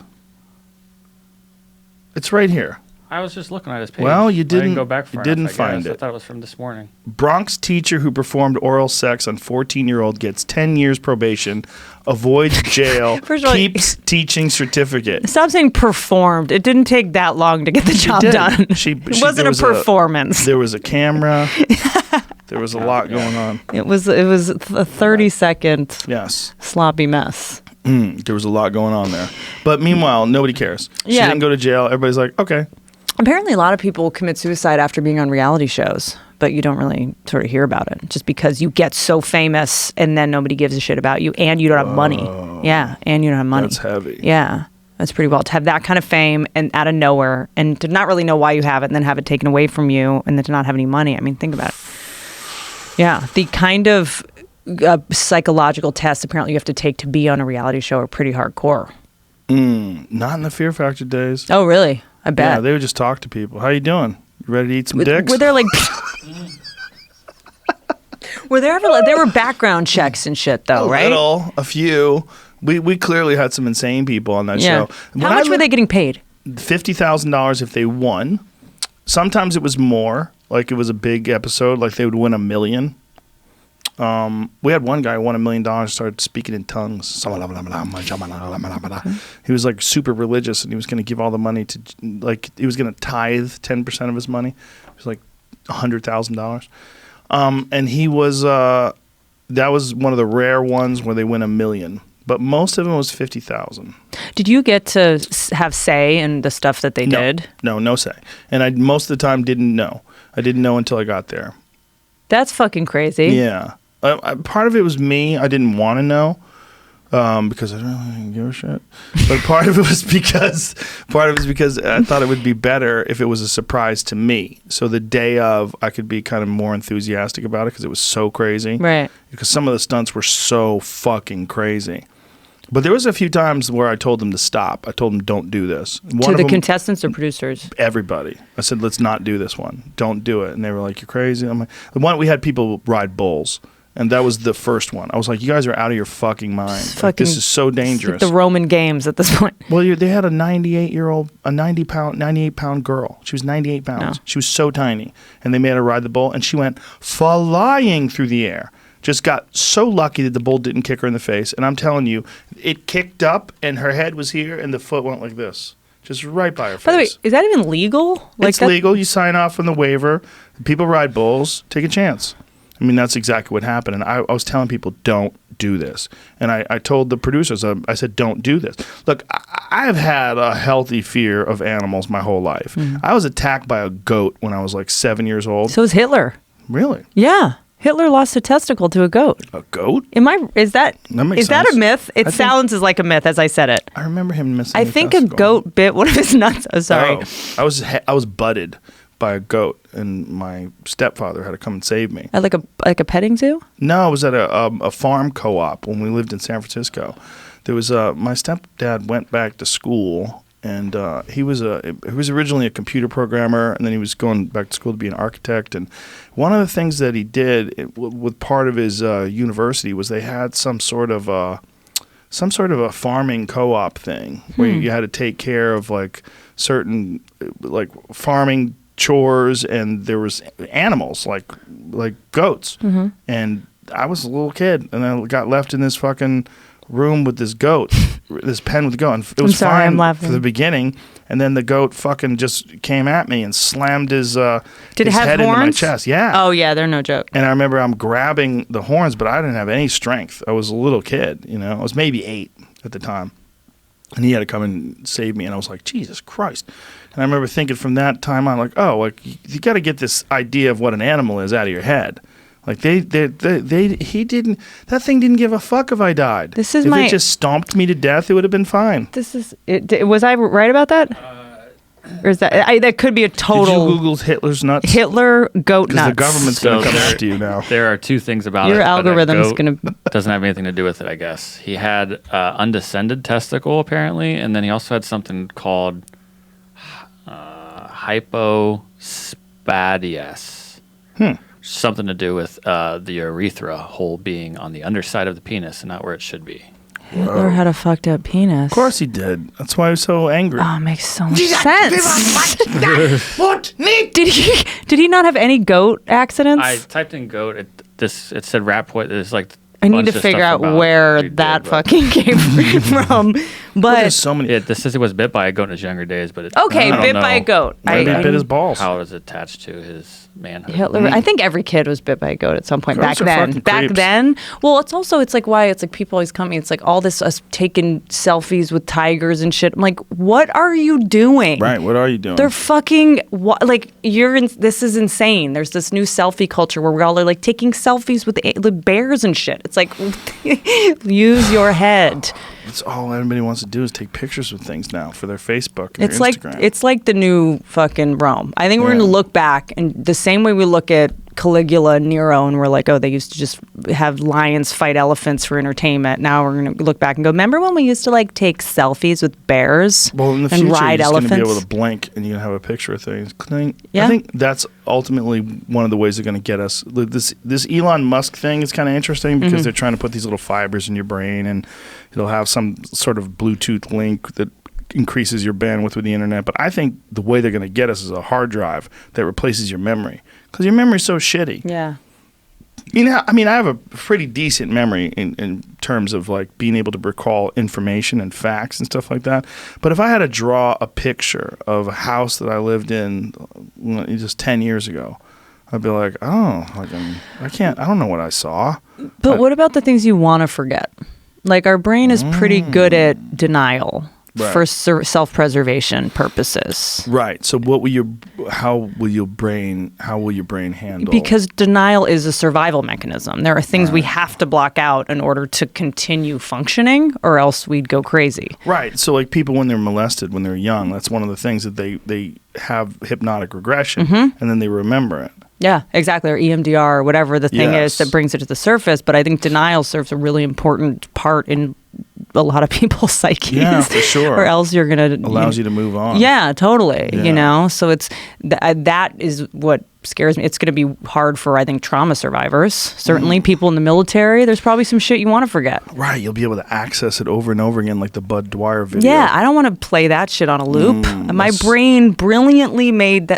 It's right here. I was just looking at his page. Well, you I didn't- go back you far didn't enough, I find guess. it. I thought it was from this morning. Bronx teacher who performed oral sex on 14-year-old gets 10 years probation, avoids jail, First of all, keeps teaching certificate. Stop saying performed. It didn't take that long to get the job did. done. It wasn't a performance. There was a camera. There was a lot going on. It was a 30-second Yes. sloppy mess. There was a lot going on there. But meanwhile, nobody cares. She Yeah. didn't go to jail. Everybody's like, okay. Apparently, a lot of people commit suicide after being on reality shows, but you don't really sort of hear about it just because you get so famous and then nobody gives a shit about you and you don't have money. Yeah, and you don't have money. That's heavy. Yeah, that's pretty wild. To have that kind of fame and out of nowhere and to not really know why you have it and then have it taken away from you and then to not have any money. I mean, think about it. Yeah, the kind of psychological tests apparently you have to take to be on a reality show are pretty hardcore. Not in the Fear Factor days. Oh, really? I bet. Yeah, they would just talk to people. How you doing? You ready to eat some dicks? Were there like were there ever there were background checks and shit though, right? A few. We clearly had some insane people on that Yeah. show. How much were they getting paid? $50,000 if they won. Sometimes it was more. Like it was a big episode. Like they would win $1 million. We had one guy who won $1 million, started speaking in tongues. He was like super religious, and he was going to give all the money to, like, he was going to tithe 10% of his money. It was like $100,000. And he was, that was one of the rare ones where they win $1 million. But most of them was 50,000. Did you get to have say in the stuff that they did? No say. And I most of the time didn't know. I didn't know until I got there. That's fucking crazy. Yeah. Part of it was me. I didn't want to know because I don't really give a shit. But part of it was because I thought it would be better if it was a surprise to me. So the day of, I could be kind of more enthusiastic about it because it was so crazy. Right. Because some of the stunts were so fucking crazy. But there was a few times where I told them to stop. I told them, don't do this. To the contestants or producers? Everybody. I said, let's not do this one. Don't do it. And they were like, you're crazy. I'm like, the one we had people ride bulls. And that was the first one. I was like, you guys are out of your fucking mind. Like, this is so dangerous. It's like the Roman games at this point. Well, they had a 98-pound girl. She was 98 pounds. No. She was so tiny. And they made her ride the bull. And she went flying through the air. Just got so lucky that the bull didn't kick her in the face. And I'm telling you, it kicked up and her head was here and the foot went like this. Just right by her face. By the way, is that even legal? It's legal. You sign off on the waiver. People ride bulls. Take a chance. I mean, that's exactly what happened. And I was telling people, don't do this. And I told the producers, I said, don't do this. Look, I've had a healthy fear of animals my whole life. I was attacked by a goat when I was like 7 years old. So is Hitler. Really? Yeah. Hitler lost a testicle to a goat. A goat? Is that makes that sense. a myth? It sounds like a myth as I said it. I remember him missing I a think a testicle. goat bit one of his nuts. Oh, sorry. Oh, I was butted by a goat, and my stepfather had to come and save me. At like a petting zoo? No, it was at a farm co-op when we lived in San Francisco. There was my stepdad went back to school, and he was originally a computer programmer, and then he was going back to school to be an architect. And one of the things that he did with part of his university was they had some sort of a farming co-op thing where you had to take care of like certain like farming chores, and there was animals like goats. And I was a little kid, and I got left in this fucking room with this goat, this pen with the goat. And it was fine for the beginning, and then the goat fucking just came at me and slammed his Did it his have head horns? into my chest. Yeah. Oh yeah, they're no joke. And I remember I'm grabbing the horns, but I didn't have any strength. I was a little kid, I was maybe 8 at the time. And he had to come and save me, and I was like, Jesus Christ. And I remember thinking from that time on, like, oh, like you got to get this idea of what an animal is out of your head. Like he didn't. That thing didn't give a fuck if I died. This is if my. it just stomped me to death, it would have been fine. This is. Was I right about that? Or is that that could be a total? Did you Google Hitler's nuts? Hitler goat nuts. Because the government's going to come after you now. There are two things about it. Your algorithm's going to. Doesn't have anything to do with it, I guess. He had undescended testicle, apparently, and then he also had something called hypospadias. Something to do with the urethra hole being on the underside of the penis and not where it should be. Hitler had a fucked up penis. Of course he did. That's why he was so angry. Oh, it makes so much sense. What? Did he not have any goat accidents? I typed in goat. It said rat poison. It's like I need to figure out where that fucking came from. But there's so many. This says he was bit by a goat in his younger days, but okay, bit by a goat. Maybe he bit his balls. How it was attached to his manhood. Hitler. I think every kid was bit by a goat at some point Goats back are then. fucking creeps. Well, it's like people always come. It's like all this us taking selfies with tigers and shit. I'm like, what are you doing? Right. What are you doing? They're fucking this is insane. There's this new selfie culture where we all are like taking selfies with the bears and shit. It's like use your head. That's all anybody wants to do is take pictures with things now for their Facebook and their Instagram. It's like the new fucking Rome. I think we're going to look back, and the same way we look at Caligula and Nero, and we're like, oh, they used to just have lions fight elephants for entertainment. Now we're going to look back and go, remember when we used to like take selfies with bears well, in the and future, ride you're elephants? Going to be able to blink and you're going to have a picture of things. Yeah. I think that's ultimately one of the ways they're going to get us. This Elon Musk thing is kind of interesting because they're trying to put these little fibers in your brain, and it'll have some sort of Bluetooth link that increases your bandwidth with the internet. But I think the way they're going to get us is a hard drive that replaces your memory, because your memory's so shitty. Yeah. I mean, I have a pretty decent memory in terms of like being able to recall information and facts and stuff like that. But if I had to draw a picture of a house that I lived in just 10 years ago, I'd be like, oh, I don't know what I saw. But what about the things you want to forget? Like our brain is pretty good at denial. Right. For self-preservation purposes. Right. So how will your brain handle? Because denial is a survival mechanism. There are things we have to block out in order to continue functioning, or else we'd go crazy. Right. So like people when they're molested when they're young, that's one of the things that they have hypnotic regression, and then they remember it. Yeah, exactly. Or EMDR or whatever the thing is that brings it to the surface. But I think denial serves a really important part in a lot of people's psyches. Yeah, for sure. Or else you're going to... Allows you to move on. Yeah, totally. Yeah. So it's that is what scares me. It's going to be hard for, I think, trauma survivors. Certainly people in the military, there's probably some shit you want to forget. Right. You'll be able to access it over and over again like the Bud Dwyer video. Yeah, I don't want to play that shit on a loop. My brain brilliantly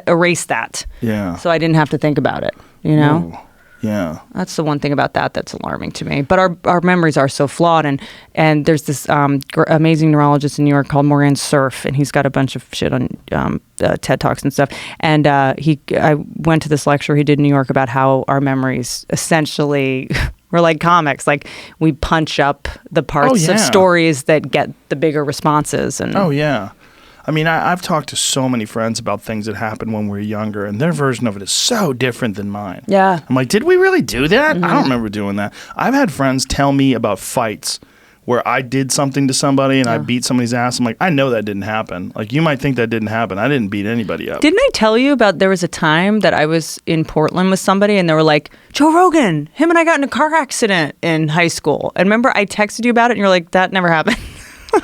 erased that. Yeah. So I didn't have to think about it, you know? Ooh. Yeah. That's the one thing about that's alarming to me. But our memories are so flawed. And there's this amazing neurologist in New York called Moran Cerf, and he's got a bunch of shit on TED Talks and stuff. And I went to this lecture he did in New York about how our memories essentially we're like comics. Like we punch up the parts of stories that get the bigger responses. And oh, yeah. I mean, I've talked to so many friends about things that happened when we were younger, and their version of it is so different than mine. Yeah. I'm like, did we really do that? I don't remember doing that. I've had friends tell me about fights where I did something to somebody and I beat somebody's ass. I'm like, I know that didn't happen. Like, you might think that didn't happen. I didn't beat anybody up. Didn't I tell you about there was a time that I was in Portland with somebody and they were like, Joe Rogan, him and I got in a car accident in high school. And remember, I texted you about it and you're like, that never happened.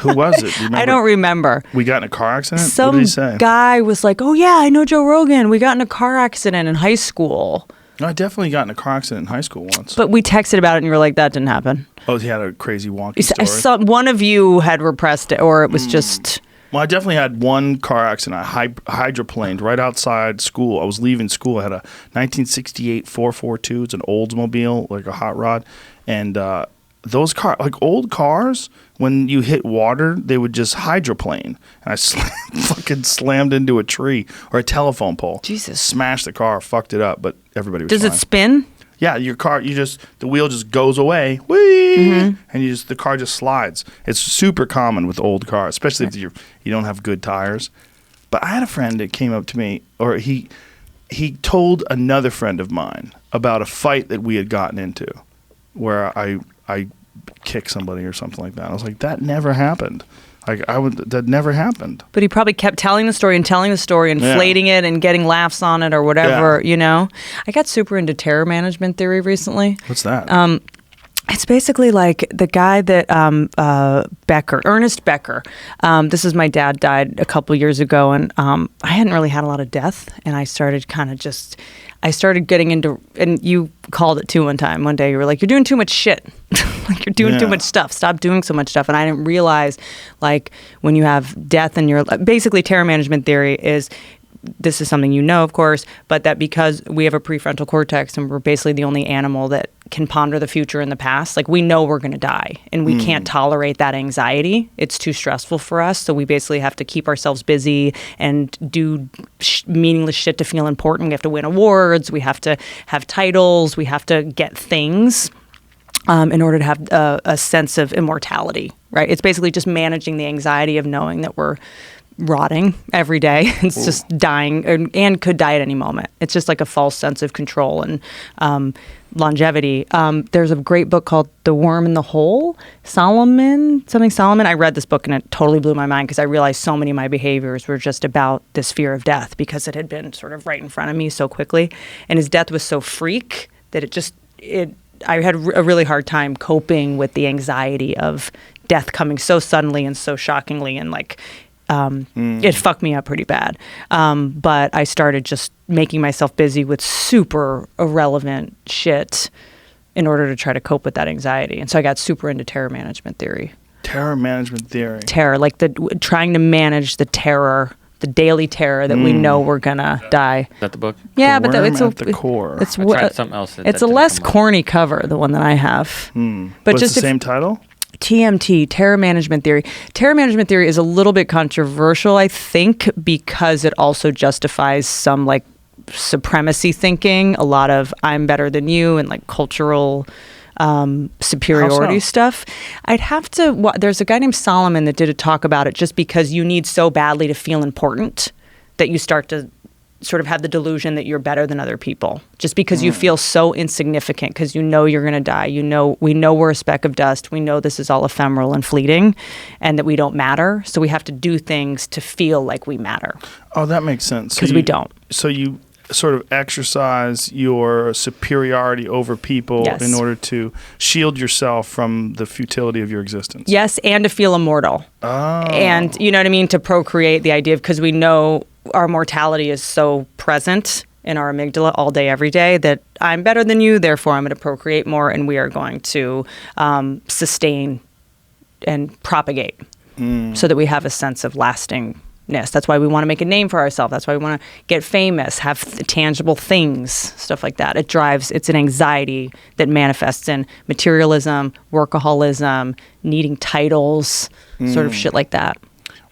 Who was it? Do you remember? I don't remember. We got in a car accident? Some what did he say? guy was like, oh yeah, I know Joe Rogan. We got in a car accident in high school. No, I definitely got in a car accident in high school once. But we texted about it and you were like, that didn't happen. Oh, he had a crazy wonky story? One of you had repressed it, or it was just... Well, I definitely had one car accident. I hydroplaned right outside school. I was leaving school. I had a 1968 442. It's an Oldsmobile, like a hot rod. And those cars, like old cars, when you hit water, they would just hydroplane. And I fucking slammed into a tree or a telephone pole. Jesus. Smashed the car, fucked it up, but everybody was Does fine. it spin? Yeah, your car, the wheel just goes away, whee, and the car just slides. It's super common with old cars, especially if you don't have good tires. But I had a friend that came up to me, or he told another friend of mine about a fight that we had gotten into, where I kicked somebody or something like that. I was like, that never happened. That never happened. But he probably kept telling the story, inflating it and getting laughs on it or whatever, I got super into terror management theory recently. What's that? It's basically like the guy that Ernest Becker. This is my dad died a couple years ago, and I hadn't really had a lot of death, and I started getting into, and you called it too one time. One day you were like, "You're doing too much shit. Like you're doing too much stuff. Stop doing so much stuff." And I didn't realize, like, when you have death in your, basically terror management theory is, this is something of course, but that because we have a prefrontal cortex and we're basically the only animal that can ponder the future and the past, like we know we're going to die and we can't tolerate that anxiety. It's too stressful for us. So we basically have to keep ourselves busy and do meaningless shit to feel important. We have to win awards. We have to have titles. We have to get things in order to have a sense of immortality, right? It's basically just managing the anxiety of knowing that we're rotting every day. It's just dying and could die at any moment. It's just like a false sense of control and longevity. There's a great book called The Worm in the Hole, Solomon. I read this book and it totally blew my mind because I realized so many of my behaviors were just about this fear of death because it had been sort of right in front of me so quickly. And his death was so freak that I had a really hard time coping with the anxiety of death coming so suddenly and so shockingly, and like it fucked me up pretty bad. But I started just making myself busy with super irrelevant shit in order to try to cope with that anxiety. And so I got super into terror management theory. Terror management theory. Terror, like trying to manage the terror, the daily terror that we know we're gonna die. Is that the book? Yeah, The but worm it's at the core. It's I tried something else. It's a less corny cover, the one that I have. But just the same title? TMT, terror management theory. Terror management theory is a little bit controversial, I think, because it also justifies some like supremacy thinking, a lot of I'm better than you, and like cultural superiority stuff. I'd have to, there's a guy named Solomon that did a talk about it, just because you need so badly to feel important that you start to sort of have the delusion that you're better than other people, just because you feel so insignificant, because you know you're going to die. We know we're a speck of dust. We know this is all ephemeral and fleeting, and that we don't matter. So we have to do things to feel like we matter. Oh, that makes sense. Because we don't. So you sort of exercise your superiority over people in order to shield yourself from the futility of your existence. Yes, and to feel immortal. Oh. And you know what I mean? To procreate, the idea of, because we know our mortality is so present in our amygdala all day, every day, that I'm better than you, therefore I'm going to procreate more, and we are going to sustain and propagate so that we have a sense of lastingness. That's why we want to make a name for ourselves. That's why we want to get famous, have tangible things, stuff like that. It's an anxiety that manifests in materialism, workaholism, needing titles, sort of shit like that.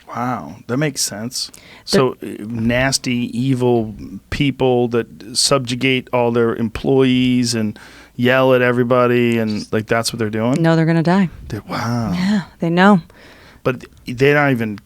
Wow, that makes sense. So nasty, evil people that subjugate all their employees and yell at everybody, and like that's what they're doing? No, they're going to die. Wow. Yeah, they know. But they're not even,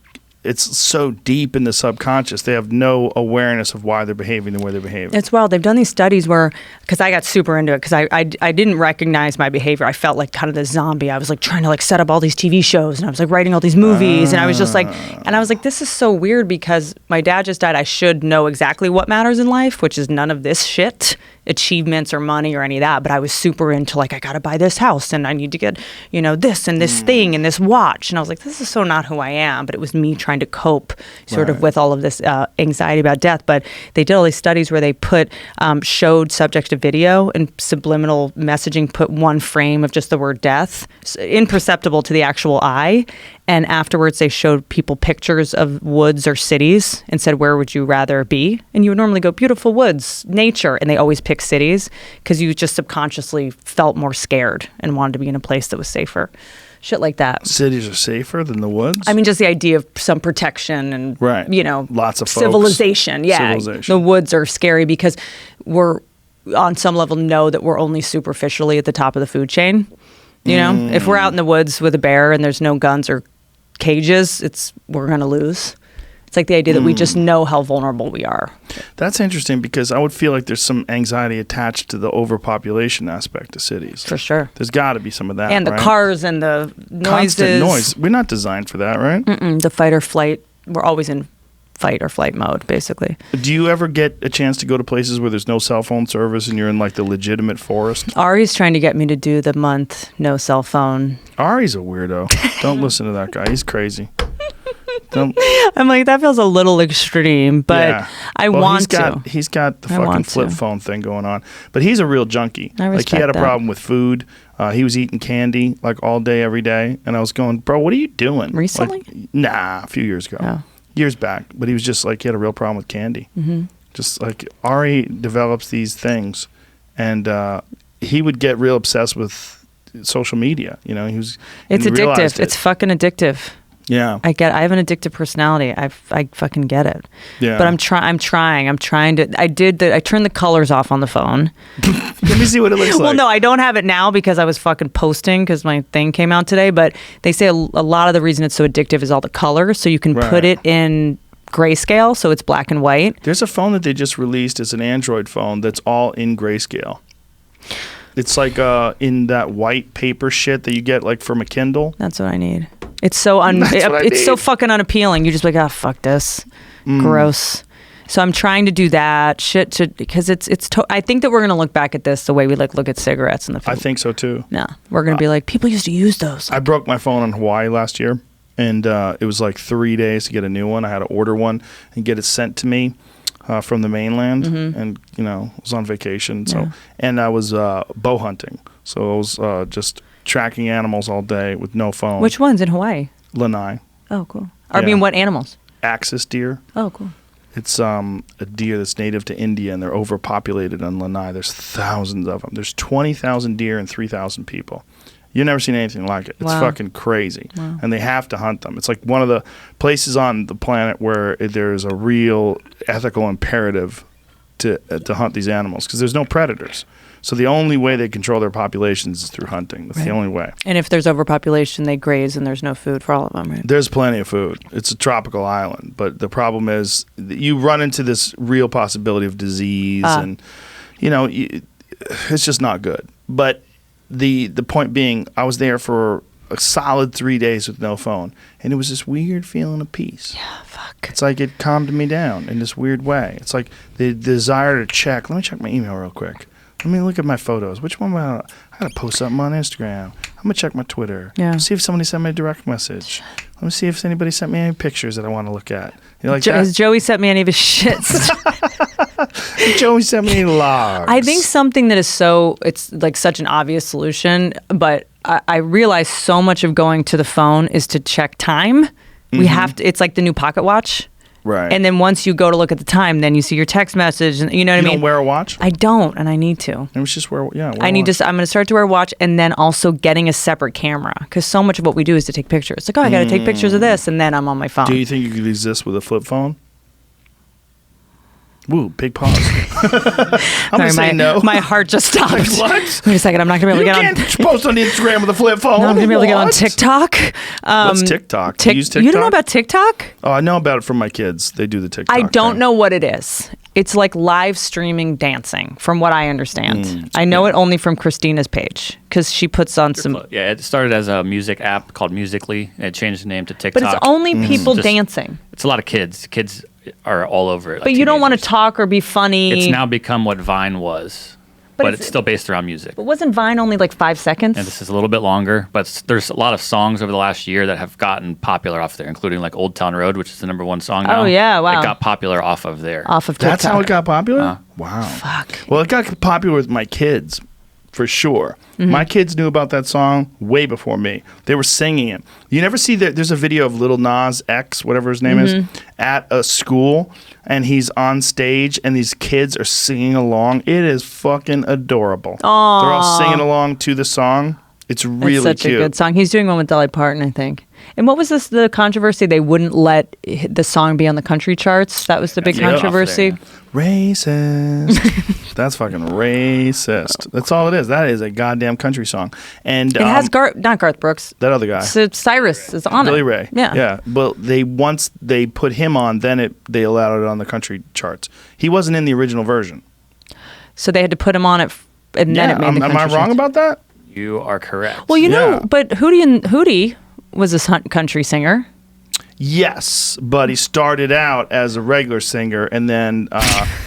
it's so deep in the subconscious, they have no awareness of why they're behaving the way they're behaving. It's wild. They've done these studies where, because I got super into it, because I didn't recognize my behavior. I felt like kind of the zombie. I was like trying to like set up all these TV shows, and I was like writing all these movies, and I was just like, and I was like, this is so weird, because my dad just died. I should know exactly what matters in life, which is none of this shit, achievements or money or any of that. But I was super into like, I got to buy this house, and I need to get, this and this thing and this watch. And I was like, this is so not who I am. But it was me trying to cope sort of with all of this anxiety about death. But they did all these studies where they showed subjects to video, and subliminal messaging put one frame of just the word death, imperceptible to the actual eye. And afterwards, they showed people pictures of woods or cities and said, where would you rather be? And you would normally go, beautiful woods, nature. And they always pick cities, because you just subconsciously felt more scared and wanted to be in a place that was safer. Shit like that. Cities are safer than the woods? I mean, just the idea of some protection and, lots of folks. civilization. Yeah. Civilization. The woods are scary because on some level know that we're only superficially at the top of the food chain. You know, if we're out in the woods with a bear and there's no guns or cages, we're going to lose. It's like the idea that we just know how vulnerable we are. That's interesting because I would feel like there's some anxiety attached to the overpopulation aspect of cities. For sure. There's got to be some of that, And the right? cars and the noises. Constant noise. We're not designed for that, right? The fight or flight. We're always in fight or flight mode, basically. Do you ever get a chance to go to places where there's no cell phone service and you're in like the legitimate forest? Ari's trying to get me to do the month no cell phone. Ari's a weirdo. Don't listen to that guy. He's crazy. Don't. I'm like, that feels a little extreme, but Yeah. I Well, want to. He's got the I fucking want flip to. phone thing going on. But he's a real junkie. I Like he had a respect that. problem with food. He was eating candy like all day, every day. And I was going, bro, what are you doing? Recently? Like, nah, a few years ago. Oh. Years back. But he was just like, he had a real problem with candy. Mm-hmm. Just like Ari develops these things. And he would get real obsessed with social media. You know, It's and he realized addictive. It's fucking addictive. Yeah. I have an addictive personality. I fucking get it. Yeah. But I'm trying to. I turned the colors off on the phone. Let me see what it looks like. Well, no, I don't have it now because I was fucking posting because my thing came out today. But they say a lot of the reason it's so addictive is all the colors. So you can Right. put it in grayscale, so it's black and white. There's a phone that they just released as an Android phone that's all in grayscale. It's like in that white paper shit that you get like from a Kindle. That's what I need. It's so That's what I it's so need. fucking unappealing. You're just like, fuck this, gross. So I'm trying to do that shit because I think that we're gonna look back at this the way we look at cigarettes in the I film. think so too. No, we're gonna be like, people used to use those. I broke my phone in Hawaii last year, and it was like 3 days to get a new one. I had to order one and get it sent to me from the mainland, and I was on vacation. So and I was bow hunting, so I was just tracking animals all day with no phone. Which ones in Hawaii? Lanai, Oh, cool. I Yeah. mean, what animals? axis deer. Oh, cool. It's a deer that's native to India, and they're overpopulated on Lanai. There's thousands of them. There's 20,000 deer and 3,000 people. You've never seen anything like it. It's Wow. fucking crazy. Wow. And they have to hunt them. It's like one of the places on the planet where there's a real ethical imperative to hunt these animals because there's no predators. So the only way they control their populations is through hunting. That's the only way. And if there's overpopulation, they graze and there's no food for all of them, right? There's plenty of food. It's a tropical island, but the problem is that you run into this real possibility of disease, and it's just not good. But the point being, I was there for a solid 3 days with no phone, and it was this weird feeling of peace. Yeah, fuck. It's like it calmed me down in this weird way. It's like the desire to check. Let me check my email real quick. Let me look at my photos. Which one? I gotta post something on Instagram. I'm gonna check my Twitter. Yeah. See if somebody sent me a direct message. Let me see if anybody sent me any pictures that I want to look at. You like Has that? Joey sent me any of his shits? Joey sent me logs. I think something that is it's like such an obvious solution, but I realize so much of going to the phone is to check time. We have to, it's like the new pocket watch. Right. And then once you go to look at the time, then you see your text message, and you know what you I mean? don't wear a watch? I don't, and I need to. It was just wear. Yeah. I'm going to start to wear a watch, and then also getting a separate camera, because so much of what we do is to take pictures. It's like, I got to take pictures of this, and then I'm on my phone. Do you think you could exist with a flip phone? Woo, big pause. I'm gonna say no. My heart just stopped. Like, what? Wait a second, I'm not going to be able to You get on. can't post on Instagram with a flip phone. No, I'm going to be able to get on What? TikTok. What's TikTok? Do you use TikTok? You don't know about TikTok? Oh, I know about it from my kids. They do the TikTok. I don't thing. know what it is. It's like live streaming dancing, from what I understand. I know it only from Christina's page because she puts on some. Yeah, it started as a music app called Musical.ly. And it changed the name to TikTok. But it's only people Just- dancing. It's a lot of kids. Kids are all over it. Like But you don't want to teenagers. talk or be funny. It's now become what Vine was, but it's- it's still based around music. But wasn't Vine only like 5 seconds? And this is a little bit longer, but there's a lot of songs over the last year that have gotten popular off there, including like Old Town Road, which is the #1 song now. Oh, yeah, wow. It got popular off of there. Off of TikTok. That's how it got popular? Wow. Fuck. Well, it got popular with my kids, for sure. Mm-hmm. My kids knew about that song way before me. They were singing it. You never see that? There's a video of Lil Nas X, whatever his name is, at a school, and he's on stage, and these kids are singing along. It is fucking adorable. They're all singing along to the song. It's really It's such cute. a good song. He's doing one with Dolly Parton, I think. And what was the controversy? They wouldn't let the song be on the country charts. That was the big Yeah. controversy. Racist. That's fucking racist. That's all it is. That is a goddamn country song. And It has not Garth Brooks. that other guy. Cyrus is on Billy it. Ray. Yeah. Yeah. But once they put him on, then they allowed it on the country charts. He wasn't in the original version. So they had to put him on it, and then it made the am country I wrong charts. about that? You are correct. Well, you know, Yeah. but Hootie was a country singer. Yes, but he started out as a regular singer and then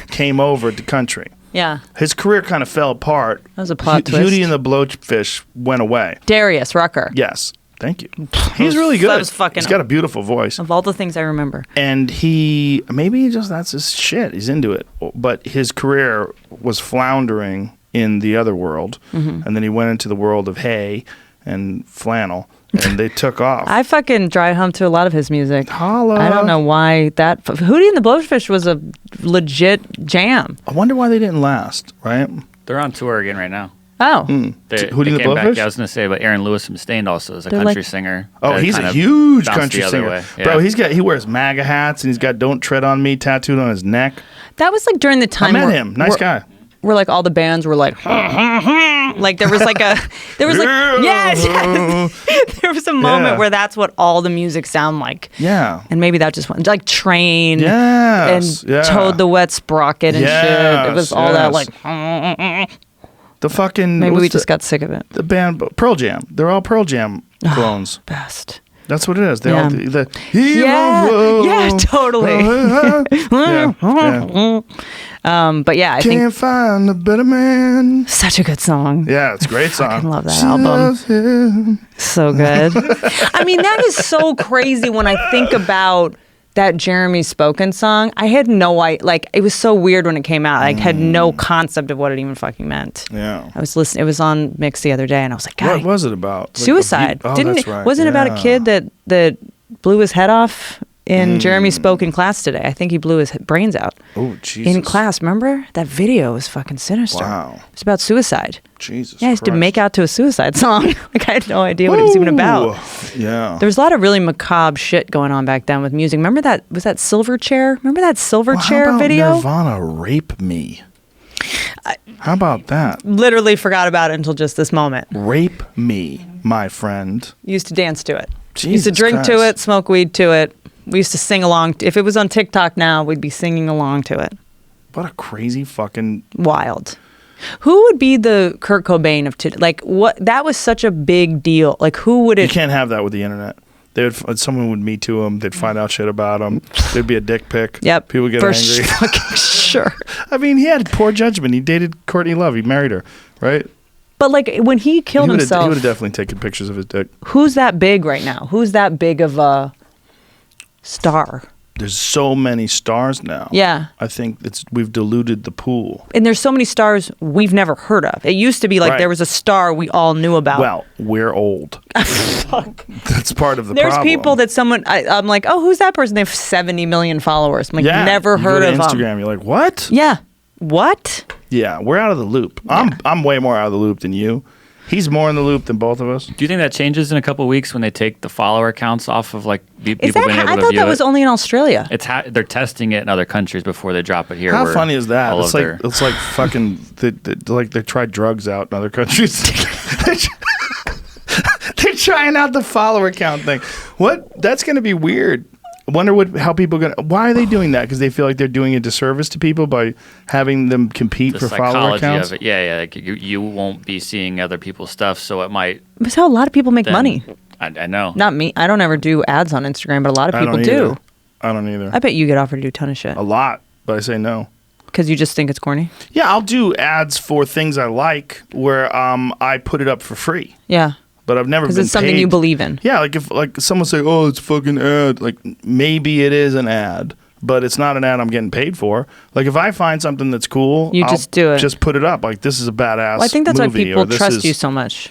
came over to country. Yeah. His career kind of fell apart. That was a plot twist. Hootie and the Blowfish went away. Darius Rucker. Yes. Thank you. He's really good. That was fucking- He's got a beautiful voice. Of all the things I remember. And that's his shit. He's into it. But his career was floundering in the other world. Mm-hmm. And then he went into the world of hay and flannel. And they took off. I fucking drive home to a lot of his music. Holla. I don't know why that Hootie and the Blowfish was a legit jam. I wonder why they didn't last, right? They're on tour again right now. Oh. Hootie They and the came back. Blowfish? Yeah, I was going to say, but Aaron Lewis from Stained also is a They're country like- singer. Oh, that he's kind a of huge bounced country the other singer. way. Yeah. Bro, he wears MAGA hats and he's got "Don't Tread on Me" tattooed on his neck. That was like during the I time met where- him. Nice where- guy. Where like all the bands were like like there was like yes. There was a moment Yeah. where that's what all the music sound like. Yeah. And maybe that just went like Train Yes. and yeah. Toad the Wet Sprocket and shit. It was all that yes. like The fucking maybe we what's just got sick of it. the band Pearl Jam. They're all Pearl Jam clones. Best. That's what it is. They Yeah. all the Yeah, totally. yeah. But yeah, I think Can't find a better man. such a good song. Yeah, it's a great song. fucking love that She album. loves him. So good. I mean, that is so crazy when I think about that Jeremy Spoken song. I had no idea. Like, it was so weird when it came out. I had no concept of what it even fucking meant. Yeah. I was listening. It was on Mix the other day, and I was like, God, What was it about? Like, suicide. oh, Didn't that's it? right. Wasn't it about a Yeah. kid that blew his head off in Jeremy Spoken class today? I think he blew his brains out Oh, Jesus. in class. Remember that video was fucking sinister. Wow. It's about suicide. Jesus. Yeah, he used to Christ. make out to a suicide song. Like, I had no idea what it was even about. Ooh, Yeah. There was a lot of really macabre shit going on back then with music. Remember that? Was that Silverchair? Remember that Silverchair How about video? Nirvana Rape Me? How about that? Literally forgot about it until just this moment. Rape Me, my friend. Used to dance to it. Used to Jesus drink to Christ. it, smoke weed to it. We used to sing along. If it was on TikTok now, we'd be singing along to it. What a crazy fucking. Wild. Who would be the Kurt Cobain of today? Like, what? That was such a big deal. Like, who would You it? can't have that with the internet. Someone would meet to him. They'd find out shit about him. There'd be a dick pic. Yep. People get for angry. fucking sure. I mean, he had poor judgment. He dated Courtney Love. He married her, right? But like when he killed He would himself, have definitely taken pictures of his dick. who's that big right now? Who's that big of a star? There's so many stars now. Yeah. I think we've diluted the pool. And there's so many stars we've never heard of. It used to be like Right. there was a star we all knew about. Well, we're old. That's part of the There's problem. people that I'm like, oh, who's that person? They have 70 million followers. I'm like, yeah, never you go heard to of them. Instagram. You're like, what? Yeah. What? Yeah, we're out of the loop. I'm way more out of the loop than you. He's more in the loop than both of us. Do you think that changes in a couple of weeks when they take the follower counts off of like people Is that? being able I to thought view that was it? only in Australia. They're testing it in other countries before they drop it here. How where funny is that? all It's of like their- it's like fucking like they tried drugs out in other countries. They're trying out the follower count thing. What? That's going to be weird. I wonder how people going to. Why are they doing that? Because they feel like they're doing a disservice to people by having them compete the for follower psychology counts. of it. Yeah. Like you won't be seeing other people's stuff, so it might. That's how a lot of people make then- money. I know. Not me. I don't ever do ads on Instagram, but a lot of I people don't do. either. I don't either. I bet you get offered to do a ton of shit A lot, but I say no. because you just think it's corny. Yeah, I'll do ads for things I like where I put it up for free, Yeah, but I've never because been it's something paid. you believe in. Yeah, like if someone say, "Oh, it's a fucking ad," like maybe it is an ad, but it's not an ad I'm getting paid for. Like if I find something that's cool, You I'll just do it. Just put it up. Like this is a badass. Well, I think that's why movie, people or this trust is- you so much.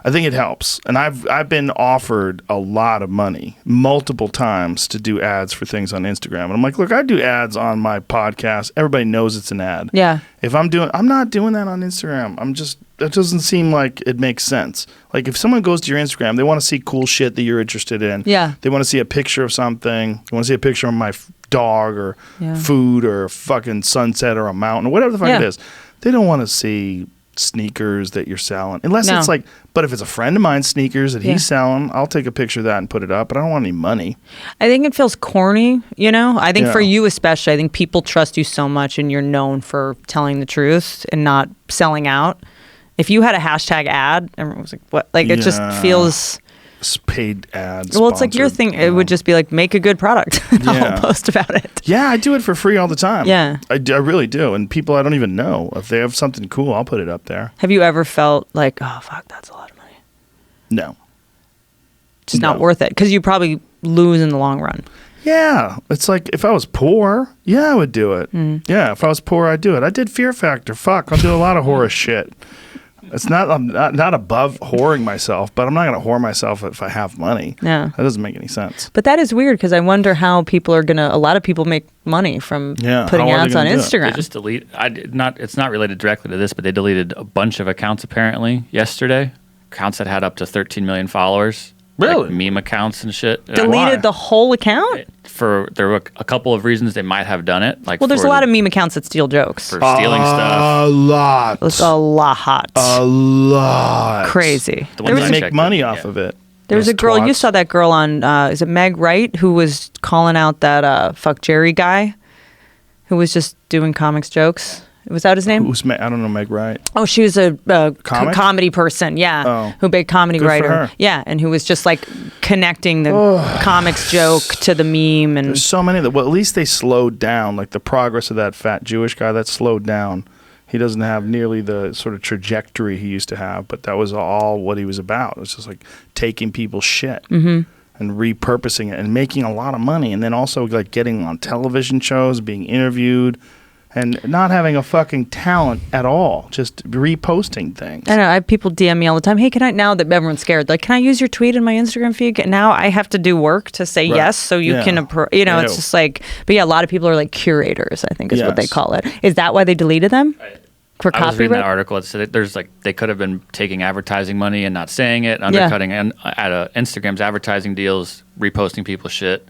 I think it helps. And I've been offered a lot of money multiple times to do ads for things on Instagram. And I'm like, look, I do ads on my podcast. Everybody knows it's an ad. Yeah. If I'm not doing that on Instagram. It doesn't seem like it makes sense. Like if someone goes to your Instagram, they want to see cool shit that you're interested in. Yeah. They want to see a picture of something. They want to see a picture of my dog or food or a fucking sunset or a mountain or whatever the fuck it is. They don't want to see sneakers that you're selling unless it's like, but if it's a friend of mine's sneakers that he's selling, I'll take a picture of that and put it up, but I don't want any money. I think it feels corny, I think for you especially, I think people trust you so much and you're known for telling the truth and not selling out. If you had a hashtag ad, everyone was like, what? Like it just feels paid ads. Well, it's like your thing. It would just be like, make a good product. I'll post about it. Yeah, I do it for free all the time. Yeah. I really do. And people I don't even know, if they have something cool, I'll put it up there. Have you ever felt like, oh, fuck, that's a lot of money? No. Just not worth it. Because you probably lose in the long run. Yeah. It's like if I was poor, I would do it. Yeah, if I was poor, I'd do it. I did Fear Factor. Fuck, I'll do a lot of horror shit. It's not. I'm not above whoring myself, but I'm not going to whore myself if I have money. Yeah, that doesn't make any sense. But that is weird because I wonder how people are gonna. A lot of people make money from putting ads on Instagram. They just delete. It's not related directly to this, but they deleted a bunch of accounts apparently yesterday. Accounts that had up to 13 million followers. Really? Like meme accounts and shit. Deleted the whole account? There were a couple of reasons they might have done it. Like, well, there's a lot of meme accounts that steal jokes. For stealing stuff. A lot. It's a lot. A lot. Crazy. They make money off of it. There was a girl, you saw that girl on, is it Meg Wright, who was calling out that Fuck Jerry guy who was just doing comics jokes? Was that his name? I don't know, Meg Wright. Oh, she was a comedy person, who big comedy Good writer. for her. Yeah, and who was just like connecting the comics joke to the meme. And there's so many that, well, at least they slowed down. Like the progress of that fat Jewish guy, that slowed down. He doesn't have nearly the sort of trajectory he used to have, but that was all what he was about. It was just like taking people's shit and repurposing it and making a lot of money, and then also like getting on television shows, being interviewed. And not having a fucking talent at all, just reposting things. I know. I have people DM me all the time. Hey, now that everyone's scared, like, can I use your tweet in my Instagram feed? Now I have to do work to say yes, so you can, it's just like, but yeah, a lot of people are like curators, I think is what they call it. Is that why they deleted them? For copyright? I was reading that article. It said there's like, they could have been taking advertising money and not saying it, undercutting Instagram's advertising deals, reposting people's shit.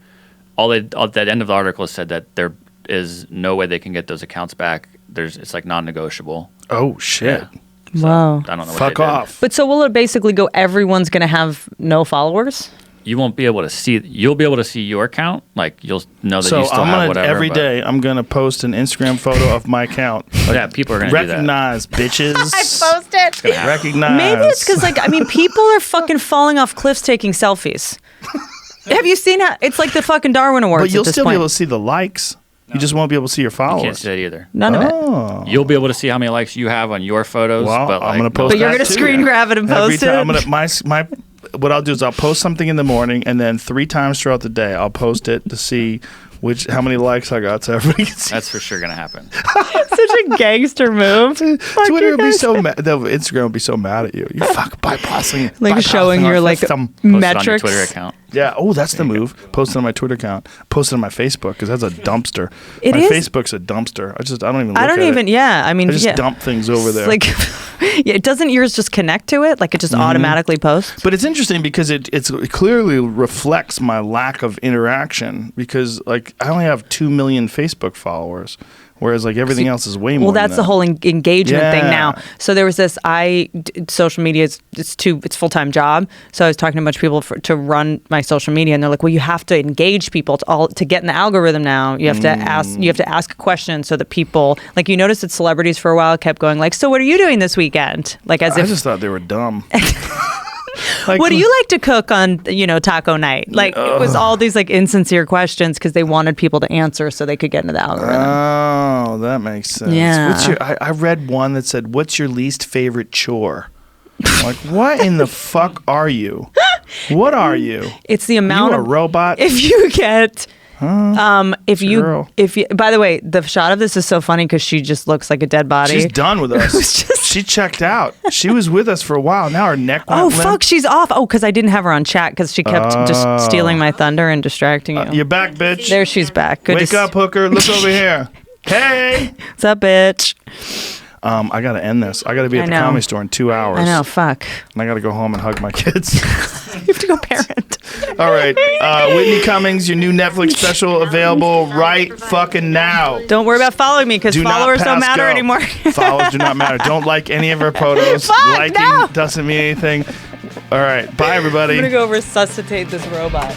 At the end of the article said that there is no way they can get those accounts back. It's like non-negotiable. Oh shit! Yeah. So wow. I don't know. Fuck off. But so will it basically go? Everyone's going to have no followers. You won't be able to see. You'll be able to see your account. Like you'll know that you still have whatever. Every day I'm gonna post an Instagram photo of my account. Like, people are gonna recognize do that. Bitches. I post it. Recognize. Maybe it's because people are fucking falling off cliffs taking selfies. Have you seen how it's like the fucking Darwin Awards? But you'll still be able to see the likes. You just won't be able to see your followers. You can't see that either. None of it. You'll be able to see how many likes you have on your photos. Well, but I'm going to post But you're going to screen grab it and post it? What I'll do is I'll post something in the morning, and then 3 times throughout the day, I'll post it to see how many likes I got, so everybody can see. That's for sure going to happen. Such a gangster move. Twitter will be so mad. Instagram will be so mad at you. You fuck bypassing. Like showing your like metrics. Post it on your Twitter account. Yeah. Oh, that's the move. Post it on my Twitter account. Post it on my Facebook because that's a dumpster. My Facebook's a dumpster. I don't even look at it. Yeah. I mean, I just dump things over there. Like, doesn't yours just connect to it? Like it just automatically posts? But it's interesting because it clearly reflects my lack of interaction because like I only have 2 million Facebook followers. Whereas like everything else is way more. Well, that's than the whole engagement thing now. Yeah. So there was this. Social media it's full-time job. So I was talking to a bunch of people to run my social media, and they're like, "Well, you have to engage people to get in the algorithm now. You have to ask. You have to ask a question so that people like you notice that celebrities for a while kept going like, "So what are you doing this weekend?" Like as if I just thought they were dumb. Like, what do you like to cook on, taco night? Like, it was all these, like, insincere questions because they wanted people to answer so they could get into the algorithm. Oh, that makes sense. Yeah. I read one that said, what's your least favorite chore? Like, what in the fuck are you? What are you? It's the amount You a robot? If you get If you, Girl. by the way, the shot of this is so funny because she just looks like a dead body. She's done with us. She checked out. She was with us for a while. Now her neck went Oh, limp. fuck, she's off. Oh, because I didn't have her on chat because she kept just stealing my thunder and distracting you. You're back, bitch. There she's back. Good Wake up, hooker. Look over here. Hey. What's up, bitch? I got to end this. I got to be at I the know. Comedy Store in 2 hours. I know, fuck. And I got to go home and hug my kids. You have to go parent. All right. Whitney Cummings, your new Netflix special available right fucking now. Don't worry about following me because Do not followers don't pass matter go. anymore. Followers do not matter. Don't like any of her photos. Fuck, Liking no. doesn't mean anything. All right. Bye, everybody. I'm going to go resuscitate this robot.